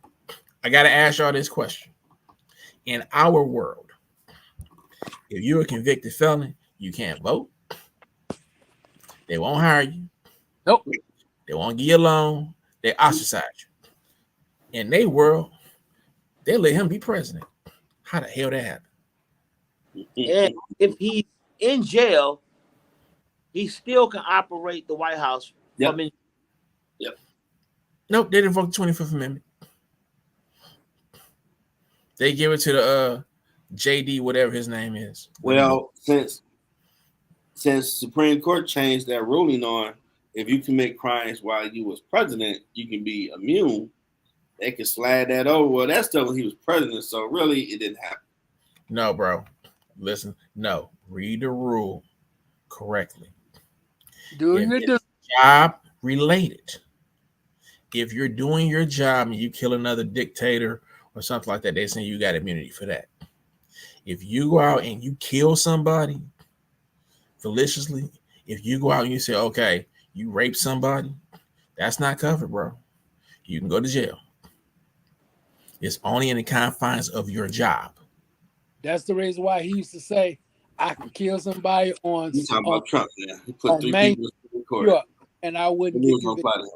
I gotta ask y'all this question: in our world, if you're a convicted felon, you can't vote. They won't hire you. Nope. They won't give you a loan. They ostracize you. In their world, They let him be president. How the hell that happened? And if he's in jail, he still can operate the White House from in. Nope, they didn't vote the 25th Amendment. They give it to the JD, whatever his name is. Well, since Supreme Court changed that ruling on if you commit crimes while you was president, you can be immune. They can slide that over. Well, that's still when he was president, so really it didn't happen. No, bro. Listen, no. Read the rule correctly. Doing your job related. If you're doing your job and you kill another dictator or something like that, they're saying you got immunity for that. If you go out and you kill somebody maliciously, if you go out and you say, okay, you rape somebody, that's not covered, bro. You can go to jail. It's only in the confines of your job. That's the reason why he used to say, I can kill somebody on. You talking about Trump? Yeah, he put 3 people in court, and I wouldn't get convicted.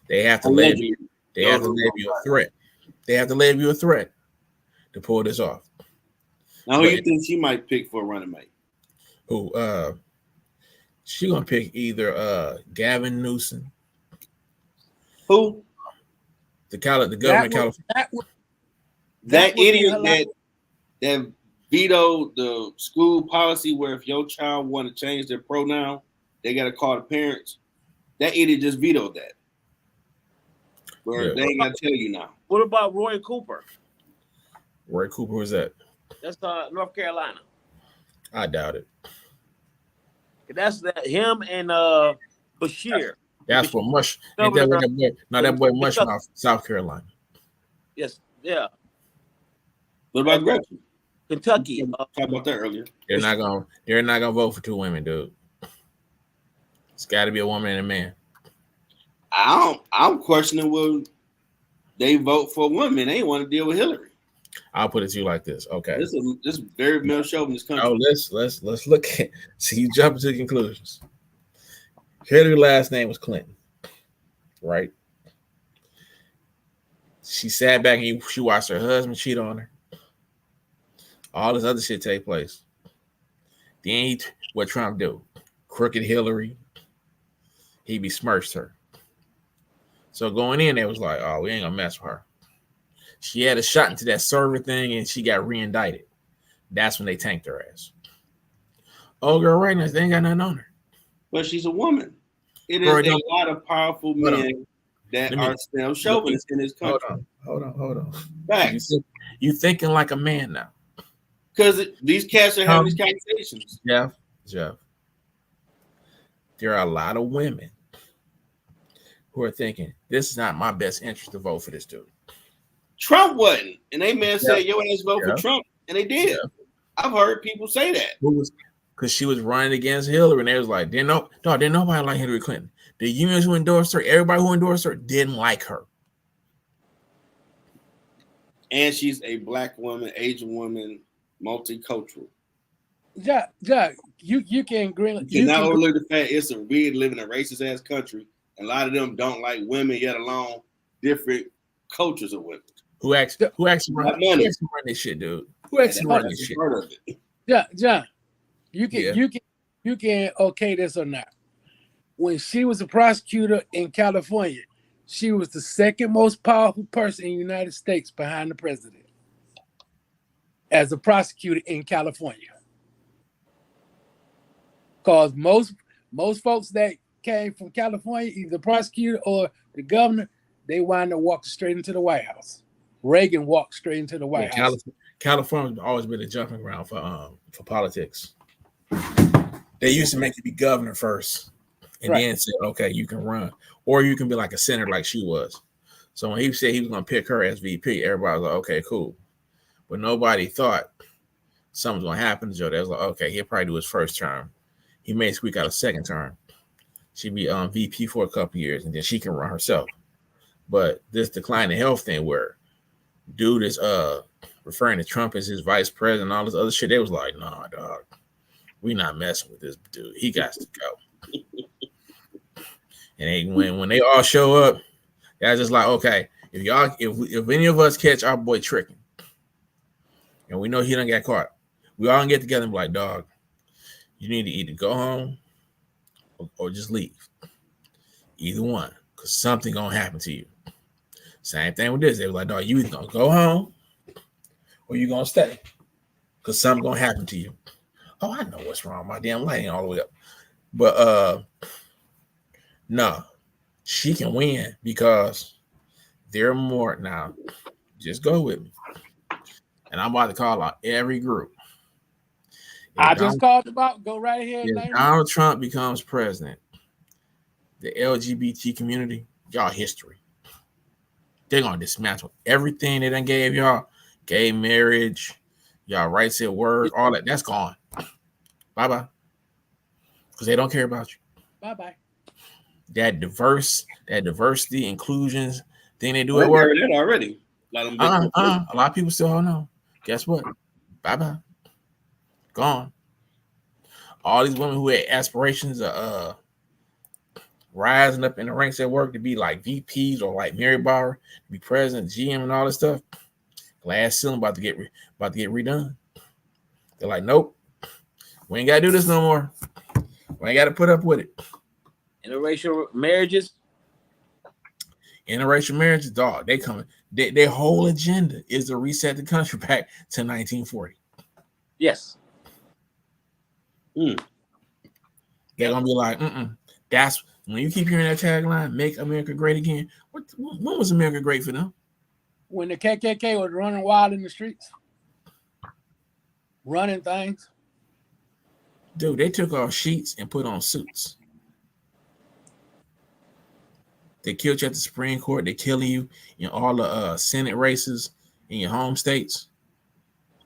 They have to label you. They have to label you a threat. They have to label you a threat to pull this off. Now, who do you think she might pick for a running mate? Who? She gonna pick either Gavin Newsom. Who? The governor of California. That idiot that vetoed the school policy where if your child want to change their pronoun, they got to call the parents. That idiot just vetoed that. Where they ain't got to tell you now. What about Roy Cooper? Roy Cooper, who's that? That's North Carolina. I doubt it. That's him and Bashir. That's what Mush. Ain't that what that boy? No, that boy Mush from South Carolina. Yes, yeah. What about Gretchen? Kentucky. Talked about that earlier. They're not gonna vote for 2 women, dude. It's got to be a woman and a man. I'm questioning will they vote for a woman? They ain't want to deal with Hillary. I'll put it to you like this. Okay. This is very male chauvinist country. Oh, let's look at see you jump to conclusions. Hillary's last name was Clinton, right? She sat back and she watched her husband cheat on her. All this other shit take place. Then what Trump do? Crooked Hillary. He besmirched her. So going in there was like, oh, we ain't gonna mess with her. She had a shot into that server thing and she got re-indicted. That's when they tanked her ass. Oh, girl, right now, they ain't got nothing on her. But she's a woman. It is a lot of powerful men that are still chauvinists in this country. Hold on. Facts. You thinking like a man now. Because these cats are having these conversations. Jeff. There are a lot of women who are thinking, this is not my best interest to vote for this dude. Trump wasn't. And they man said, your ass vote for Trump. And they did. I've heard people say that. Because she was running against Hillary. And they was like, didn't nobody like Hillary Clinton. The unions who endorsed her, everybody who endorsed her didn't like her. And she's a black woman, Asian woman, multicultural. Yeah, you can agree. You not overlook the fact it's a weird living in a racist ass country. And a lot of them don't like women, yet alone different cultures of women. Who actually run this shit, dude? Who actually run this shit? Yeah, John, you can okay this or not. When she was a prosecutor in California, she was the second most powerful person in the United States behind the president as a prosecutor in California. Because most folks that came from California, either the prosecutor or the governor, they wind up walking straight into the White House. Reagan walked straight into the White House. California's always been a jumping ground for politics. They used to make you be governor first, and then say, "Okay, you can run, or you can be like a senator, like she was." So when he said he was going to pick her as VP, everybody was like, "Okay, cool," but nobody thought something was going to happen to Joe. They was like, "Okay, he'll probably do his first term. He may squeak out a second term. She'd be VP for a couple years, and then she can run herself." But this decline in health thing, where dude is referring to Trump as his vice president and all this other shit, they was like, nah, dog, we not messing with this dude. He got to go. And when they all show up, That's just like, okay, if any of us catch our boy tricking, and we know he done got caught, we all get together and be like, dog, you need to either go home or just leave. Either one, because something gonna happen to you. Same thing with this. They were like, dog, you either gonna go home or you gonna stay, because something gonna happen to you. Oh, I know what's wrong. My damn light ain't all the way up. But no, she can win because they're more now. Just go with me. And I'm about to call out every group. I just called about. Go right ahead. If Donald Trump becomes president, the LGBT community, y'all history. They're gonna dismantle everything they done gave y'all. Gay marriage, y'all rights at work, all that. That's gone. Bye-bye. Because they don't care about you. Bye-bye. That diversity, inclusions thing they do at work. That already. A lot of people still don't know. Guess what? Bye-bye. Gone. All these women who had aspirations of rising up in the ranks at work to be like VPs or like Mary Bauer, to be president, GM, and all this stuff. Glass ceiling about to get redone. They're like, nope, we ain't gotta do this no more. We ain't gotta put up with it. Interracial marriages, dog. They coming. Their whole agenda is to reset the country back to 1940. Yes. They're gonna be like, that's when you keep hearing that tagline, "Make America Great Again." When was America great for them? When the KKK was running wild in the streets, running things. Dude, they took off sheets and put on suits. They killed you at the Supreme Court. They killing you in all the Senate races in your home states.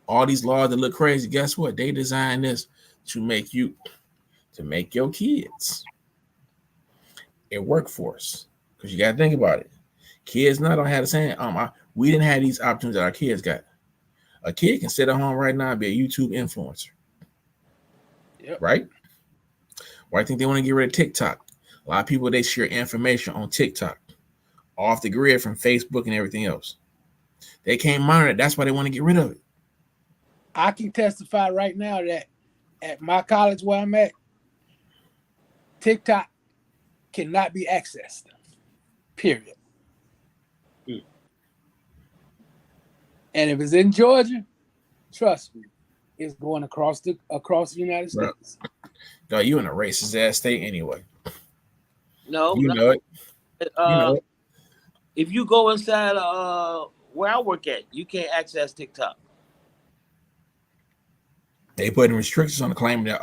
All these laws that look crazy. Guess what? They designed this to make your kids a workforce. Because you got to think about it. Kids not don't have the same. We didn't have these opportunities that our kids got. A kid can sit at home right now and be a YouTube influencer. Yep. Right? Why do you think they want to get rid of TikTok? A lot of people, they share information on TikTok, off the grid from Facebook and everything else. They can't monitor it. That's why they want to get rid of it. I can testify right now that at my college where I'm at, TikTok cannot be accessed. Period. And if it's in Georgia, trust me, it's going across the United States. No, you in a racist ass state anyway. No, you know it. You know it. If you go inside where I work at, you can't access TikTok. They putting restrictions on the claim that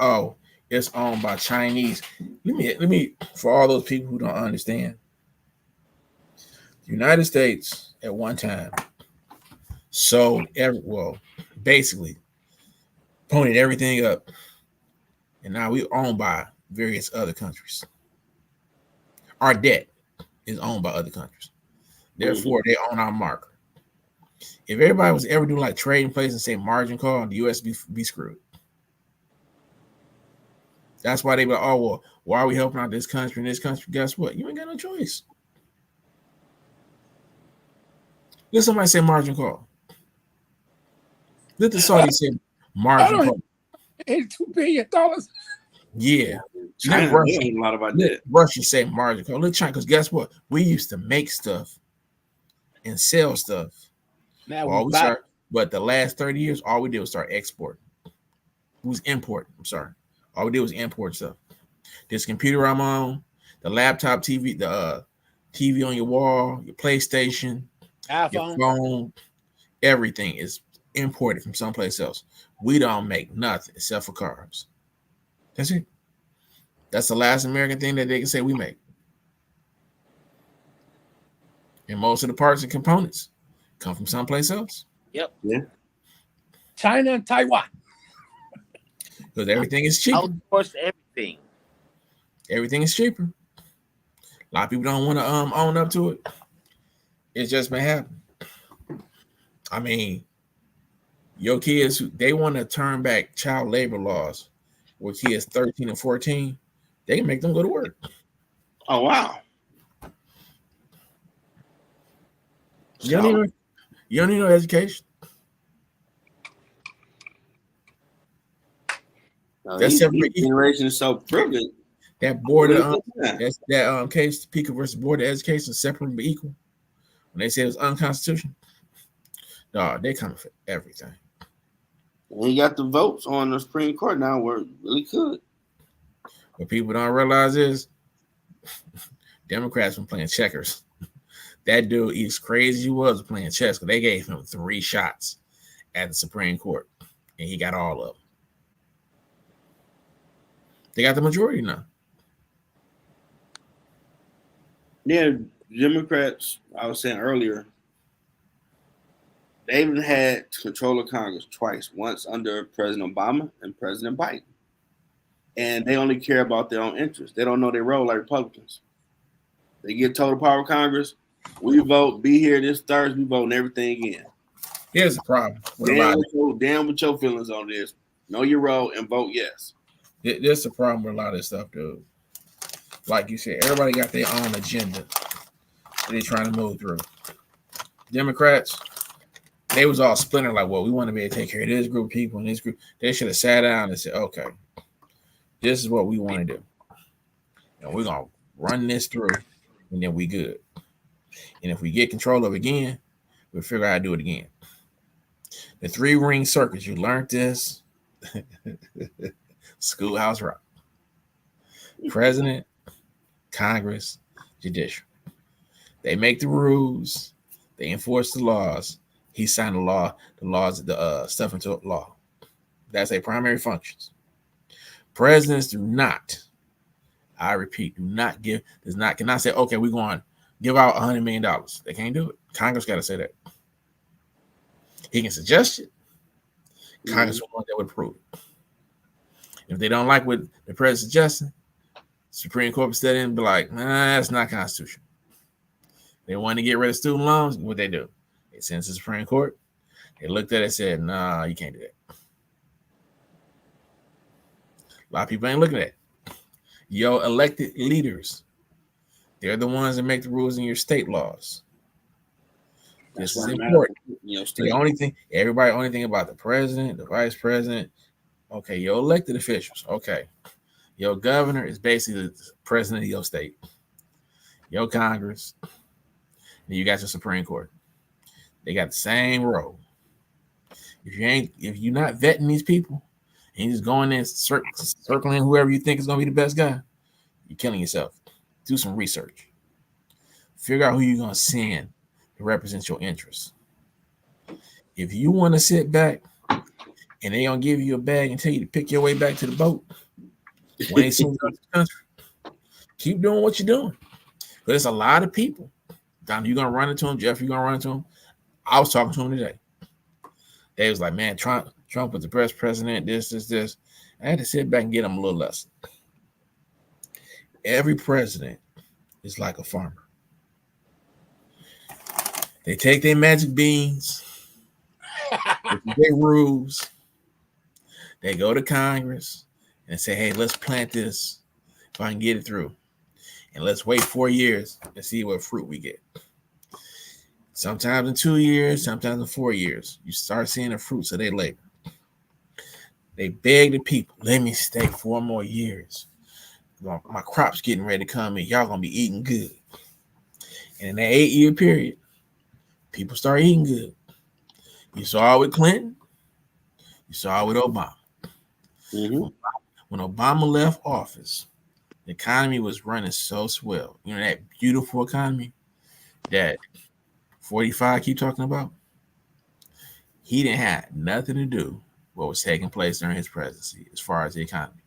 it's owned by Chinese. Let me for all those people who don't understand. The United States at one time sold basically ponied everything up, and now we owned by various other countries. Our debt is owned by other countries. Therefore, they own our marker. If everybody was ever doing like trading place and say margin call, the US be screwed. That's why they be like, why are we helping out this country and this country? Guess what? You ain't got no choice. Let somebody say margin call. Let the Saudis say margin call. $82 billion. Yeah. China a lot about that. Russia say margin call. Let China, because guess what? We used to make stuff and sell stuff. Now but the last 30 years, all we did was start exporting. It was importing. I'm sorry. All we did was import stuff. This computer I'm on, the laptop TV, the TV on your wall, your PlayStation, iPhone, your phone, everything is imported from someplace else. We don't make nothing except for cars. That's it. That's the last American thing that they can say we make. And most of the parts and components come from someplace else. Yep. Yeah. China and Taiwan. Because everything is cheaper. Outsource everything. Everything is cheaper. A lot of people don't want to own up to it. It just may happen. I mean, your kids, they want to turn back child labor laws where kids 13 and 14, they can make them go to work. Oh, wow. You don't even know education. No, That's separate. Generation is so privileged. That board of that case, Pico versus Board of Education, separate but equal. When they say it was unconstitutional, no, they coming for everything. And he got the votes on the Supreme Court now where it really could. What people don't realize is Democrats been playing checkers. That dude, as crazy as he was playing chess, because they gave him 3 shots at the Supreme Court, and he got all of them. They got the majority now. Yeah, Democrats, I was saying earlier, they even had control of Congress twice, once under President Obama and President Biden. And they only care about their own interests. They don't know their role like Republicans. They get total power of Congress. We vote, be here this Thursday, we vote on everything again. Here's the problem. Damn with your feelings on this. Know your role and vote yes. There's the problem with a lot of this stuff, dude. Like you said, everybody got their own agenda that they're trying to move through. Democrats, they was all splintered like, well, we want to be able to take care of this group of people and this group. They should have sat down and said, okay, this is what we want to do. And we're going to run this through, and then we good. And if we get control of it again, we'll figure out how to do it again. The 3-ring circus, you learned this. Schoolhouse Rock. President, Congress, judicial. They make the rules. They enforce the laws. He signed the stuff into law. That's their primary functions. Presidents do not, I repeat, cannot say, okay, we're going to give out $100 million. They can't do it. Congress got to say that. He can suggest it. Congress will want that would approve it. If they don't like what the president suggesting, Supreme Court will step in and be like, nah, that's not constitutional. They want to get rid of student loans. What they do? They send it to the Supreme Court. They looked at it and said, nah, you can't do that. A lot of people ain't looking at it. Your elected leaders, they're the ones that make the rules in your state laws. This is important. The only thing about the president, the vice president, okay, your elected officials, okay. Your governor is basically the president of your state. Your Congress, and you got your Supreme Court. They got the same role. If you're not vetting these people, and you just going in circling whoever you think is going to be the best guy, you're killing yourself. Do some research. Figure out who you're going to send to represent your interests. If you want to sit back and they're going to give you a bag and tell you to pick your way back to the boat, when they send you out the country, keep doing what you're doing. But there's a lot of people. Don, you're going to run into them. Jeff, you're going to run into them. I was talking to him today. They was like, man, Trump was the best president, this. I had to sit back and get him a little lesson. Every president is like a farmer. They take their magic beans, their rules. They go to Congress and say, hey, let's plant this if I can get it through. And let's wait 4 years and see what fruit we get. Sometimes in 2 years, sometimes in 4 years, you start seeing the fruits of their labor. They beg the people, let me stay 4 more years. My crop's getting ready to come in. Y'all going to be eating good. And in that 8-year period, people start eating good. You saw it with Clinton. You saw it with Obama. Mm-hmm. When Obama left office, the economy was running so swell. You know, that beautiful economy that 45 keep talking about? He didn't have nothing to do with what was taking place during his presidency as far as the economy.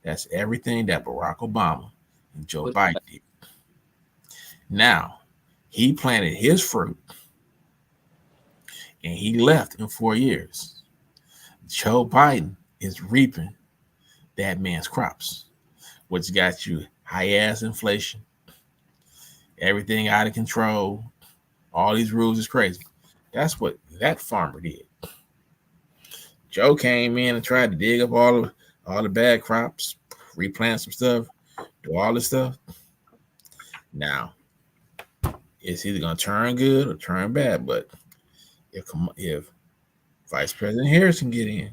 That's everything that Barack Obama and Joe Biden did. Now, he planted his fruit and he left in 4 years. Joe Biden is reaping that man's crops, which got you high-ass inflation, everything out of control. All these rules is crazy. That's what that farmer did. Joe came in and tried to dig up all the bad crops, replant some stuff, do all this stuff. Now, it's either gonna turn good or turn bad. But if Vice President Harris can get in,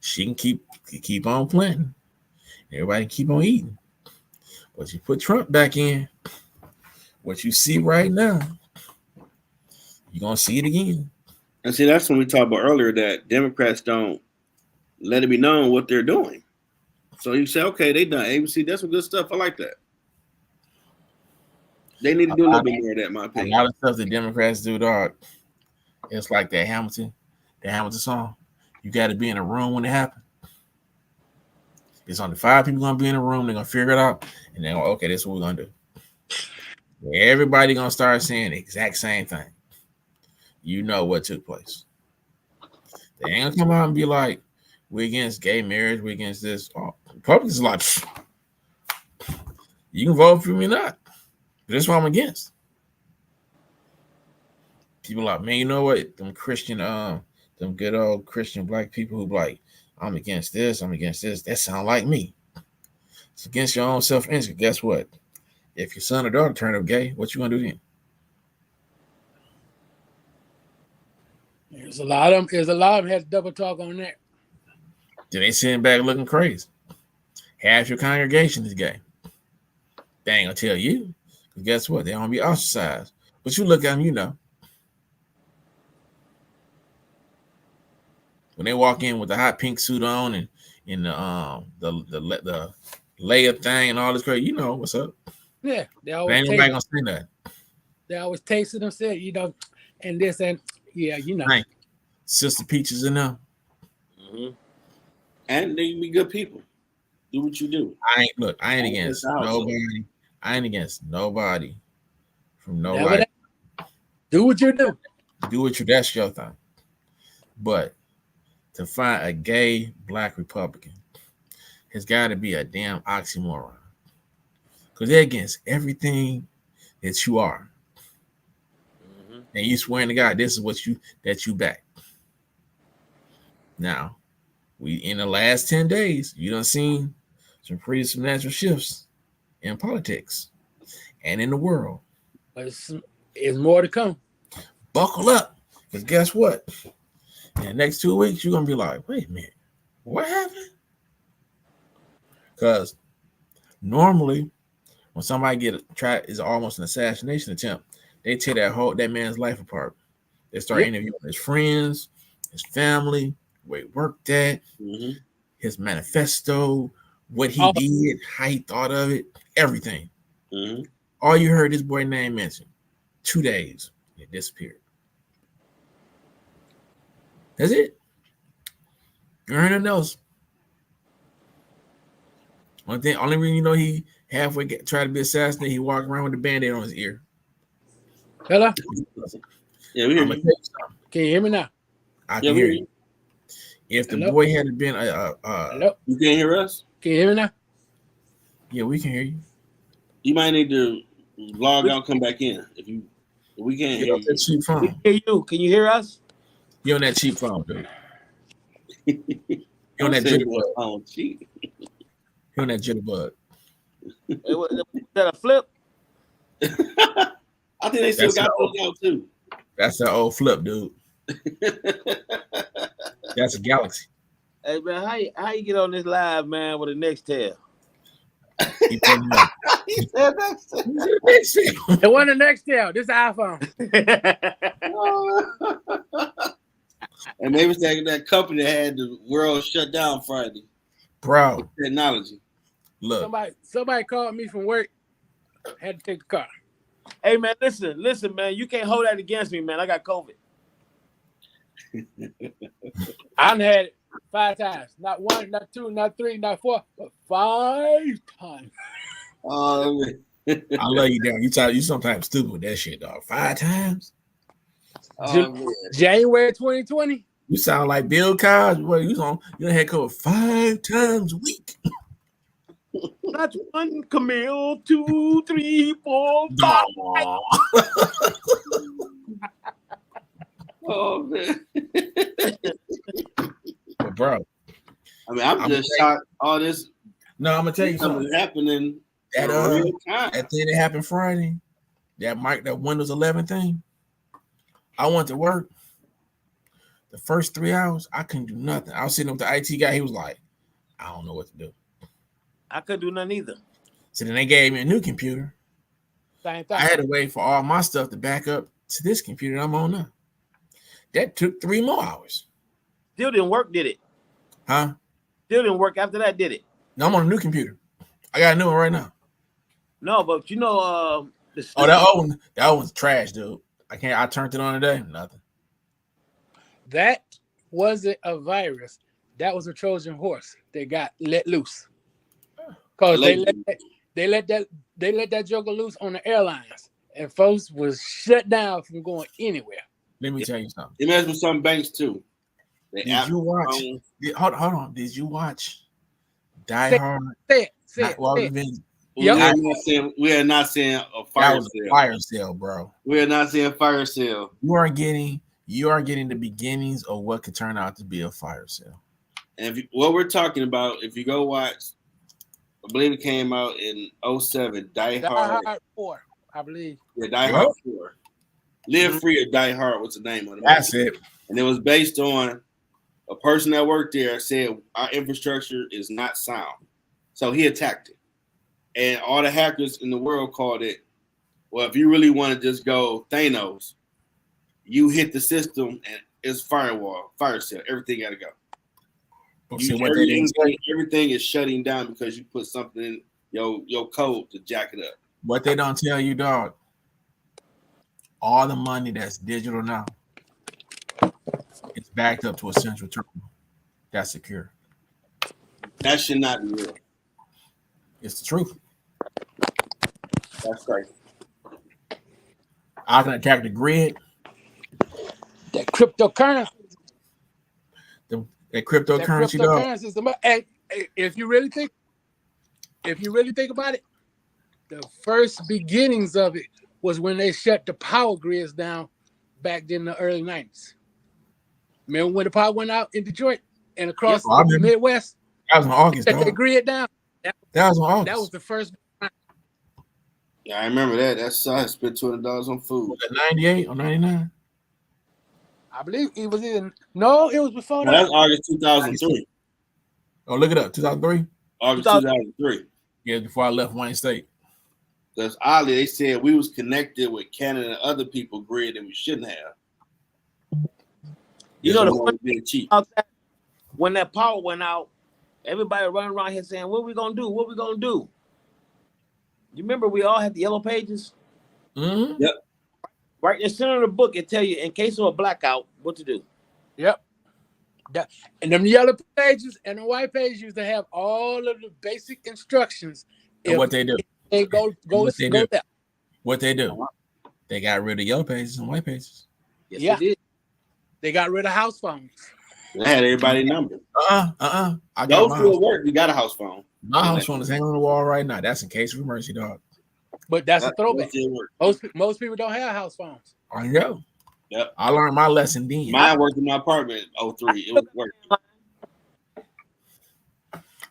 she can keep on planting. Everybody can keep on eating. But you put Trump back in, what you see right now, you're gonna see it again. And see, that's when we talked about earlier that Democrats don't let it be known what they're doing. So you say, okay, they done ABC. That's some good stuff. I like that. They need to do a little bit more of that, in my opinion. A lot of stuff the Democrats do, dog. It's like that Hamilton song. You got to be in a room when it happens. It's only 5 people gonna be in a room. They're gonna figure it out, and then okay, this is what we're gonna do. Everybody gonna start saying the exact same thing. You know what took place. They ain't gonna come out and be like, "We're against gay marriage. We're against this." Oh, Republicans are like, you can vote for me or not. But that's what I'm against. People like, man, you know what? Them Christian, them good old Christian black people who like, I'm against this. I'm against this. That sound like me. It's against your own self-interest. Guess what? If your son or daughter turn up gay, what you gonna do then? There's a lot of them has double talk on that. Then they sitting back looking crazy. Half your congregation is gay. They ain't gonna tell you. Because guess what? They don't be ostracized. But you look at them, you know. When they walk in with the hot pink suit on and in the layup thing and all this crazy, you know what's up. Yeah, they But always ain't nobody gonna say that. They always tasted them, said, you know, and this and yeah, you know. Right. Sister Peaches in them. Mm-hmm. And they can be good people. Do what you do. I ain't against nobody. I ain't against nobody from nobody. Do what you do. Do what you. That's your thing. But to find a gay black Republican has got to be a damn oxymoron. Because they're against everything that you are. Mm-hmm. And you swearing to God, this is what you back. Now, we in the last 10 days, you done seen some pretty substantial shifts in politics and in the world. But it's more to come. Buckle up. Because guess what? In the next 2 weeks, you're going to be like, wait a minute, what happened? Because normally, when somebody is almost an assassination attempt, they tear that man's life apart. They start interviewing his friends, his family, where he worked at, his manifesto, what he did, how he thought of it, everything. Mm-hmm. All you heard this boy name mentioned. 2 days, it disappeared. That's it. You heard nothing else. Only reason you know he halfway tried to be assassinated, he walked around with a Band-Aid on his ear. Hello? Yeah, we hear you. Can you hear me now? I can hear you. If the boy hadn't been Hello? You can't hear us? Can you hear me now? Yeah, we can hear you. You might need to log out, come back in. If we can't hear you. That cheap phone. We can hear you. Can you hear us? You on that cheap phone, dude. You on that jitterbug. Cheap. You on that jitterbug. Was that a flip? I think they still got those out too. That's an old flip, dude. That's a Galaxy. Hey man, how you get on this live, man, with a Nextel? He said Nextel. It wasn't a Nextel. This is an iPhone. And maybe it's that company that had the world shut down Friday. Bro. Technology. Look. Somebody called me from work. Had to take the car. Hey man, listen, man. You can't hold that against me, man. I got COVID. I've had it 5 times. Not 1, not 2, not 3, not 4, but 5 times. Oh, I love you, Darren. You sometimes stupid with that shit, dog. 5 times? January 2020. You sound like Bill Cosby. Well, you done had COVID 5 times a week. That's 1, Camille, 2, 3, 4, 5. Oh man. But bro, I mean, I'm just shocked. All this. No, I'm gonna tell you something happening. That thing that happened Friday. that Windows 11 thing. I went to work. The first 3 hours, I couldn't do nothing. I was sitting with the IT guy. He was like, I don't know what to do. I couldn't do nothing either. So then they gave me a new computer. Same thing. I had to wait for all my stuff to back up to this computer I'm on now. That took 3 more hours. Still didn't work, did it? Huh? Still didn't work after that, did it? No, I'm on a new computer. I got a new one right now. No, but you know, Oh, that one's trash, dude. I turned it on today. Nothing. That wasn't a virus. That was a Trojan horse that got let loose. Because they let that joker loose on the airlines, and folks was shut down from going anywhere. Let me tell you something. It messed with some banks too. Did you watch? Hold on. Did you watch Die Hard? We are not saying a fire sale. Fire sale, bro. We are not saying fire sale. You are getting the beginnings of what could turn out to be a fire sale. And what we're talking about, if you go watch, I believe it came out in 2007, Die Hard 4, I believe. Yeah, Die Hard 4. Live Free or Die Hard was the name of it. That's it. And it was based on a person that worked there said our infrastructure is not sound. So he attacked it. And all the hackers in the world called it, well, if you really want to just go Thanos, you hit the system and it's firewall, fire sale. Everything got to go. Everything is shutting down because you put something in your code to jack it up. What they don't tell you, dog, all the money that's digital now, it's backed up to a central terminal. That's secure. That should not be real. It's the truth. That's right. I can attack the grid. That cryptocurrency. That cryptocurrency, dog. Hey, if you really think about it, the first beginnings of it was when they shut the power grids down back in the early 90s. Remember when the power went out in Detroit and across the Midwest? That was in August. Shut the grid down. That was in August. That was the first. Yeah, I remember that. That's I spent $200 on food. Was it 98 or 99? I believe it was in. No, it was before that. That's August 2003. Oh, look it up. 2003? August 2003. Yeah, before I left Wayne State. Because oddly, they said we was connected with Canada and other people grid that we shouldn't have. You know, the being cheap. When that power went out, everybody running around here saying, what we going to do? What we going to do? You remember we all had the yellow pages? Mm-hmm. Yep. Right in the center of the book, it tell you in case of a blackout, what to do. Yep. And them yellow pages and the white pages used to have all of the basic instructions. And what they do? They go there. What they do? They got rid of yellow pages and white pages. Yes, they did. They got rid of house phones. They had everybody's number. Those still work. You got a house phone. My house phone is hanging on the wall right now. That's in case of emergency, dog. But that's a throwback. Most people don't have house phones. I know. Yep. I learned my lesson then. Mine worked in my apartment in 03. It was working.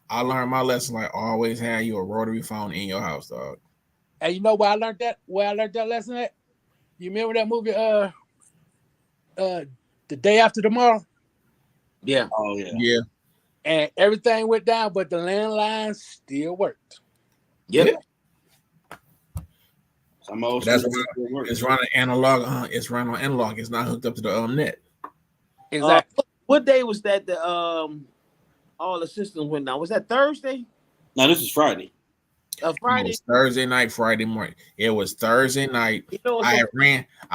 I learned my lesson like always have you a rotary phone in your house, dog. And you know where I learned that? Where I learned that lesson at? You remember that movie The Day After Tomorrow? Yeah. Oh yeah. Yeah. And everything went down, but the landline still worked. Yep. Some old That's why it's running analog. It's running on analog. It's not hooked up to the net. Exactly. What day was that? The all the systems went down. Was that Thursday? No, this is Friday. Friday. It was Thursday night, Friday morning. It was Thursday night. You know, I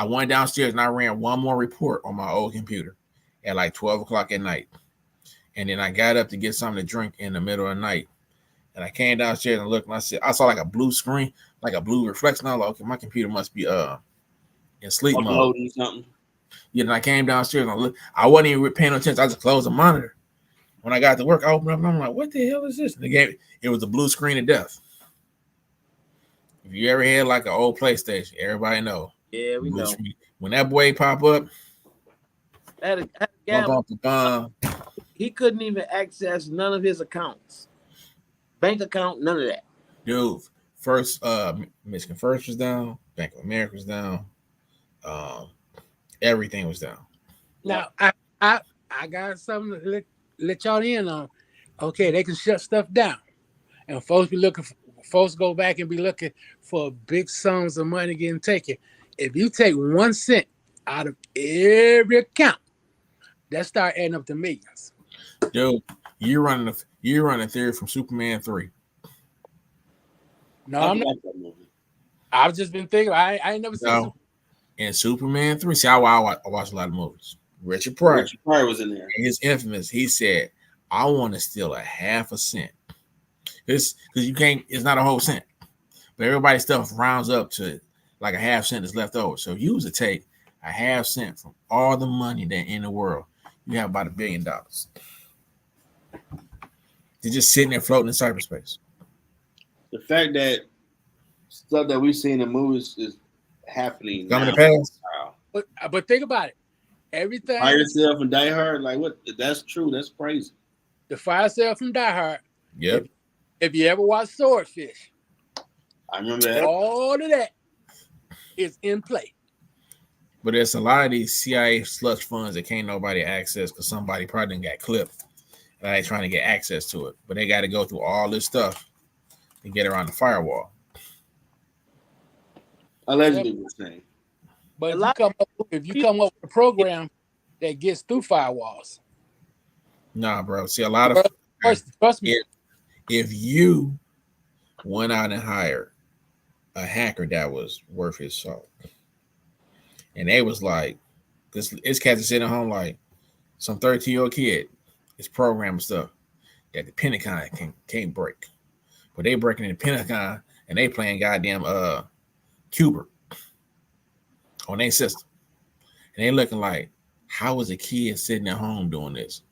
went downstairs and I ran one more report on my old computer at like 12 o'clock at night. And then I got up to get something to drink in the middle of the night. And I came downstairs and looked and I saw like a blue screen, like a blue reflection. I was like, okay, my computer must be in sleep mode. Something. Yeah, and I came downstairs and I looked. I wasn't even paying no attention. I just closed the monitor. When I got to work, I opened up and I'm like, what the hell is this? And it was a blue screen of death. If you ever had like an old PlayStation, everybody know. Yeah, we know. Screen. When that boy pop up, he couldn't even access none of his accounts. Bank account, none of that. Dude, first Michigan First was down. Bank of America was down. Everything was down. Now I got something to let y'all in on. Okay, they can shut stuff down, and folks go back and be looking for big sums of money getting taken. If you take 1 cent out of every account, that start adding up to millions. Dude, you're running a theory from Superman 3. No, I I'm not. like that movie. I've just been thinking. I ain't never seen. No. In Superman 3, see, I watch a lot of movies. Richard Pryor was in there. His infamous, he said, I want to steal a half a cent. Because you can't, it's not a whole cent. But everybody's stuff rounds up to like a half cent is left over. So if you was to take a half cent from all the money that in the world, you have about $1 billion. They're just sitting there floating in cyberspace. The fact that stuff that we see in the movies is happening Coming now. to pass. Wow. But think about it. Everything. Fire yourself and Die Hard, like what? That's true. That's crazy. The fire sale from Die Hard. Yep. If you ever watch Swordfish, I remember that. all of that is in play. But there's a lot of these CIA slush funds that can't nobody access because somebody probably didn't got clipped and they trying to get access to it. But they got to go through all this stuff to get around the firewall. Allegedly, we're saying. But if you come up with a program that gets through firewalls, Nah, bro. See, a lot of trust me. If you went out and hired a hacker that was worth his salt, and they was like, this cat is sitting at home like some 13-year-old kid is programming stuff that the Pentagon can't break, but they breaking in the Pentagon and they playing goddamn Cuba on their system, and they looking like, how is a kid sitting at home doing this?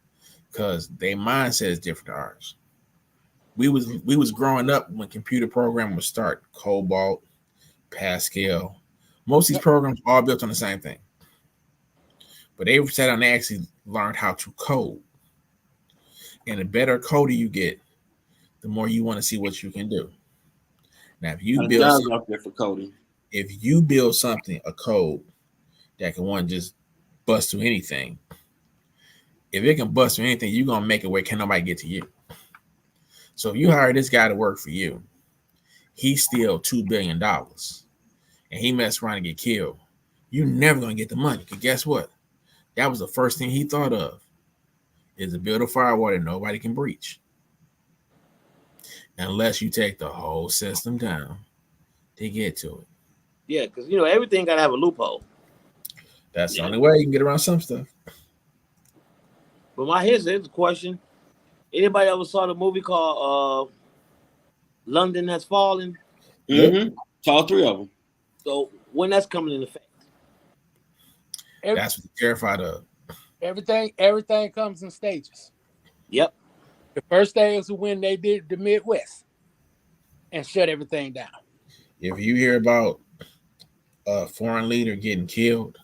Because their mindset is different to ours. We was growing up when computer programming would start. Cobalt, Pascal. Most of these programs all built on the same thing. But they sat down and actually learned how to code. And the better coder you get, the more you want to see what you can do. Now, if you build up there for coding, if you build something, a code that can one just bust through anything, if it can bust through anything, you're gonna make it where can nobody get to you. So if you hire this guy to work for you, he steal $2 billion and he mess around and get killed. You're never gonna get the money. Because guess what? That was the first thing he thought of, is to build a firewall that nobody can breach. Unless you take the whole system down to get to it. Yeah, because everything gotta have a loophole. That's the only way you can get around some stuff. But here's the question. Anybody ever saw the movie called London Has Fallen? Mm-hmm. All three of them. So when that's coming into effect? That's what they're terrified of. Everything comes in stages. Yep. The first thing is when they did the Midwest and shut everything down. If you hear about a foreign leader getting killed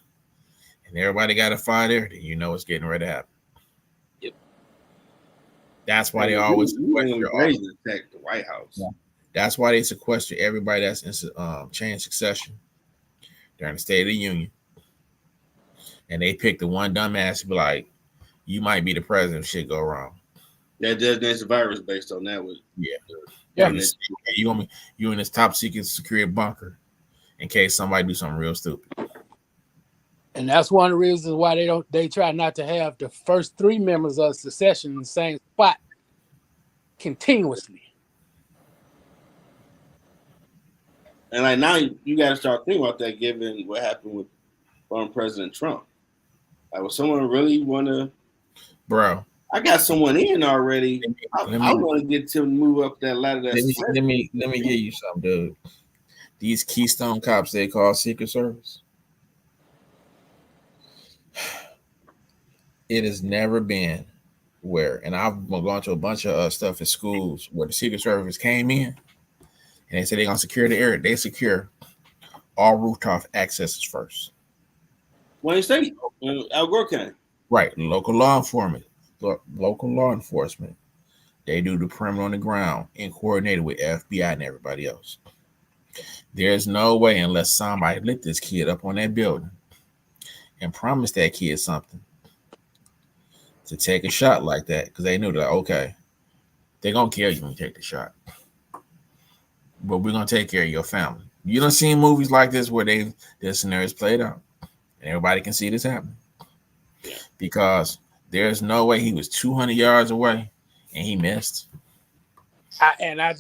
and everybody got a fire there, then you know it's getting ready to happen. Yep. That's why they always attack the White House. Yeah. That's why they sequester everybody that's in chain succession during the State of the Union. And they pick the one dumbass to be like, you might be the president if shit go wrong. There's a virus based on that. Yeah. You in this top secret security bunker in case somebody do something real stupid. And that's one of the reasons why they try not to have the first three members of succession in the same spot continuously. And like now you got to start thinking about that, given what happened with former President Trump. Like, would someone really want to? Bro, I got someone in already. I want to get to move up that ladder. Let me give you something, dude. These Keystone cops they call Secret Service. It has never been where, and I've gone to a bunch of stuff at schools where the Secret Service came in and they said they're gonna secure the area. They secure all rooftop accesses first. Wayne State, Al Gore County. Right, local law enforcement. They do the perimeter on the ground and coordinated with FBI and everybody else. There's no way unless somebody lit this kid up on that building and promised that kid something to take a shot like that because they knew that, okay, they're going to kill you when you take the shot. But we're going to take care of your family. You done seen movies like this where this scenario's played out and everybody can see this happening. Yeah. Because there's no way he was 200 yards away and he missed. I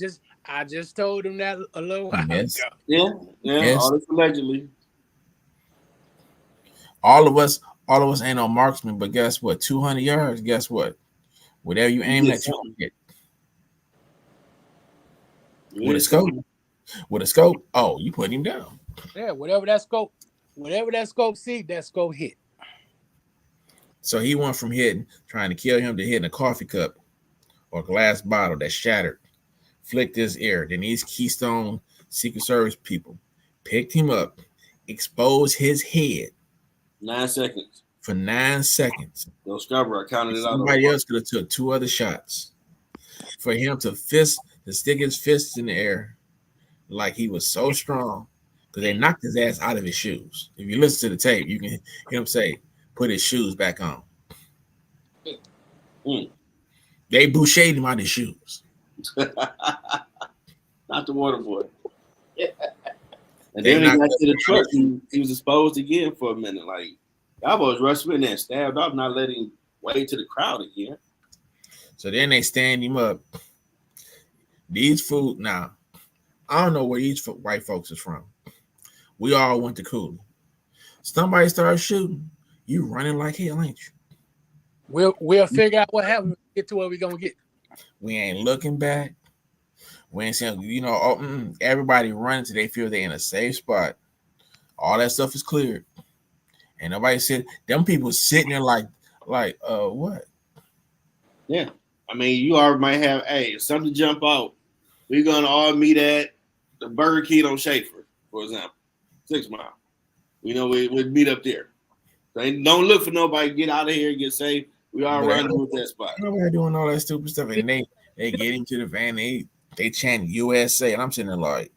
just told him that a little while ago. Yeah. Yes. All this allegedly. All of us ain't no marksman, but guess what? 200 yards, guess what? Whatever you aim at, you get. With a scope, oh, you put him down. Yeah, whatever that scope see, that scope hit. So he went from trying to kill him, to hitting a coffee cup or glass bottle that shattered, flicked his ear. Then these Keystone Secret Service people picked him up, exposed his head 9 seconds. For 9 seconds. No Scarborough counted it out. Somebody else could have took 2 other shots. For him to stick his fists in the air like he was so strong, because they knocked his ass out of his shoes. If you listen to the tape, you can hear him say, "Put his shoes back on." They bouchered him out of his shoes. Not the water boy. And then he got to the truck. He was exposed again for a minute. Like, y'all boys rushed in there and stabbed up, not letting him wade to the crowd again. So then they stand him up. These fools, now, I don't know where these white folks is from. We all went to Cooley. Somebody started shooting. You running like hell, ain't you? We'll figure out what happened. Get to where we gonna get. We ain't looking back. We ain't saying, everybody running till they feel they're in a safe spot. All that stuff is cleared. And nobody said, them people sitting there like what? Yeah. I mean, you already might have, if something jump out, we're going to all meet at the Burger King on Schaefer, for example, 6 Mile. We'd meet up there. So don't look for nobody, get out of here and get safe. We all running with that spot. Nobody doing all that stupid stuff. And they get into the van, they chant USA, and I'm sitting there like,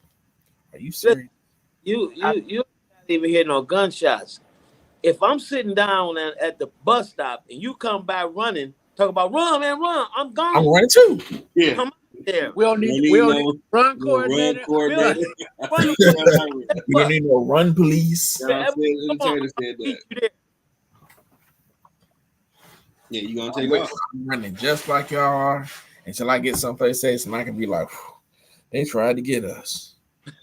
are you serious? You not even hear no gunshots. If I'm sitting down at the bus stop and you come by running, talk about run, man, run. I'm gone. I'm running too. Yeah. Come out there. We don't need run coordinator. We don't need no run police. Yeah, you gonna take off. I'm running just like y'all are until I get someplace safe, and I can be like, they tried to get us.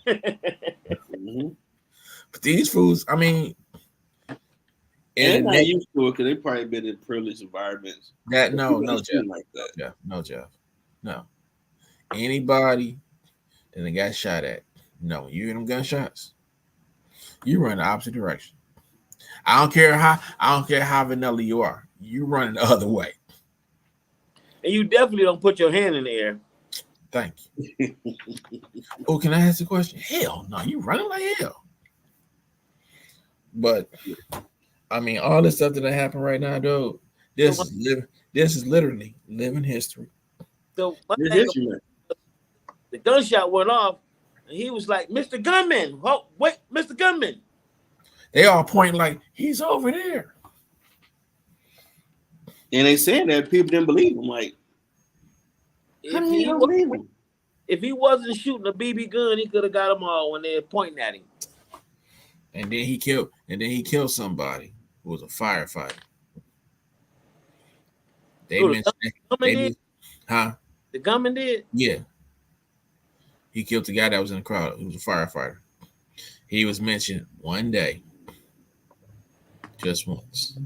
Mm-hmm. But these fools, I mean, and they used to it because they probably been in privileged environments. No, Jeff. Like that. Yeah, no, Jeff. No. Anybody that they got shot at, no, you hear them gunshots, you run the opposite direction. I don't care how vanilla you are. You run the other way. And you definitely don't put your hand in the air. Thank you. Oh, can I ask a question? Hell no, you running like hell. But I mean, all this stuff that happened right now, though, this is literally living history. So the gunshot went off, and he was like, "Mr. Gunman, oh, wait, Mr. Gunman." They all pointing like he's over there. And they saying that people didn't believe him. Like, how do you don't believe him? If he wasn't shooting a BB gun, he could have got them all when they're pointing at him. And then he killed somebody who was a firefighter. They mentioned that. The gunman did? Yeah. He killed the guy that was in the crowd. He was a firefighter. He was mentioned one day. Just once.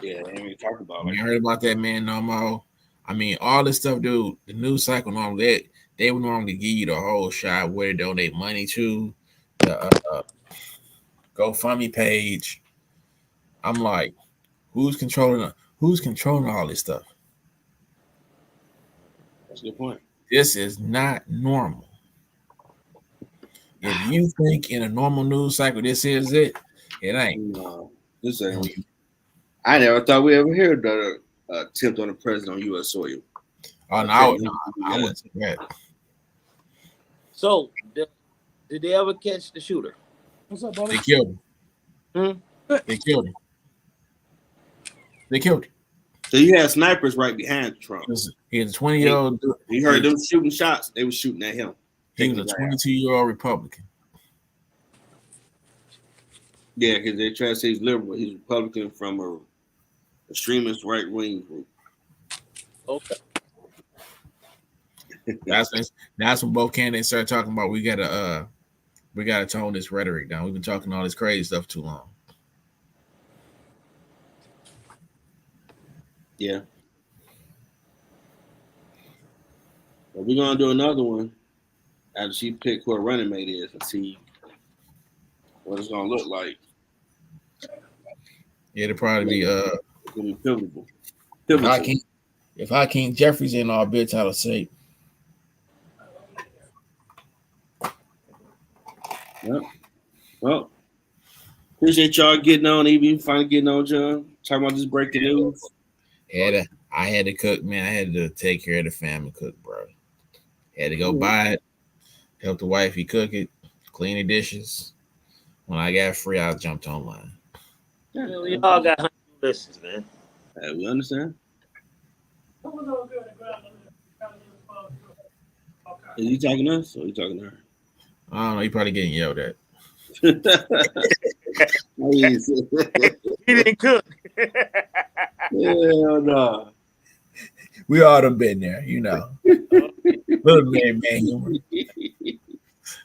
Yeah, they ain't talking about it. You heard about that man no more. I mean, all this stuff, dude. The news cycle normally they would normally give you the whole shot where to donate money to, the GoFundMe page. I'm like, who's controlling all this stuff? That's a good point. This is not normal. If you think in a normal news cycle this is it, it ain't. No, this ain't. I never thought we ever heard the attempt on the president on U.S. soil. Oh no, I wouldn't say that. So Did they ever catch the shooter? What's up, brother? They killed him. They killed him. They killed him. So you had snipers right behind Trump. He was a 20-year-old. You heard them shooting shots. They were shooting at him. He was a 22-year-old Republican. Yeah, because they try to say he's liberal. He's Republican from a extremist right-wing group. Okay. That's when both candidates started talking about we gotta tone this rhetoric down. We've been talking all this crazy stuff too long. Yeah. But we're gonna do another one after she pick who her running mate is and see what it's gonna look like. Yeah, it'll probably be It's gonna be pivotal. If Hakeem Jeffries in our bid title say. Yep. Well, appreciate y'all getting on, even finally getting on, John. Talking about this breaking news. I had to cook, man. I had to take care of the family cook, bro. Had to go buy it, help the wifey cook it, clean the dishes. When I got free, I jumped online. Yeah, we all got 100 listens, man. Hey, we understand. Are you talking to us or are you talking to her? I don't know. You probably getting yelled at. He didn't cook. Hell no. We all done been there, you know. Little man humor.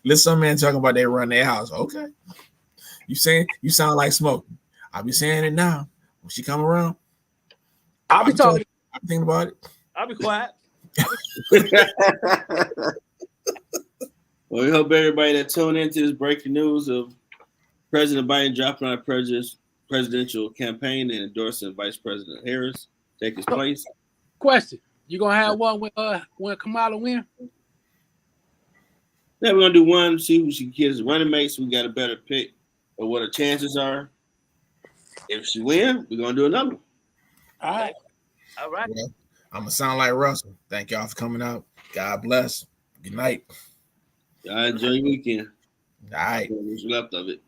Listen, some man talking about they run their house. Okay. You sound like Smoke. I'll be saying it now. When she come around, I'll be talking. I'm thinking about it. I'll be quiet. Well, we hope everybody that tuned into this breaking news of President Biden dropping out of presidential campaign and endorsing Vice President Harris take his place. Question: you gonna have one when Kamala win? Yeah, we're gonna do one. See who she gets running mates. We got a better pick of what her chances are. If she win, we're gonna do another one. All right. Well, I'm gonna sound like Russell. Thank y'all for coming out. God bless. Good night. Y'all enjoy your weekend. All right. What's left of it.